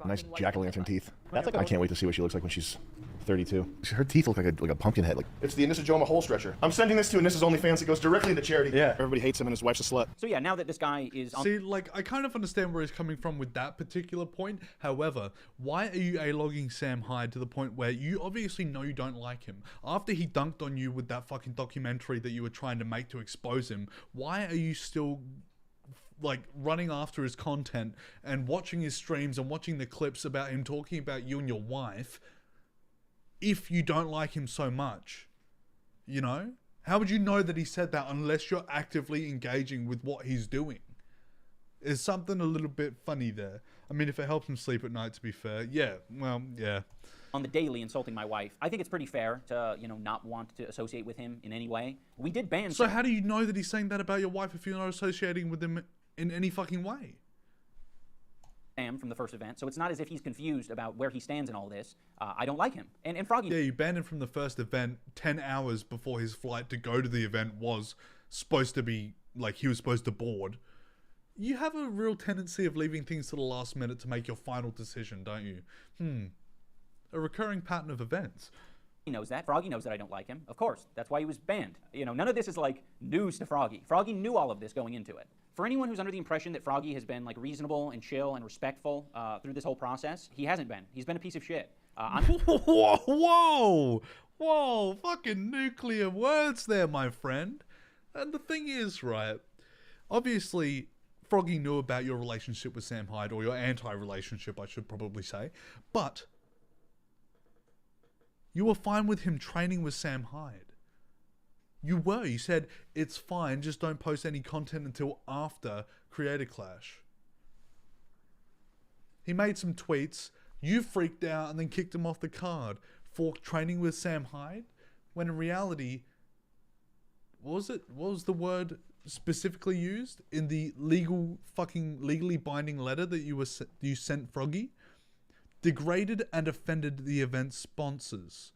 Speaker 8: nice jack-o'-lantern teeth. I can't wait to see what she looks like when she's 32. Her teeth look like a pumpkin head. It's the Anissa Joma hole stretcher. I'm sending this to Anissa's OnlyFans. It goes directly to charity. Yeah. Everybody hates him and his wife's a slut.
Speaker 7: So yeah, now that this guy is on...
Speaker 1: See, like, I kind of understand where he's coming from with that particular point. However, why are you A-logging Sam Hyde to the point where you obviously know you don't like him? After he dunked on you with that fucking documentary that you were trying to make to expose him, why are you still like running after his content and watching his streams and watching the clips about him talking about you and your wife if you don't like him so much? You know? How would you know that he said that unless you're actively engaging with what he's doing? There's something a little bit funny there. I mean, if it helps him sleep at night, to be fair. Yeah, well, yeah.
Speaker 7: On the daily insulting my wife. I think it's pretty fair to, you know, not want to associate with him in any way. We did ban...
Speaker 1: So how do you know that he's saying that about your wife if you're not associating with him in any fucking way?
Speaker 7: Sam from the first event, so it's not as if he's confused about where he stands in all this. I don't like him. And Froggy...
Speaker 1: Yeah, you banned him from the first event 10 hours before his flight to go to the event was supposed to be, like, he was supposed to board. You have a real tendency of leaving things to the last minute to make your final decision, don't you? A recurring pattern of events.
Speaker 7: He knows that. Froggy knows that I don't like him. Of course. That's why he was banned. You know, none of this is like news to Froggy. Froggy knew all of this going into it. For anyone who's under the impression that Froggy has been like reasonable and chill and respectful through this whole process, he hasn't been. He's been a piece of shit.
Speaker 1: Whoa, fucking nuclear words there, my friend. And the thing is, right, obviously Froggy knew about your relationship with Sam Hyde, or your anti-relationship, I should probably say, but you were fine with him training with Sam Hyde. You were. You said, it's fine, just don't post any content until after Creator Clash. He made some tweets, you freaked out and then kicked him off the card for training with Sam Hyde, when in reality, what was the word specifically used in the legally binding letter that you sent Froggy? Degraded and offended the event sponsors.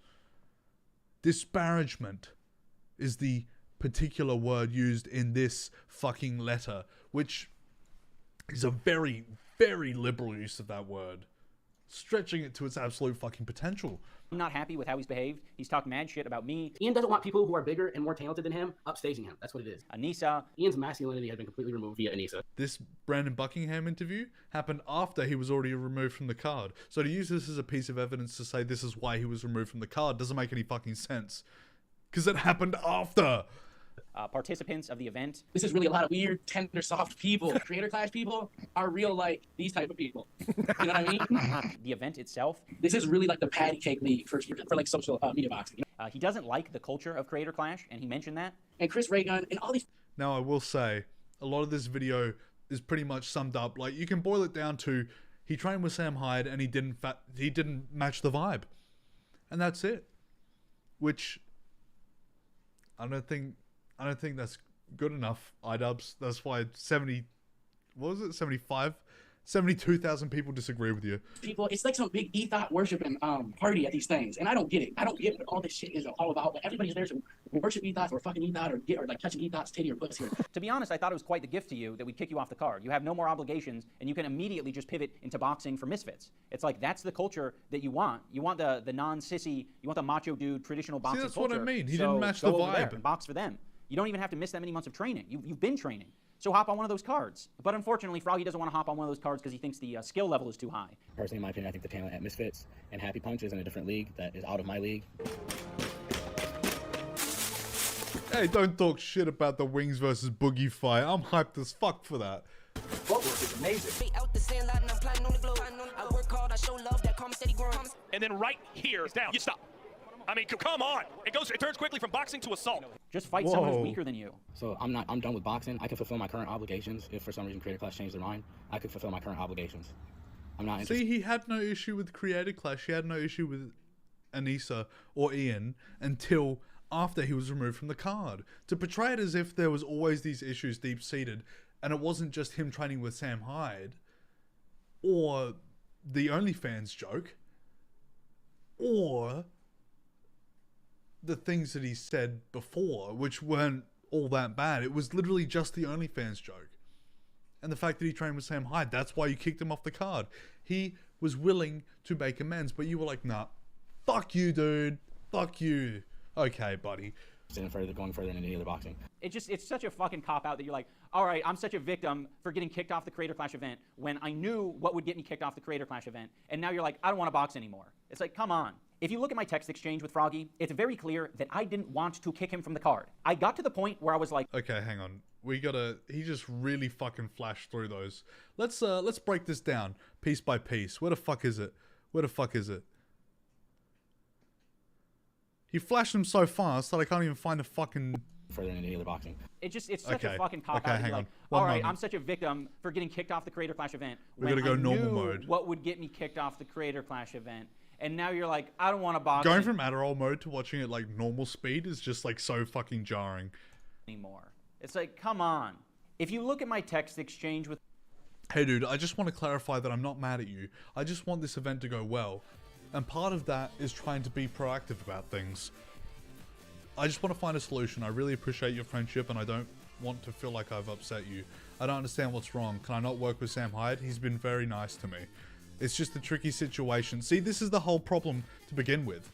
Speaker 1: Disparagement is the particular word used in this fucking letter, which is a very, very liberal use of that word, stretching it to its absolute fucking potential.
Speaker 7: I'm not happy with how he's behaved. He's talked mad shit about me.
Speaker 9: Ian doesn't want people who are bigger and more talented than him upstaging him. That's what it is.
Speaker 7: Anissa.
Speaker 9: Ian's masculinity has been completely removed via Anissa.
Speaker 1: This Brandon Buckingham interview happened after he was already removed from the card. So to use this as a piece of evidence to say this is why he was removed from the card doesn't make any fucking sense. Because it happened after.
Speaker 7: Participants of the event.
Speaker 9: This is really a lot of weird, tender, soft people. Creator Clash people are real, like, these type of people. You know what I mean?
Speaker 7: The event itself.
Speaker 9: This is really like the patty cake league for like social media boxing.
Speaker 7: He doesn't like the culture of Creator Clash, and he mentioned that.
Speaker 9: And Chris Raygun and all these.
Speaker 1: Now, I will say, a lot of this video is pretty much summed up. Like, you can boil it down to, he trained with Sam Hyde and he didn't match the vibe. And that's it. Which, I don't think that's good enough, iDubbbz. That's why 72,000 people disagree with you.
Speaker 9: People, it's like some big ethos worshiping party at these things, and I don't get it. I don't get what all this shit is all about. But everybody's there to worship ethos or fucking ethos or like touching ethos, titty or pussy.
Speaker 7: To be honest, I thought it was quite the gift to you that we'd kick you off the card. You have no more obligations, and you can immediately just pivot into boxing for misfits. It's like that's the culture that you want. You want the non-sissy, you want the macho dude, traditional boxing
Speaker 1: that's
Speaker 7: culture.
Speaker 1: what I mean. He
Speaker 7: So
Speaker 1: didn't match
Speaker 7: go
Speaker 1: the
Speaker 7: over there
Speaker 1: vibe.
Speaker 7: and box for them. You don't even have to miss that many months of training. You've been training. So hop on one of those cards. But unfortunately, Froggy doesn't want to hop on one of those cards because he thinks the skill level is too high.
Speaker 10: Personally, in my opinion, I think the talent at Misfits and Happy Punch is in a different league that is out of my league.
Speaker 1: Hey, don't talk shit about the Wings versus Boogie fight. I'm hyped as fuck for that.
Speaker 11: Footwork is amazing.
Speaker 12: And then right here is down. You stop. I mean, come on. It turns quickly from boxing to assault.
Speaker 7: Just fight someone who's weaker than you.
Speaker 10: So I'm done with boxing. I can fulfill my current obligations. If for some reason Creator Clash changed their mind, I could fulfill my current obligations. I'm not interested.
Speaker 1: See, he had no issue with Creator Clash. He had no issue with Anissa or Ian until after he was removed from the card. To portray it as if there was always these issues deep-seated, and it wasn't just him training with Sam Hyde, or the OnlyFans joke, or the things that he said before, which weren't all that bad. It was literally just the OnlyFans joke. And the fact that he trained with Sam Hyde, that's why you kicked him off the card. He was willing to make amends, but you were like, nah, fuck you, dude. Fuck you. Okay, buddy.
Speaker 10: Going further into any other boxing.
Speaker 7: It's such a fucking cop-out that you're like, all right, I'm such a victim for getting kicked off the Creator Clash event when I knew what would get me kicked off the Creator Clash event, and now you're like, I don't want to box anymore. It's like, come on. If you look at my text exchange with Froggy, it's very clear that I didn't want to kick him from the card. I got to the point where I was like,
Speaker 1: okay, hang on. He just really fucking flashed through those. Let's break this down piece by piece. Where the fuck is it? He flashed them so fast that I can't even find the fucking...
Speaker 10: Further into any other boxing.
Speaker 7: It's such a fucking cop-out.
Speaker 1: Okay, hang
Speaker 7: like,
Speaker 1: on.
Speaker 7: all right, I'm such a victim for getting kicked off the Creator Clash event
Speaker 1: We're
Speaker 7: when
Speaker 1: gonna go
Speaker 7: I
Speaker 1: normal
Speaker 7: knew
Speaker 1: mode.
Speaker 7: what would get me kicked off the Creator Clash event. And now you're like, I don't want to box
Speaker 1: Going from Adderall mode to watching it like normal speed is just like so fucking jarring.
Speaker 7: Anymore. It's like, come on. If you look at my text exchange with...
Speaker 1: Hey dude, I just want to clarify that I'm not mad at you. I just want this event to go well. And part of that is trying to be proactive about things. I just want to find a solution. I really appreciate your friendship and I don't want to feel like I've upset you. I don't understand what's wrong. Can I not work with Sam Hyde? He's been very nice to me. It's just a tricky situation. See, this is the whole problem to begin with.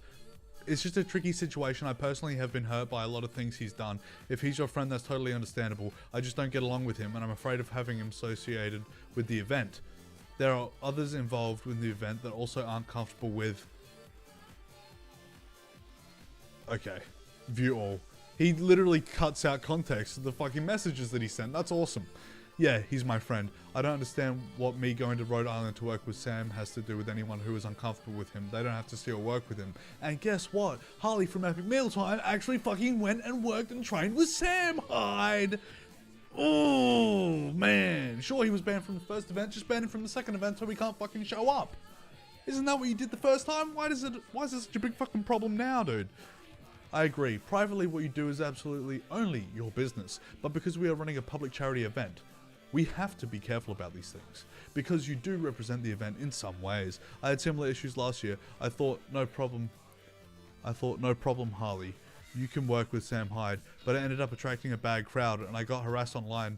Speaker 1: It's just a tricky situation. I personally have been hurt by a lot of things he's done. If he's your friend, that's totally understandable. I just don't get along with him and I'm afraid of having him associated with the event. There are others involved with the event that also aren't comfortable with... Okay. View all. He literally cuts out context of the fucking messages that he sent. That's awesome. Yeah, he's my friend. I don't understand what me going to Rhode Island to work with Sam has to do with anyone who is uncomfortable with him. They don't have to see or work with him. And guess what? Harley from Epic Mealtime actually fucking went and worked and trained with Sam Hyde. Oh, man. Sure, he was banned from the first event, just banned him from the second event so he can't fucking show up. Isn't that what you did the first time? Why is it such a big fucking problem now, dude? I agree. Privately, what you do is absolutely only your business. But because we are running a public charity event, we have to be careful about these things. Because you do represent the event in some ways. I had similar issues last year. I thought, no problem, Harley. You can work with Sam Hyde. But it ended up attracting a bad crowd and I got harassed online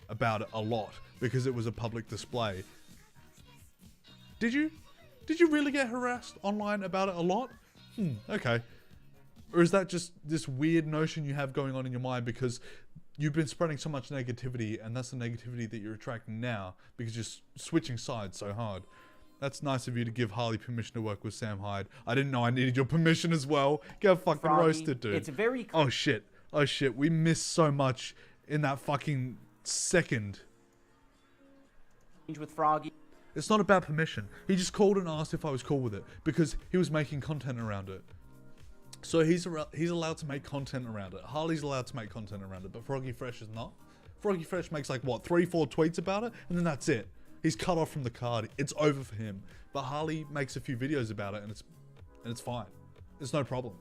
Speaker 1: about it a lot. Because it was a public display. Did you? Did you really get harassed online about it a lot? Okay. Or is that just this weird notion you have going on in your mind because you've been spreading so much negativity and that's the negativity that you're attracting now because you're switching sides so hard? That's nice of you to give Harley permission to work with Sam Hyde. I didn't know I needed your permission as well. Get fucking
Speaker 7: Froggy,
Speaker 1: roasted, dude.
Speaker 7: It's very...
Speaker 1: Oh shit. We missed so much in that fucking second.
Speaker 7: With Froggy.
Speaker 1: It's not about permission. He just called and asked if I was cool with it because he was making content around it. So he's allowed to make content around it. Harley's allowed to make content around it, but Froggy Fresh is not. Froggy Fresh makes like what, 3-4 tweets about it, and then that's it. He's cut off from the card. It's over for him. But Harley makes a few videos about it, and it's fine. It's no problem.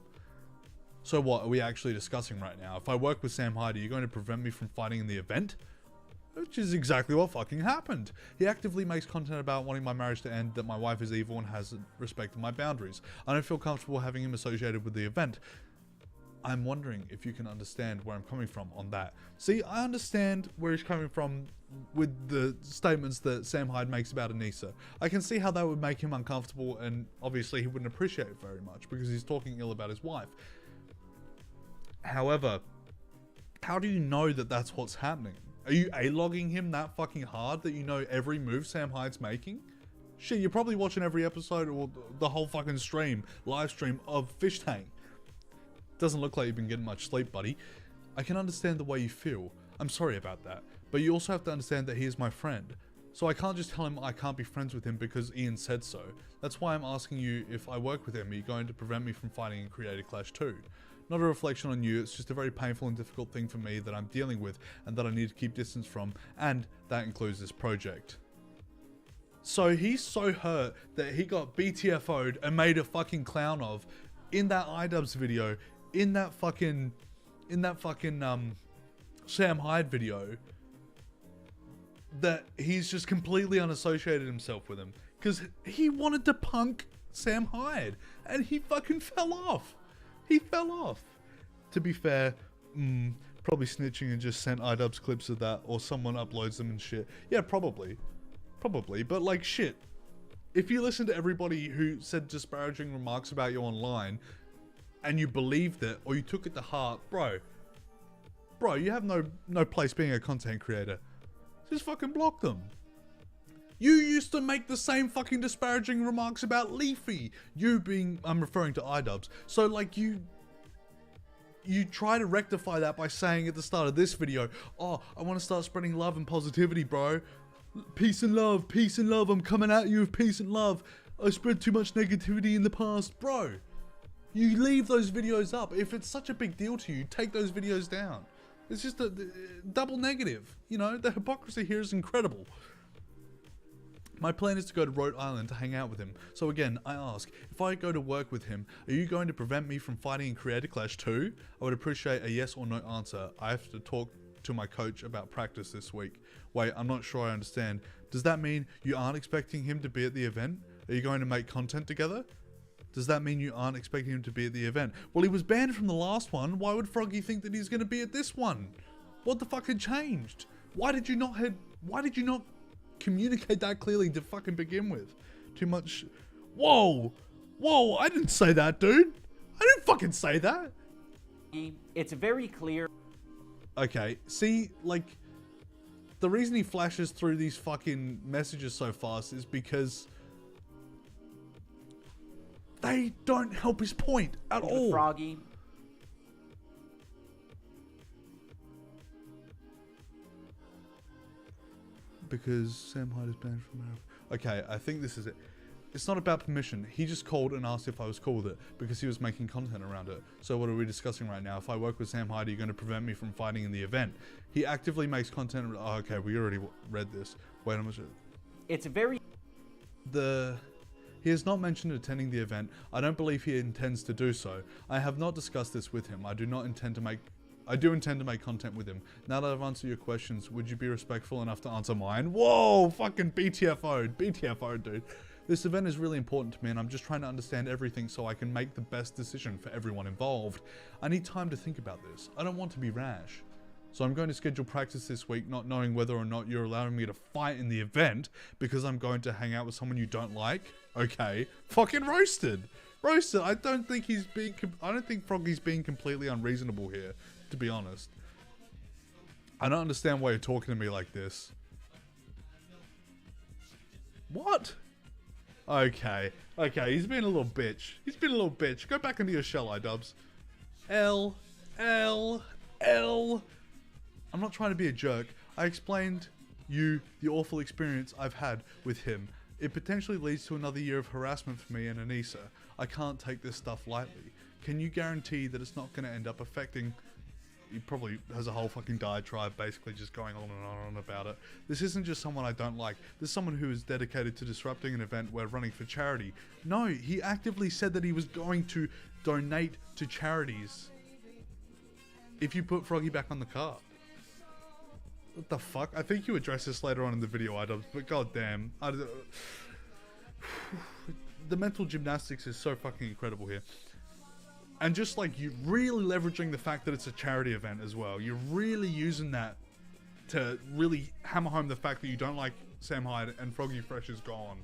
Speaker 1: So what are we actually discussing right now? If I work with Sam Hyde, are you going to prevent me from fighting in the event? Which is exactly what fucking happened. He actively makes content about wanting my marriage to end, that my wife is evil and hasn't respected my boundaries. I don't feel comfortable having him associated with the event. I'm wondering if you can understand where I'm coming from on that. See, I understand where he's coming from with the statements that Sam Hyde makes about Anissa. I can see how that would make him uncomfortable, and obviously he wouldn't appreciate it very much because he's talking ill about his wife. However, how do you know that that's what's happening? Are you A-logging him that fucking hard that you know every move Sam Hyde's making? Shit, you're probably watching every episode or the whole fucking live stream of Fish Tank. Doesn't look like you've been getting much sleep, buddy. I can understand the way you feel. I'm sorry about that. But you also have to understand that he is my friend. So I can't just tell him I can't be friends with him because Ian said so. That's why I'm asking you, if I work with him, are you going to prevent me from fighting in Creator Clash 2? Not a reflection on you, it's just a very painful and difficult thing for me that I'm dealing with and that I need to keep distance from, and that includes this project. So he's so hurt that he got BTFO'd and made a fucking clown of in that iDubbbz video, in that fucking Sam Hyde video, that he's just completely unassociated himself with him because he wanted to punk Sam Hyde and he fucking fell off. He fell off. To be fair, probably snitching and just sent iDubbbz clips of that, or someone uploads them and shit. Yeah, probably. But like, shit. If you listen to everybody who said disparaging remarks about you online, and you believed it, or you took it to heart, bro, you have no place being a content creator. Just fucking block them. You used to make the same fucking disparaging remarks about Leafy. I'm referring to iDubbbz. So like you try to rectify that by saying at the start of this video, oh, I want to start spreading love and positivity, bro. Peace and love, I'm coming at you with peace and love. I spread too much negativity in the past, bro. You leave those videos up. If it's such a big deal to you, take those videos down. It's just a double negative. You know, the hypocrisy here is incredible. My plan is to go to Rhode Island to hang out with him. So again, I ask, if I go to work with him, are you going to prevent me from fighting in Creator Clash 2? I would appreciate a yes or no answer. I have to talk to my coach about practice this week. Wait, I'm not sure I understand. Does that mean you aren't expecting him to be at the event? Are you going to make content together? Does that mean you aren't expecting him to be at the event? Well, he was banned from the last one. Why would Froggy think that he's going to be at this one? What the fuck had changed? Why did you not communicate that clearly to fucking begin with? Too much. Whoa, I didn't say that, dude. I didn't fucking say that.
Speaker 7: It's very clear.
Speaker 1: Okay, see, like, the reason he flashes through these fucking messages so fast is because they don't help his point at all.
Speaker 7: Froggy.
Speaker 1: Because Sam Hyde is banned from America. Okay, I think this is it. It's not about permission. He just called and asked if I was cool with it because he was making content around it. So what are we discussing right now? If I work with Sam Hyde, are you going to prevent me from fighting in the event? He actively makes content. Oh, okay, we already read this. Wait, I'm just...
Speaker 7: It's very...
Speaker 1: He has not mentioned attending the event. I don't believe he intends to do so. I have not discussed this with him. I do intend to make content with him. Now that I've answered your questions, would you be respectful enough to answer mine? Whoa, fucking BTFO'd, dude. This event is really important to me and I'm just trying to understand everything so I can make the best decision for everyone involved. I need time to think about this. I don't want to be rash. So I'm going to schedule practice this week, not knowing whether or not you're allowing me to fight in the event because I'm going to hang out with someone you don't like. Okay. Fucking roasted. I don't think Froggy's being completely unreasonable here, to be honest. I don't understand why you're talking to me like this. What? Okay, he's been a little bitch. Go back into your shell, iDubbbz. L. I'm not trying to be a jerk. I explained the awful experience I've had with him. It potentially leads to another year of harassment for me and Anissa. I can't take this stuff lightly. can you guarantee that it's not going to end up affecting... He probably has a whole fucking diatribe basically just going on and on about it. This isn't just someone I don't like. This is someone who is dedicated to disrupting an event we're running for charity. No, he actively said that he was going to donate to charities if you put Froggy back on the card. What the fuck? I think you address this later on in the video, iDubbbz, but goddamn. The mental gymnastics is so fucking incredible here. And just like you really leveraging the fact that it's a charity event as well. You're really using that to really hammer home the fact that you don't like Sam Hyde and Froggy Fresh is gone.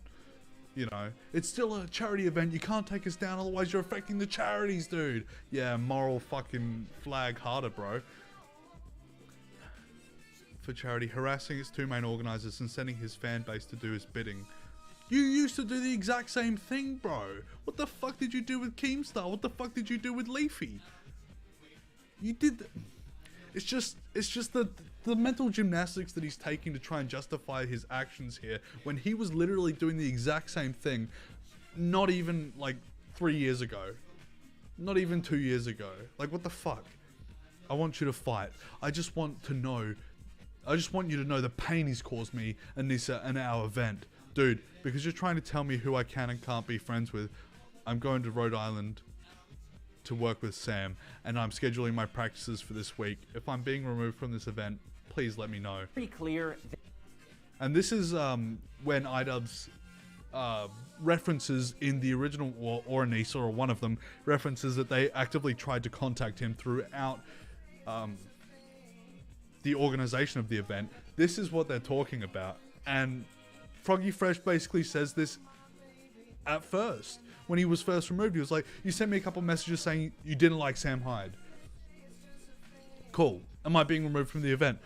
Speaker 1: You know, it's still a charity event. You can't take us down, otherwise you're affecting the charities, dude. Yeah, moral fucking flag harder, bro. For charity, harassing its two main organizers and sending his fan base to do his bidding. You used to do the exact same thing, bro. What the fuck did you do with Keemstar? What the fuck did you do with Leafy? You did... It's just the mental gymnastics that he's taking to try and justify his actions here when he was literally doing the exact same thing not even like 3 years ago. Not even 2 years ago. Like, what the fuck? I want you to fight. I just want you to know the pain he's caused me and Nissa and our event. Dude, because you're trying to tell me who I can and can't be friends with, I'm going to Rhode Island to work with Sam, and I'm scheduling my practices for this week. If I'm being removed from this event, please let me know.
Speaker 7: Pretty clear.
Speaker 1: And this is when iDubbbz references in the original, or Anissa, or one of them, references that they actively tried to contact him throughout the organization of the event. This is what they're talking about. And Froggy Fresh basically says this at first. When he was first removed, he was like, you sent me a couple messages saying you didn't like Sam Hyde. Cool. Am I being removed from the event?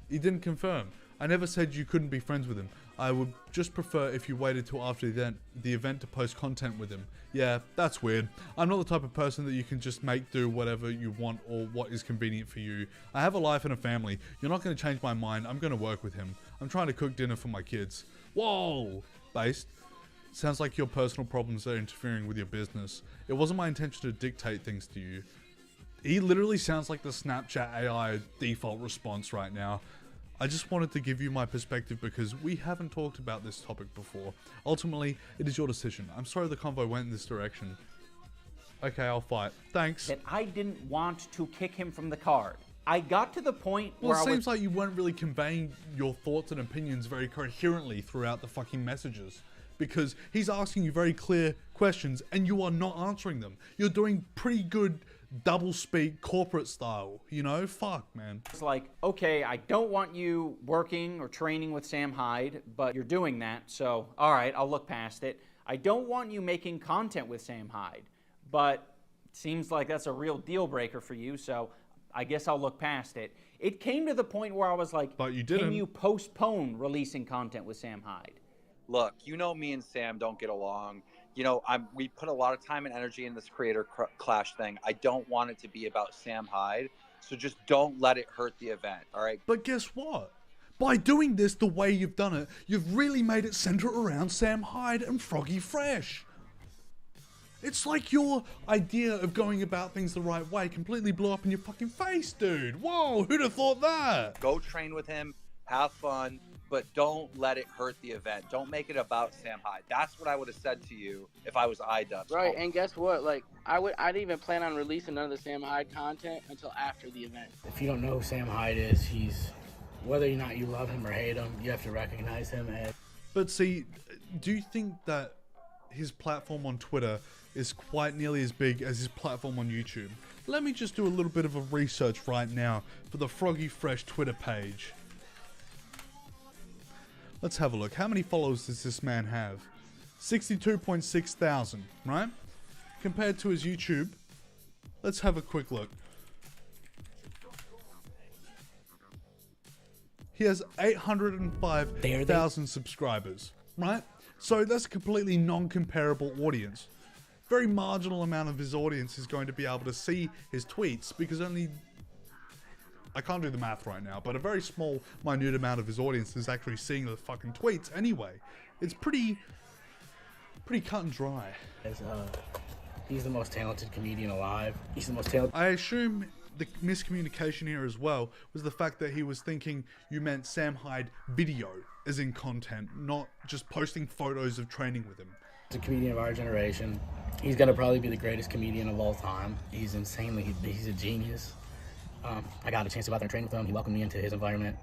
Speaker 1: He didn't confirm. I never said you couldn't be friends with him. I would just prefer if you waited till after the event to post content with him. Yeah, that's weird. I'm not the type of person that you can just make do whatever you want or what is convenient for you. I have a life and a family. You're not going to change my mind. I'm going to work with him. I'm trying to cook dinner for my kids. Whoa! Based. Sounds like your personal problems are interfering with your business. It wasn't my intention to dictate things to you. He literally sounds like the Snapchat AI default response right now. I just wanted to give you my perspective because we haven't talked about this topic before. Ultimately, it is your decision. I'm sorry the convo went in this direction. Okay, I'll fight. Thanks.
Speaker 7: That I didn't want to kick him from the card. I got to the point where
Speaker 1: it seems like you weren't really conveying your thoughts and opinions very coherently throughout the fucking messages. Because he's asking you very clear questions and you are not answering them. You're doing pretty good double speak corporate style, you know? Fuck, man.
Speaker 7: It's like, okay, I don't want you working or training with Sam Hyde, but you're doing that, so all right, I'll look past it. I don't want you making content with Sam Hyde, but it seems like that's a real deal breaker for you, so I guess I'll look past it. It came to the point where I was like,
Speaker 1: but you didn't.
Speaker 7: Can you postpone releasing content with Sam Hyde?
Speaker 13: Look, you know me and Sam don't get along. You know, we put a lot of time and energy in this creator clash thing. I don't want it to be about Sam Hyde, so just don't let it hurt the event, all right?
Speaker 1: But guess what? By doing this the way you've done it, you've really made it center around Sam Hyde and Froggy Fresh. It's like your idea of going about things the right way completely blew up in your fucking face, dude. Whoa, who'd have thought that?
Speaker 13: Go train with him, have fun, but don't let it hurt the event. Don't make it about Sam Hyde. That's what I would have said to you if I was iDubbbz.
Speaker 14: Right, and guess what? Like, I didn't even plan on releasing none of the Sam Hyde content until after the event.
Speaker 10: If you don't know who Sam Hyde is, he's, whether or not you love him or hate him, you have to recognize him as...
Speaker 1: But see, do you think that his platform on Twitter is quite nearly as big as his platform on YouTube? Let me just do a little bit of a research right now for the Froggy Fresh Twitter page. Let's have a look. How many followers does this man have? 62.6 thousand, right? Compared to his YouTube, let's have a quick look. He has 805,000 subscribers, right? So that's a completely non-comparable audience. Very marginal amount of his audience is going to be able to see his tweets because only... I can't do the math right now, but a very small, minute amount of his audience is actually seeing the fucking tweets anyway. It's pretty cut and dry.
Speaker 10: As He's the most talented comedian alive. He's the most talented.
Speaker 1: I assume the miscommunication here as well was the fact that he was thinking you meant Sam Hyde video, as in content, not just posting photos of training with him.
Speaker 10: He's a comedian of our generation. He's gonna probably be the greatest comedian of all time. He's he's a genius. I got a chance to go out there and train with him. He welcomed me into his environment.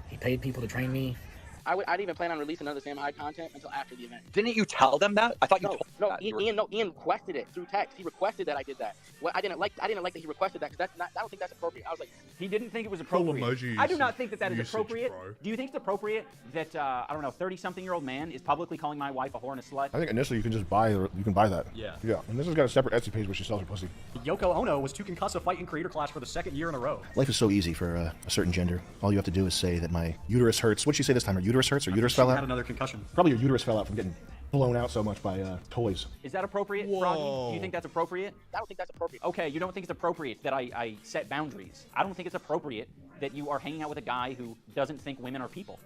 Speaker 10: He paid people to train me.
Speaker 14: I'd even plan on releasing another Sam Hyde content until after the event.
Speaker 13: Didn't you tell them that? I thought you told them that.
Speaker 14: Ian requested it through text. He requested that I did that. Well, I didn't like that he requested that because I don't think that's appropriate. I was like,
Speaker 7: he didn't think it was appropriate. I do not think that is appropriate.
Speaker 1: Bro.
Speaker 7: Do you think it's appropriate that I don't know, 30-something-year-old man is publicly calling my wife a whore and a slut?
Speaker 8: I think initially you can just buy that.
Speaker 12: Yeah.
Speaker 8: Yeah, and this has got a separate Etsy page where she sells her pussy.
Speaker 12: Yoko Ono was too concussed to fight in Creator Clash for the 2nd year in a row.
Speaker 8: Life is so easy for a certain gender. All you have to do is say that my uterus hurts. What'd she say this time? Her uterus hurts or uterus fell out?
Speaker 12: Had another concussion.
Speaker 8: Probably your uterus fell out from getting blown out so much by toys.
Speaker 7: Is that appropriate, Froggy? Do you think that's appropriate?
Speaker 14: I don't think that's appropriate.
Speaker 7: Okay, you don't think it's appropriate that I set boundaries. I don't think it's appropriate that you are hanging out with a guy who doesn't think women are people.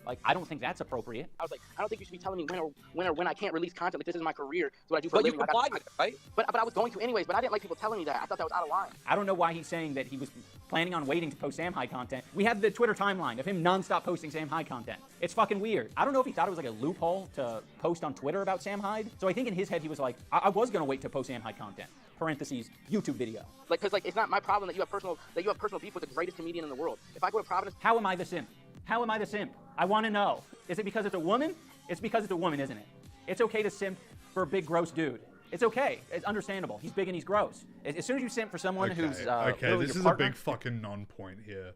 Speaker 7: Like, I don't think that's appropriate.
Speaker 14: I was like, I don't think you should be telling me when I can't release content. Like, this is my career. It's what I do for a living.
Speaker 13: But you complied with it, right?
Speaker 14: But I was going to anyways. But I didn't like people telling me that. I thought that was out of line.
Speaker 7: I don't know why he's saying that he was planning on waiting to post Sam Hyde content. We have the Twitter timeline of him nonstop posting Sam Hyde content. It's fucking weird. I don't know if he thought it was like a loophole to post on Twitter about Sam Hyde. So I think in his head he was like, I was gonna wait to post Sam Hyde content. Parentheses, YouTube video.
Speaker 14: Like, cause like it's not my problem that you have personal beef with the greatest comedian in the world. If I go to Providence,
Speaker 7: how am I the simp? How am I the simp? I want to know. Is it because it's a woman? It's because it's a woman, isn't it? It's okay to simp for a big, gross dude. It's okay. It's understandable. He's big and he's gross. As soon as you simp for someone who's
Speaker 1: okay, this is
Speaker 7: partner,
Speaker 1: a big fucking non-point here.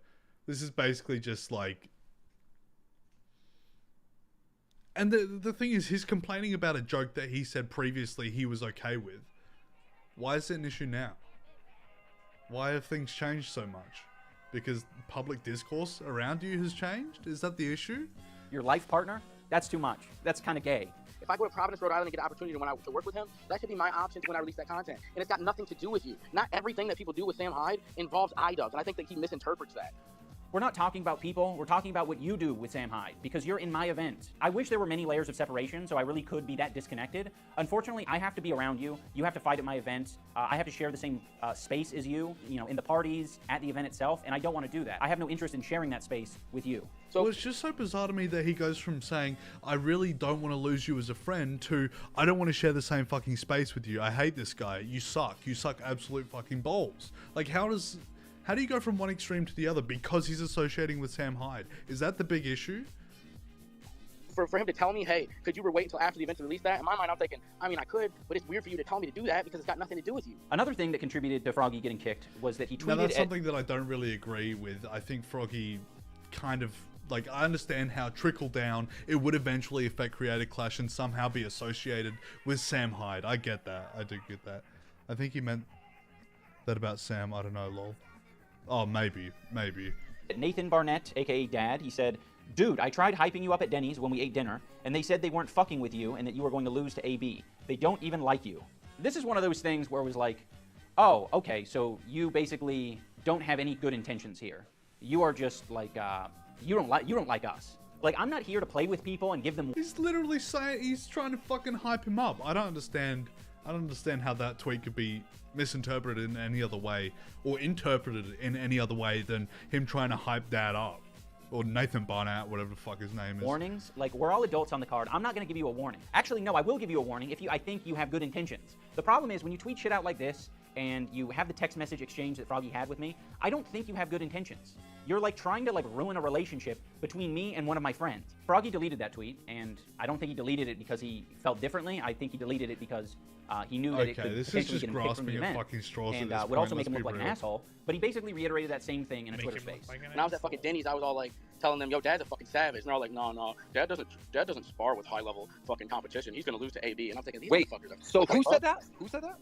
Speaker 1: This is basically just like... And the thing is, he's complaining about a joke that he said previously he was okay with. Why is it an issue now? Why have things changed so much? Because public discourse around you has changed? Is that the issue?
Speaker 7: Your life partner? That's too much. That's kind of gay.
Speaker 14: If I go to Providence, Rhode Island and get an opportunity to work with him, that should be my option when I release that content. And it's got nothing to do with you. Not everything that people do with Sam Hyde involves iDubbbz, and I think that he misinterprets that.
Speaker 7: We're not talking about people. We're talking about what you do with Sam Hyde, because you're in my event. I wish there were many layers of separation, so I really could be that disconnected. Unfortunately, I have to be around you. You have to fight at my event. I have to share the same space as you, in the parties, at the event itself, and I don't want to do that. I have no interest in sharing that space with you.
Speaker 1: So it's just so bizarre to me that he goes from saying, I really don't want to lose you as a friend, to, I don't want to share the same fucking space with you. I hate this guy. You suck. You suck absolute fucking balls. Like, how do you go from one extreme to the other because he's associating with Sam Hyde? Is that the big issue?
Speaker 14: For him to tell me, hey, could you wait until after the event to release that? In my mind, I'm thinking, I mean, I could, but it's weird for you to tell me to do that because it's got nothing to do with you.
Speaker 7: Another thing that contributed to Froggy getting kicked was that he tweeted...
Speaker 1: Now, that's something that I don't really agree with. I think Froggy kind of... Like, I understand how trickle down it would eventually affect Creator Clash and somehow be associated with Sam Hyde. I get that. I do get that. I think he meant that about Sam. I don't know, lol. Oh, maybe.
Speaker 7: Nathan Barnett, aka Dad, he said, dude, I tried hyping you up at Denny's when we ate dinner, and they said they weren't fucking with you and that you were going to lose to AB. They don't even like you. This is one of those things where it was like, oh, okay, so you basically don't have any good intentions here. You are just like, you don't like us. Like, I'm not here to play with people and give them...
Speaker 1: He's literally saying he's trying to fucking hype him up. I don't understand how that tweet could be misinterpreted in any other way, or interpreted in any other way than him trying to hype Dad up. Or Nathan Barnett, whatever the fuck his name is.
Speaker 7: Warnings? Like, we're all adults on the card. I'm not going to give you a warning. Actually, no, I will give you a warning if I think you have good intentions. The problem is when you tweet shit out like this, and you have the text message exchange that Froggy had with me, I don't think you have good intentions. You're like trying to like ruin a relationship between me and one of my friends. Froggy deleted that tweet, and I don't think he deleted it because he felt differently. I think he deleted it because he knew that it could potentially get him kicked from the event, and would also make him look like an asshole. But he basically reiterated that same thing in a Twitter space.
Speaker 14: When I was at fucking Denny's, I was all like telling them, yo, Dad's a fucking savage. And they're all like, no, Dad doesn't spar with high-level fucking competition. He's gonna lose to AB. And I'm thinking, these motherfuckers are...
Speaker 13: So who said that? Who said that?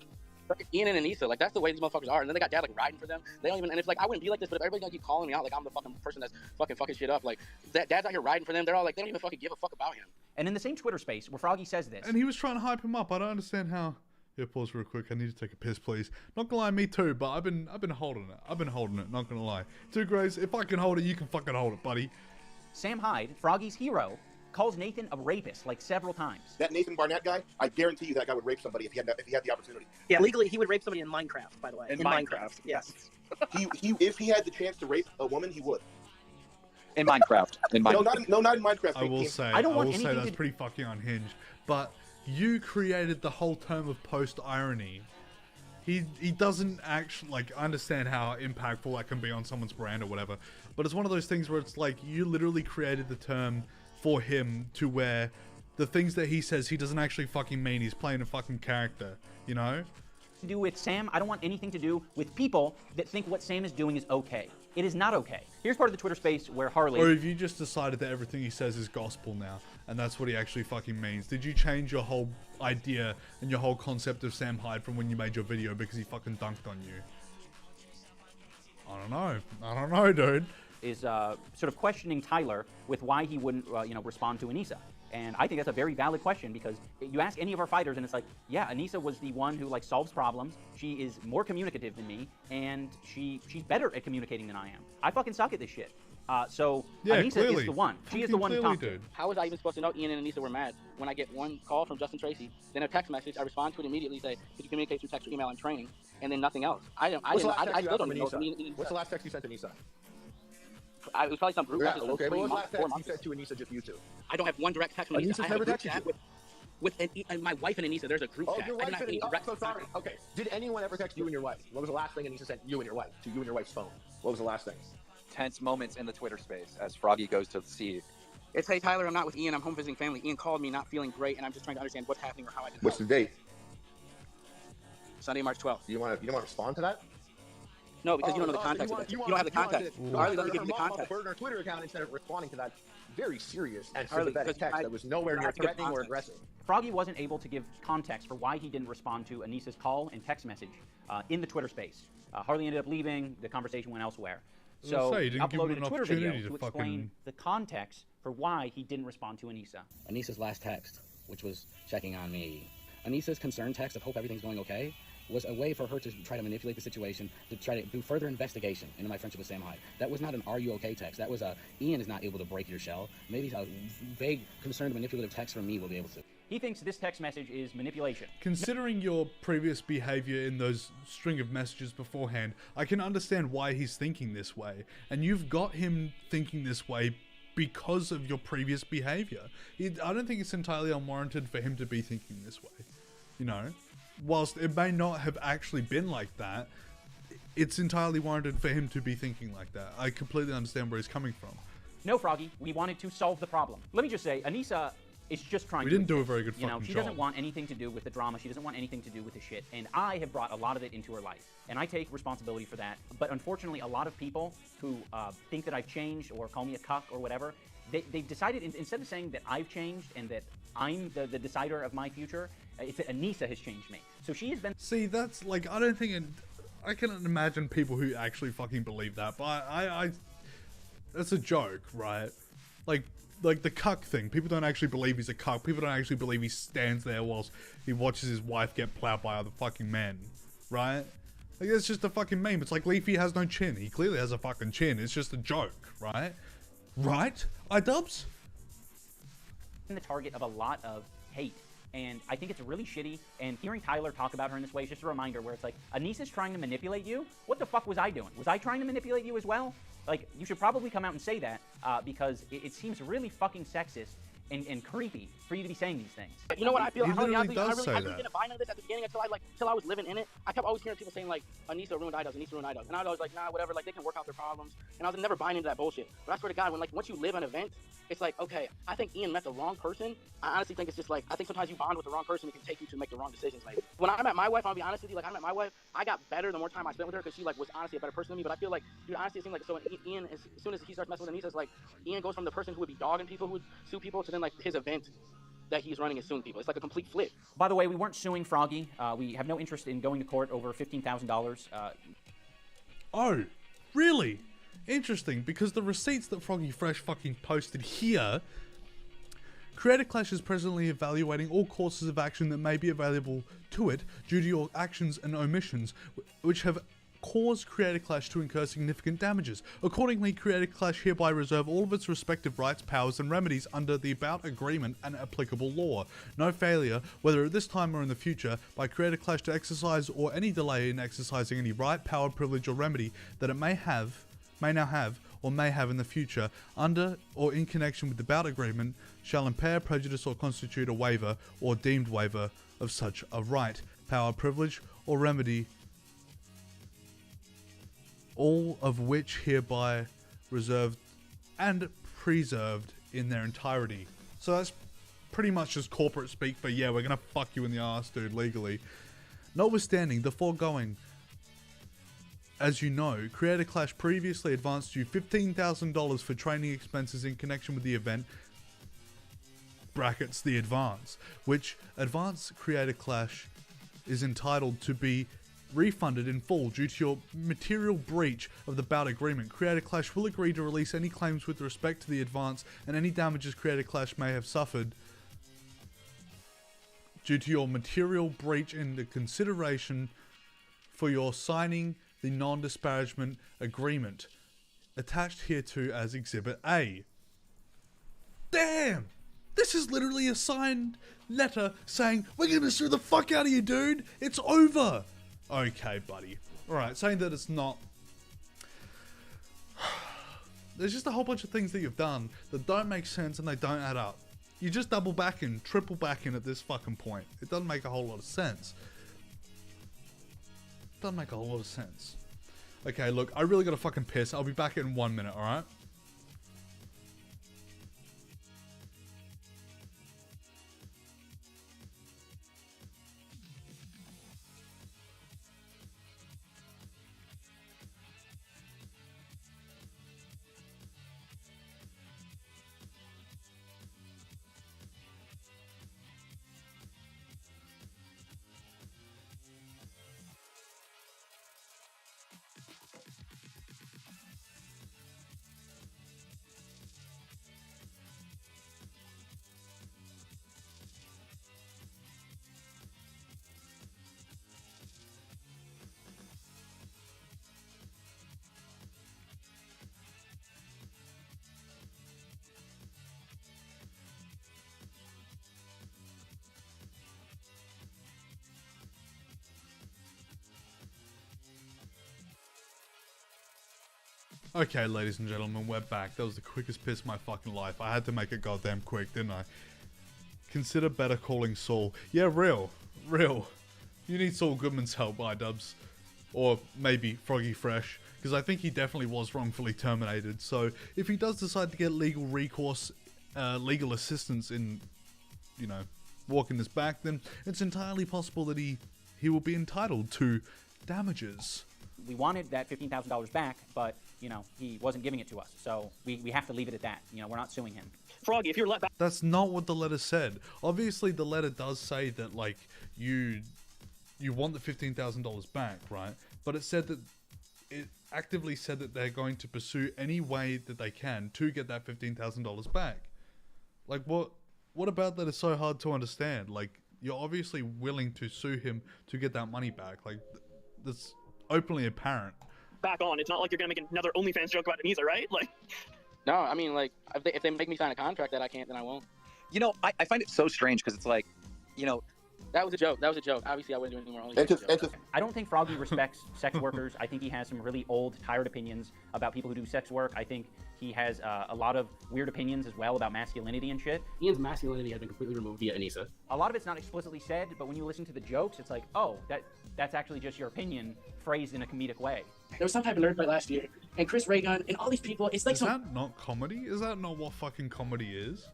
Speaker 14: Ian and Anissa, like, that's the way these motherfuckers are. And then they got Dad like riding for them. They don't even, and it's like, I wouldn't be like this, but if everybody's gonna keep calling me out like I'm the fucking person that's fucking shit up, like Dad's out here riding for them. They're all like, they don't even fucking give a fuck about him.
Speaker 7: And in the same Twitter space where Froggy says this,
Speaker 1: and he was trying to hype him up. I don't understand how. Yeah, pause real quick. I need to take a piss, please. Not gonna lie, me too. But I've been holding it. Not gonna lie. Two Grays, if I can hold it, you can fucking hold it, buddy.
Speaker 7: Sam Hyde, Froggy's hero, calls Nathan a rapist like several times.
Speaker 6: That Nathan Barnett guy, I guarantee you that guy would rape somebody if he had the opportunity.
Speaker 15: Yeah, legally he would rape somebody in Minecraft, by the way.
Speaker 6: In Minecraft.
Speaker 15: Yes.
Speaker 6: he if he had the chance to rape a woman, he would.
Speaker 13: In Minecraft.
Speaker 6: No, not in Minecraft.
Speaker 1: I will say, I will say that's pretty fucking unhinged. But you created the whole term of post-irony. He doesn't actually, like, understand how impactful that can be on someone's brand or whatever. But it's one of those things where it's like, you literally created the term for him to where the things that he says he doesn't actually fucking mean. He's playing a fucking character, you know?
Speaker 7: To do with Sam, I don't want anything to do with people that think what Sam is doing is okay. It is not okay. Here's part of the Twitter space where Harley...
Speaker 1: Or have you just decided that everything he says is gospel now, and that's what he actually fucking means? Did you change your whole idea and your whole concept of Sam Hyde from when you made your video because he fucking dunked on you? I don't know, dude.
Speaker 7: Is sort of questioning Tyler with why he wouldn't, respond to Anissa. And I think that's a very valid question, because you ask any of our fighters and it's like, yeah, Anissa was the one who like solves problems. She is more communicative than me, and she's better at communicating than I am. I fucking suck at this shit. So
Speaker 1: yeah,
Speaker 7: Anissa
Speaker 1: clearly.
Speaker 7: is the one. She is the one to talk to.
Speaker 14: How was I even supposed to know Ian and Anissa were mad when I get one call from Justin Tracy, then a text message, I respond to it immediately, say, could you communicate through text or email? I'm training, and then nothing else. I still don't know.
Speaker 6: What's the last text you sent to Anissa?
Speaker 14: It was probably some group message.
Speaker 6: Okay, but what's the last text you sent to Anissa, just you two?
Speaker 14: I don't have one direct text from Anissa.
Speaker 6: Anissa's never texted you.
Speaker 14: With my wife and Anissa, there's a group chat.
Speaker 6: Your wife
Speaker 14: I don't have any direct
Speaker 6: so sorry. Okay. Did anyone ever text you and your wife? What was the last thing Anissa sent you and your wife, to you and your wife's phone? What was the last thing?
Speaker 13: Tense moments in the Twitter space as Froggy goes to see.
Speaker 14: It's, hey, Tyler, I'm not with Ian. I'm home visiting family. Ian called me not feeling great, and I'm just trying to understand what's happening or how I can
Speaker 6: What's
Speaker 14: help.
Speaker 6: the date?
Speaker 14: Sunday, March 12th.
Speaker 6: You don't want to respond to that?
Speaker 14: No, because you don't know the context of it. You don't have the context. Harley doesn't give you the context.
Speaker 6: Burn our Twitter account instead of responding to that very serious and
Speaker 14: Harley,
Speaker 6: sympathetic text that was nowhere near threatening or aggressive.
Speaker 7: Froggy wasn't able to give context for why he didn't respond to Anissa's call and text message in the Twitter space. Harley ended up leaving. The conversation went elsewhere. So he uploaded a Twitter video to explain the context for why he didn't respond to Anissa.
Speaker 10: Anissa's last text, which was checking on me. Anissa's concern text of hope everything's going okay was a way for her to try to manipulate the situation, to try to do further investigation into my friendship with Sam Hyde. That was not an "Are you okay?" text. That was a "Ian is not able to break your shell." Maybe a vague, concerned, manipulative text from me will be able to.
Speaker 7: He thinks this text message is manipulation.
Speaker 1: Considering your previous behavior in those string of messages beforehand, I can understand why he's thinking this way. And you've got him thinking this way because of your previous behavior. I don't think it's entirely unwarranted for him to be thinking this way. You know? Whilst it may not have actually been like that, it's entirely warranted for him to be thinking like that. I completely understand where he's coming from.
Speaker 7: No, Froggy, we wanted to solve the problem. Let me just say, Anissa is just trying to...
Speaker 1: We didn't do a very good fucking job.
Speaker 7: She doesn't want anything to do with the drama. She doesn't want anything to do with the shit. And I have brought a lot of it into her life. And I take responsibility for that. But unfortunately, a lot of people who think that I've changed or call me a cuck or whatever, they've decided, instead of saying that I've changed and that I'm the decider of my future, it's that Anissa has changed me. So she has been...
Speaker 1: See, that's like, I don't think... I can imagine people who actually fucking believe that, but I that's a joke, right? Like the cuck thing. People don't actually believe he's a cuck. People don't actually believe he stands there whilst he watches his wife get plowed by other fucking men, right? Like, it's just a fucking meme. It's like Leafy has no chin. He clearly has a fucking chin. It's just a joke, right? Right? iDubbbz?
Speaker 7: the target of a lot of hate. And I think it's really shitty, and hearing Tyler talk about her in this way is just a reminder where it's like, Anissa's trying to manipulate you? What the fuck was I doing? Was I trying to manipulate you as well? Like, you should probably come out and say that, because it seems really fucking sexist and creepy for you to be saying these things.
Speaker 14: You know what I feel?
Speaker 1: He
Speaker 14: I really
Speaker 1: literally does say
Speaker 14: I
Speaker 1: that.
Speaker 14: didn't buy into this at the beginning until I was living in it. I kept always hearing people saying like, Anissa ruined iDubbbz, Anissa ruined iDubbbz. And I was always like, nah, whatever, like they can work out their problems. And I was never buying into that bullshit. But I swear to God, when once you live an event, it's like, okay, I think Ian met the wrong person. I honestly think it's just like, I think sometimes you bond with the wrong person, it can take you to make the wrong decisions maybe. When I met my wife, I'll be honest with you, like I met my wife, I got better the more time I spent with her because she like was honestly a better person than me. But I feel like, dude, honestly it seemed like, so when Ian, as soon as he starts messing with Anissa, it's like Ian goes from the person who would be dogging people, who would sue people, to then like his event that he's running is suing people. It's like a complete flip.
Speaker 7: By the way, we weren't suing Froggy. We have no interest in going to court over $15,000.
Speaker 1: Oh, really? Interesting, because the receipts that Froggy Fresh fucking posted here, Creator Clash is presently evaluating all courses of action that may be available to it due to your actions and omissions, which have cause Creator Clash to incur significant damages. Accordingly, Creator Clash hereby reserve all of its respective rights, powers, and remedies under the About Agreement and applicable law. No failure, whether at this time or in the future, by Creator Clash to exercise or any delay in exercising any right, power, privilege, or remedy that it may now have, or may have in the future, under or in connection with the About Agreement, shall impair, prejudice, or constitute a waiver or deemed waiver of such a right, power, privilege, or remedy, all of which hereby reserved and preserved in their entirety. So that's pretty much just corporate speak for, yeah, we're gonna fuck you in the ass, dude, legally. Notwithstanding the foregoing, as you know, Creator Clash previously advanced you $15,000 for training expenses in connection with the event, brackets the advance, which advance Creator Clash is entitled to be refunded in full due to your material breach of the About Agreement. Creator Clash will agree to release any claims with respect to the advance and any damages Creator Clash may have suffered due to your material breach in the consideration for your signing the non-disparagement agreement attached hereto as Exhibit A. Damn! This is literally a signed letter saying, we're gonna sue the fuck out of you, dude! It's over! Okay, buddy. Alright, saying that it's not... There's just a whole bunch of things that you've done that don't make sense and they don't add up. You just double back in, triple back in at this fucking point. It doesn't make a whole lot of sense. Doesn't make a whole lot of sense. Okay, look, I really gotta fucking piss. I'll be back in 1 minute, alright? Okay, ladies and gentlemen, we're back. That was the quickest piss of my fucking life. I had to make it goddamn quick, didn't I? Consider better calling Saul. Yeah, real. You need Saul Goodman's help, iDubbbz. Or maybe Froggy Fresh, because I think he definitely was wrongfully terminated. So if he does decide to get legal recourse, legal assistance in, you know, walking this back, then it's entirely possible that he will be entitled to damages.
Speaker 7: We wanted that $15,000 back, but, you know, he wasn't giving it to us. So we have to leave it at that. You know, we're not suing him.
Speaker 12: Froggy, if you're let back...
Speaker 1: That's not what the letter said. Obviously, the letter does say that, like, you want the $15,000 back, right? But it said that... It actively said that they're going to pursue any way that they can to get that $15,000 back. Like, what about that is so hard to understand? Like, you're obviously willing to sue him to get that money back. Like, that's openly apparent.
Speaker 12: Back on. It's not like you're gonna make another OnlyFans joke about it either, right? Like,
Speaker 14: no, I mean, like, if they make me sign a contract that I can't, then I won't.
Speaker 13: You know, I find it so strange because it's like, you know,
Speaker 14: that was a joke. Obviously, I wouldn't do anything more. OnlyFans.
Speaker 7: I don't think Froggy respects sex workers. I think he has some really old, tired opinions about people who do sex work. I think he has a lot of weird opinions as well about masculinity and shit.
Speaker 10: Ian's masculinity has been completely removed via Anissa.
Speaker 7: A lot of it's not explicitly said, but when you listen to the jokes, it's like, oh, that's actually just your opinion phrased in a comedic way.
Speaker 9: There was some type of nerd fight last year, and Chris Raygun and all these people, it's like
Speaker 1: Is that not comedy? Is that not what fucking comedy is?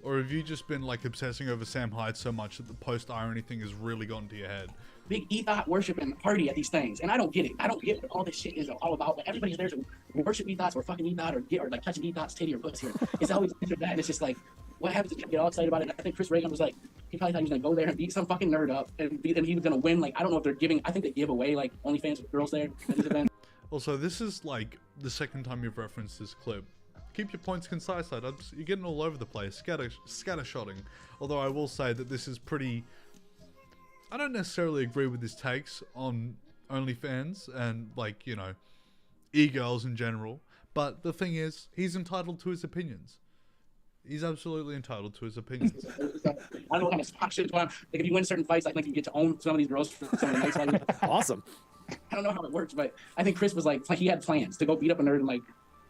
Speaker 1: Or have you just been like obsessing over Sam Hyde so much that the post-irony thing has really gotten to your head?
Speaker 9: big ethos worshiping party at these things, and I don't get it. I don't get what all this shit is all about. But everybody's there to worship ethos or fucking ethos or like touching ethos titty or pussy. It's always this or that, and it's just like, what happens if you get all excited about it? And I think Chris Reagan was like, he probably thought he was gonna go there and beat some fucking nerd up, and he was gonna win. Like, I don't know if they're giving. I think they give away like OnlyFans with girls there at these events.
Speaker 1: Also, this is like the second time you've referenced this clip. Keep your points concise, iDubbbz. You're getting all over the place, scattershotting. Although I will say that this is pretty... I don't necessarily agree with his takes on OnlyFans and, like, you know, e-girls in general. But the thing is, he's entitled to his opinions. He's absolutely entitled to his opinions.
Speaker 9: I don't know what kind of spot shit is going on. Like, if you win certain fights, I think you get to own some of these girls for some of the nights.
Speaker 16: Awesome.
Speaker 9: I don't know how it works, but I think Chris was like he had plans to go beat up a nerd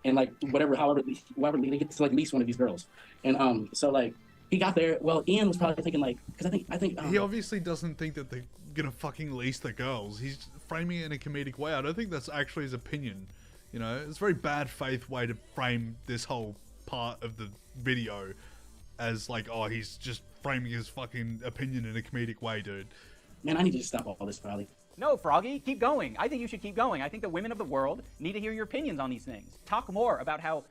Speaker 9: and whatever, however they get to like lease one of these girls. And so like he got there. Well, Ian was probably thinking like, because I think
Speaker 1: he obviously doesn't think that they're gonna fucking lease the girls. He's framing it in a comedic way. I don't think that's actually his opinion. You know, it's a very bad faith way to frame this whole part of the video as like, oh, he's just framing his fucking opinion in a comedic way, dude.
Speaker 9: Man, I need you to stop all this, Froggy.
Speaker 7: No, Froggy, keep going. I think you should keep going. I think the women of the world need to hear your opinions on these things. Talk more about how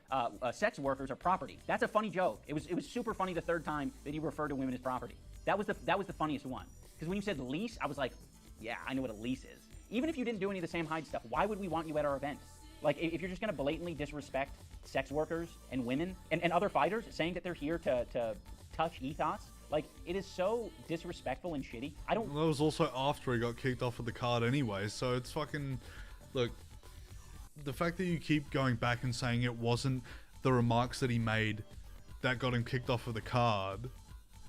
Speaker 7: sex workers are property. That's a funny joke. It was super funny the third time that you referred to women as property. That was the funniest one. Because when you said lease, I was like, yeah, I know what a lease is. Even if you didn't do any of the Sam Hyde stuff, why would we want you at our event? Like, if you're just going to blatantly disrespect sex workers and women and other fighters, saying that they're here to touch ethos, like, it is so disrespectful and shitty.
Speaker 1: That was also after he got kicked off of the card anyway, so it's fucking... Look, the fact that you keep going back and saying it wasn't the remarks that he made that got him kicked off of the card,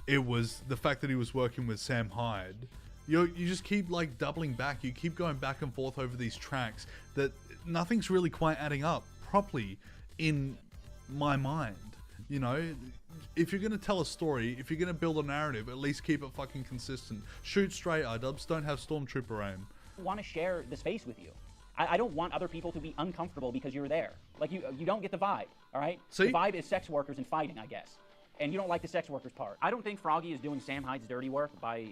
Speaker 1: it was the fact that he was working with Sam Hyde. You just keep, like, doubling back. You keep going back and forth over these tracks that nothing's really quite adding up properly in my mind. You know, if you're going to tell a story, if you're going to build a narrative, at least keep it fucking consistent. Shoot straight, iDubbbz. Don't have Stormtrooper aim.
Speaker 7: I want to share the space with you. I don't want other people to be uncomfortable because you're there. Like, you don't get the vibe, all right?
Speaker 1: See?
Speaker 7: The vibe is sex workers and fighting, I guess. And you don't like the sex workers part. I don't think Froggy is doing Sam Hyde's dirty work by,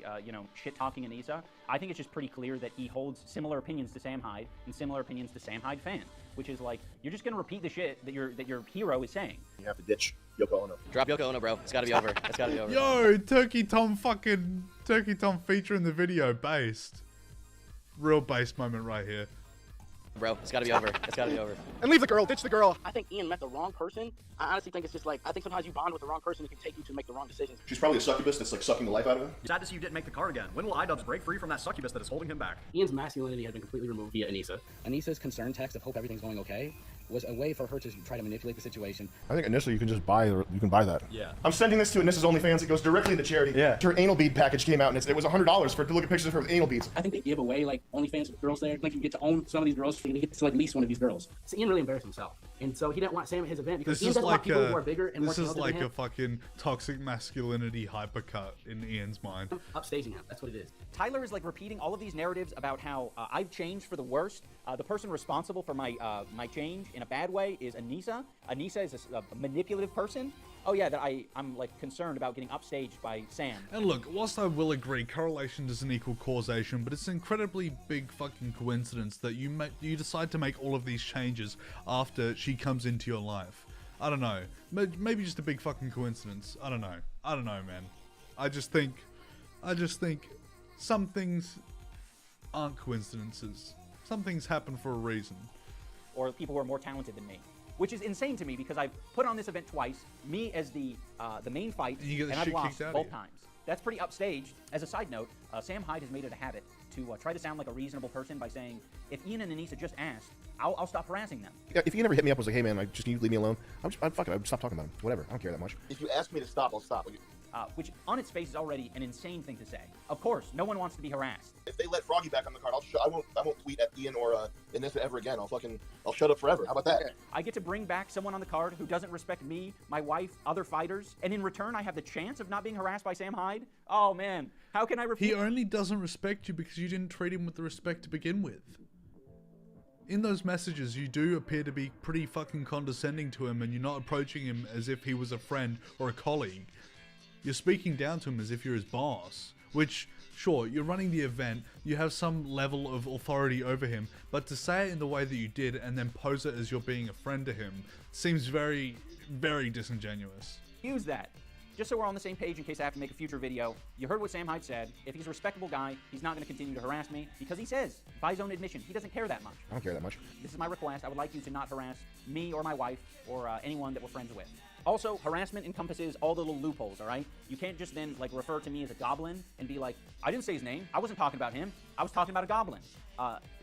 Speaker 7: shit-talking Anissa. I think it's just pretty clear that he holds similar opinions to Sam Hyde and similar opinions to Sam Hyde fans, which is like, you're just gonna repeat the shit that your hero is saying.
Speaker 8: You have to ditch Yoko Ono.
Speaker 16: Drop Yoko Ono, bro. It's gotta be over. It's gotta be over.
Speaker 1: Yo, Turkey Tom feature in the video, based. Real based moment right here.
Speaker 16: Bro, it's gotta be over. It's gotta be over.
Speaker 8: And leave the girl. Ditch the girl.
Speaker 14: I think Ian met the wrong person. I honestly think it's just like, I think sometimes you bond with the wrong person who can take you to make the wrong decisions.
Speaker 8: She's probably a succubus that's like sucking the life out of him.
Speaker 11: Sad to see you didn't make the card again. When will iDubbbz break free from that succubus that is holding him back?
Speaker 10: Ian's masculinity has been completely removed via Anissa. Anissa's concern text of hope everything's going okay was a way for her to try to manipulate the situation.
Speaker 8: I think initially you can just buy that.
Speaker 11: Yeah.
Speaker 8: I'm sending this to Anissa's OnlyFans. It goes directly into charity. Yeah. Her anal bead package came out and it was $100 for it to look at pictures of her with anal beads.
Speaker 9: I think they give away like OnlyFans with girls there. Like you get to own some of these girls. You get to like lease one of these girls.
Speaker 10: So Ian really embarrassed himself, and so he didn't want Sam at his event because
Speaker 1: This
Speaker 10: Ian
Speaker 1: is
Speaker 10: doesn't want
Speaker 1: like
Speaker 10: people who are bigger and more
Speaker 1: this is
Speaker 10: talented
Speaker 1: like
Speaker 10: than
Speaker 1: a
Speaker 10: him
Speaker 1: fucking toxic masculinity hypercut in Ian's mind.
Speaker 10: upstaging him. That's what it is.
Speaker 7: Tyler is like repeating all of these narratives about how I've changed for the worst. The person responsible for my change in a bad way is Anissa. Anissa is a manipulative person. Oh yeah, that I'm like concerned about getting upstaged by Sam.
Speaker 1: And look, whilst I will agree, correlation doesn't equal causation, but it's an incredibly big fucking coincidence that you decide to make all of these changes after she comes into your life. I don't know. Maybe just a big fucking coincidence. I don't know, man. I just think some things aren't coincidences. Some things happen for a reason.
Speaker 7: Or people who are more talented than me. Which is insane to me because I've put on this event twice, me as the main fight, and I've lost both times. That's pretty upstaged. As a side note, Sam Hyde has made it a habit to try to sound like a reasonable person by saying, if Ian and Anissa just asked, I'll stop harassing them.
Speaker 8: Yeah, if Ian ever hit me up and was like, hey man, I just need you to leave me alone, I'd stop talking about him. Whatever, I don't care that much. If you ask me to stop, I'll stop.
Speaker 7: Which on its face is already an insane thing to say. Of course, no one wants to be harassed.
Speaker 8: If they let Froggy back on the card, I won't tweet at Ian or Anissa ever again. I'll shut up forever. How about that?
Speaker 7: I get to bring back someone on the card who doesn't respect me, my wife, other fighters, and in return I have the chance of not being harassed by Sam Hyde? Oh man, how can I repeat?
Speaker 1: He only doesn't respect you because you didn't treat him with the respect to begin with. In those messages, you do appear to be pretty fucking condescending to him, and you're not approaching him as if he was a friend or a colleague. You're speaking down to him as if you're his boss, which, sure, you're running the event, you have some level of authority over him, but to say it in the way that you did and then pose it as you're being a friend to him seems very, very disingenuous.
Speaker 7: Use that. Just so we're on the same page in case I have to make a future video, you heard what Sam Hyde said. If he's a respectable guy, he's not going to continue to harass me because he says, by his own admission, he doesn't care that much.
Speaker 8: I don't care that much.
Speaker 7: This is my request. I would like you to not harass me or my wife or anyone that we're friends with. Also, harassment encompasses all the little loopholes, all right? You can't just then, like, refer to me as a goblin and be like, I didn't say his name. I wasn't talking about him. I was talking about a goblin.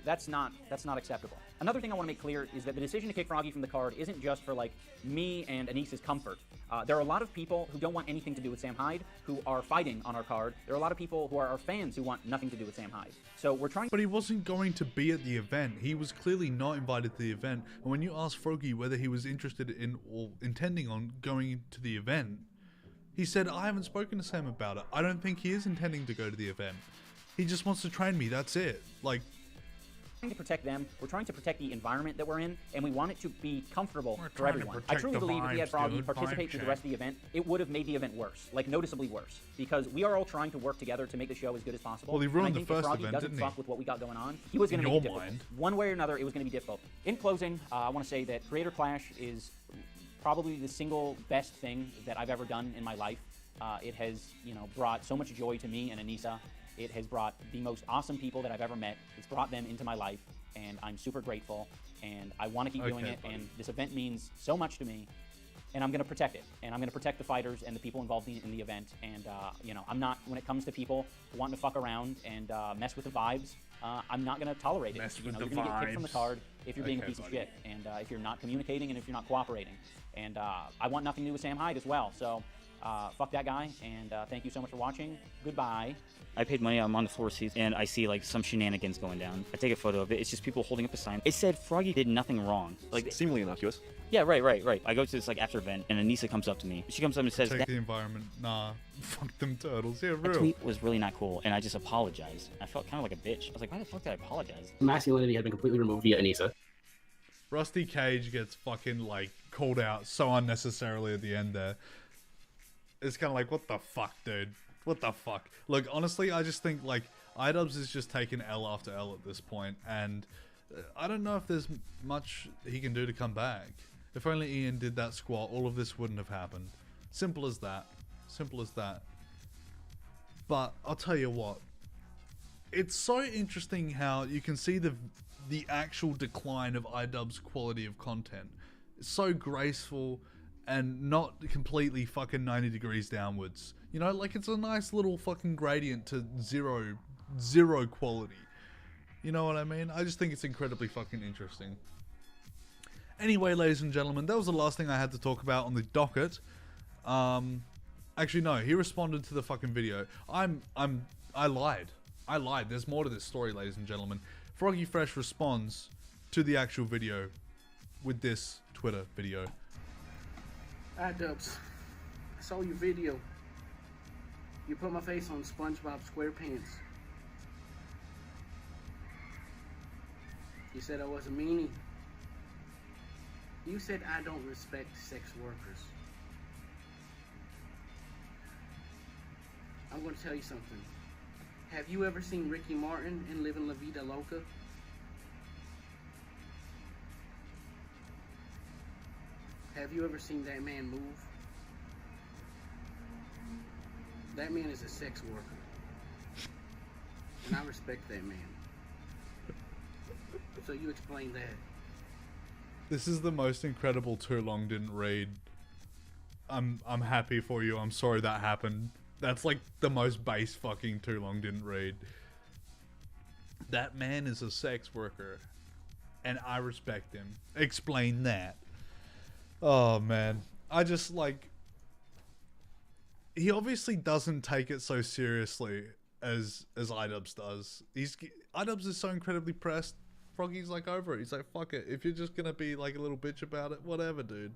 Speaker 7: That's not acceptable. Another thing I want to make clear is that the decision to kick Froggy from the card isn't just for, like, me and Anissa's comfort. There are a lot of people who don't want anything to do with Sam Hyde who are fighting on our card. There are a lot of people who are our fans who want nothing to do with Sam Hyde. So we're trying.
Speaker 1: But he wasn't going to be at the event. He was clearly not invited to the event. And when you asked Froggy whether he was interested in or intending on going to the event, he said, I haven't spoken to Sam about it. I don't think he is intending to go to the event. He just wants to train me. That's it. Like,
Speaker 7: to protect them, we're trying to protect the environment that we're in, and we want it to be comfortable for everyone. I truly believe if we had Froggy participate through the rest of the event, it would have made the event worse, like noticeably worse, because we are all trying to work together to make the show as good as possible.
Speaker 1: Well, he ruined the first
Speaker 7: if Froggy
Speaker 1: event,
Speaker 7: doesn't
Speaker 1: didn't he?
Speaker 7: fuck with what we got going on, he was going to make it difficult. One way or another, it was going to be difficult. In closing, I want to say that Creator Clash is probably the single best thing that I've ever done in my life. It has, brought so much joy to me and Anissa. It has brought the most awesome people that I've ever met. It's brought them into my life, and I'm super grateful, and I want to keep doing it, and this event means so much to me, and I'm going to protect it, and I'm going to protect the fighters and the people involved in the event, and, I'm not, when it comes to people wanting to fuck around and mess with the vibes, I'm not going to tolerate it. You're going to get kicked from the card if you're being a piece of shit, and if you're not communicating and if you're not cooperating, and I want nothing to do with Sam Hyde as well, so fuck that guy, and thank you so much for watching. Goodbye.
Speaker 17: I paid money, I'm on the floor seats, and I see like some shenanigans going down. I take a photo of it, it's just people holding up a sign. It said Froggy did nothing wrong. Like,
Speaker 8: seemingly innocuous.
Speaker 17: Yeah, right. I go to this like after event, and Anissa comes up to me. She comes up and says,
Speaker 1: protect the environment. Nah, fuck them turtles. Yeah,
Speaker 17: that
Speaker 1: real.
Speaker 17: tweet was really not cool, and I just apologized. I felt kind of like a bitch. I was like, why the fuck did I apologize?
Speaker 9: Masculinity had been completely removed via Anissa.
Speaker 1: Rusty Cage gets fucking like called out so unnecessarily at the end there. It's kind of like, what the fuck, dude? What the fuck? Look, honestly, I just think, like, iDubbbz is just taking L after L at this point, and I don't know if there's much he can do to come back. If only Ian did that squat, all of this wouldn't have happened. Simple as that. Simple as that. But I'll tell you what. It's so interesting how you can see the actual decline of iDubbbz's quality of content. It's so graceful and not completely fucking 90 degrees downwards. You know, like, it's a nice little fucking gradient to zero quality. You know what I mean? I just think it's incredibly fucking interesting. Anyway, ladies and gentlemen, that was the last thing I had to talk about on the docket. Actually, no, he responded to the fucking video. I lied. There's more to this story, ladies and gentlemen. Froggy Fresh responds to the actual video with this Twitter video.
Speaker 9: iDubbbz, I saw your video. You put my face on SpongeBob SquarePants. You said I was a meanie. You said I don't respect sex workers. I'm going to tell you something. Have you ever seen Ricky Martin in Living La Vida Loca? Have you ever seen that man move? That man is a sex worker. And I respect that man. So you explain that.
Speaker 1: This is the most incredible Too Long Didn't Read. I'm happy for you. I'm sorry that happened. That's like the most base fucking Too Long Didn't Read. That man is a sex worker. And I respect him. Explain that. Oh man. I just like... He obviously doesn't take it so seriously as iDubbbz does. iDubbbz is so incredibly pressed. Froggy's like over it. He's like, fuck it. If you're just gonna be like a little bitch about it, whatever, dude.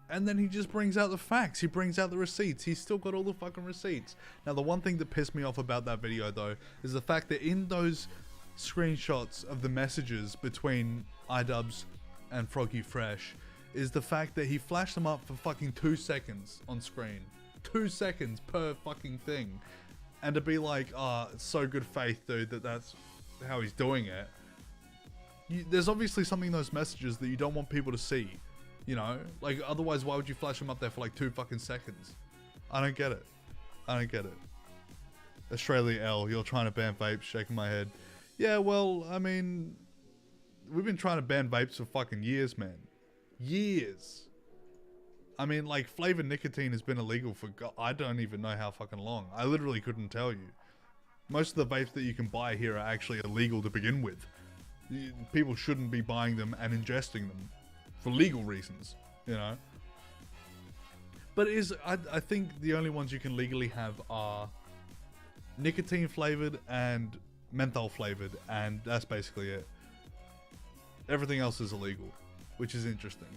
Speaker 1: And then he just brings out the facts. He brings out the receipts. He's still got all the fucking receipts. Now, the one thing that pissed me off about that video, though, is the fact that in those screenshots of the messages between iDubbbz and Froggy Fresh is the fact that he flashed them up for fucking 2 seconds on screen. 2 seconds per fucking thing. And to be like, it's so good faith, dude, that's how he's doing it. There's obviously something in those messages that you don't want people to see. You know? Like, otherwise, why would you flash them up there for like 2 fucking seconds? I don't get it. I don't get it. Australia L, you're trying to ban vapes, shaking my head. Yeah, well, I mean, we've been trying to ban vapes for fucking years, man. Years. I mean, like, flavored nicotine has been illegal for I don't even know how fucking long. I literally couldn't tell you. Most of the vapes that you can buy here are actually illegal to begin with. People shouldn't be buying them and ingesting them for legal reasons, you know. But I think the only ones you can legally have are nicotine flavored and menthol flavored, and that's basically it. Everything else is illegal, which is interesting.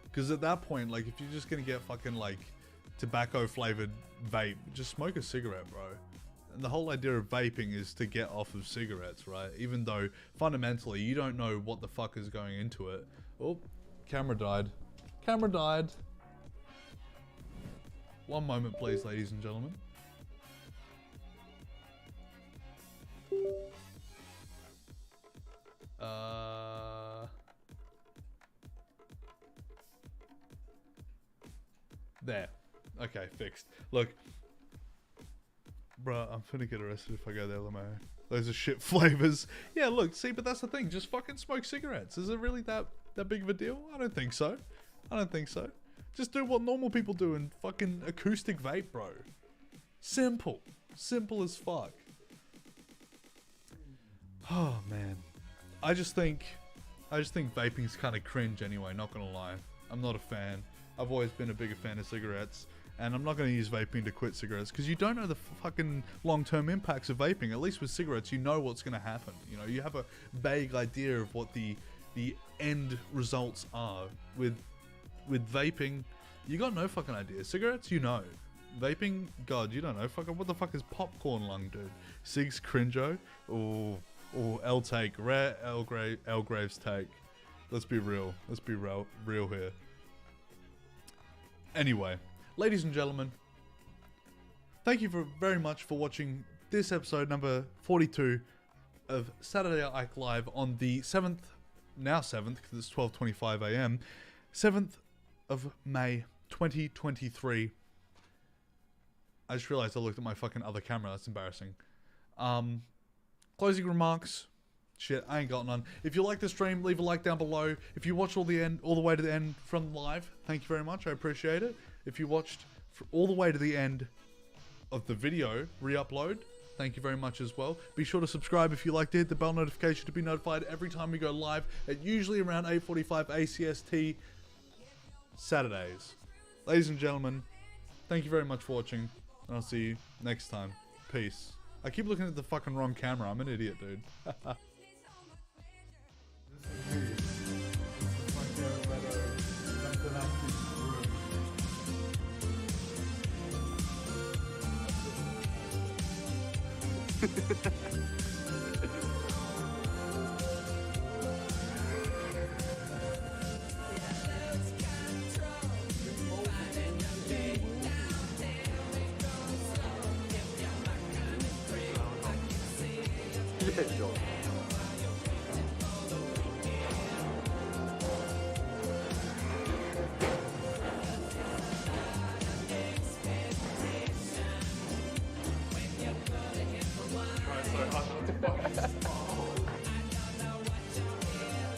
Speaker 1: Because at that point, like, if you're just gonna get fucking, like, tobacco flavored vape, just smoke a cigarette, bro. And the whole idea of vaping is to get off of cigarettes, right? Even though, fundamentally, you don't know what the fuck is going into it. Oh, camera died. Camera died. One moment, please, ladies and gentlemen. There. Okay, fixed. Look. Bruh, I'm finna get arrested if I go there, Lamo. Those are shit flavors. Yeah, look, see, but that's the thing. Just fucking smoke cigarettes. Is it really that big of a deal? I don't think so. I don't think so. Just do what normal people do and fucking acoustic vape, bro. Simple. Simple as fuck. Oh, man. I just think vaping's kind of cringe anyway, not gonna lie. I'm not a fan. I've always been a bigger fan of cigarettes, and I'm not going to use vaping to quit cigarettes, because you don't know the fucking long-term impacts of vaping. At least with cigarettes, you know what's going to happen. You know, you have a vague idea of what the end results are. With vaping, you got no fucking idea. Cigarettes, you know. Vaping, God, you don't know. Fucking what the fuck is popcorn lung, dude? Cigs cringo? Or L take, rare L Graves take. Let's be real. Let's be real here. Anyway, ladies and gentlemen, thank you very much for watching this episode number 42 of Saturday Ike Live on the 7th, now 7th, because it's 12:25 a.m., 7th of May, 2023. I just realized I looked at my fucking other camera. That's embarrassing. Closing remarks. Shit, I ain't got none. If you like the stream, leave a like down below. If you watch all the way to the end from live, thank you very much. I appreciate it. If you watched all the way to the end of the video re-upload, thank you very much as well. Be sure to subscribe if you liked it. Hit the bell notification to be notified every time we go live at usually around 8:45 ACST Saturdays. Ladies and gentlemen, thank you very much for watching, and I'll see you next time. Peace. I keep looking at the fucking wrong camera. I'm an idiot, dude.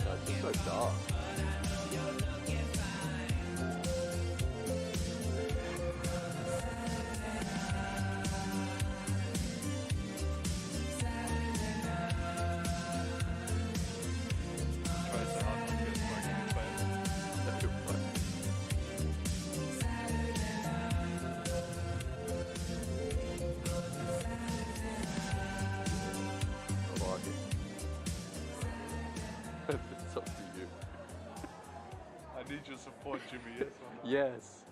Speaker 13: That's so dark. It's up to you.
Speaker 1: I need your support, Jimmy. Yes.
Speaker 13: Yes.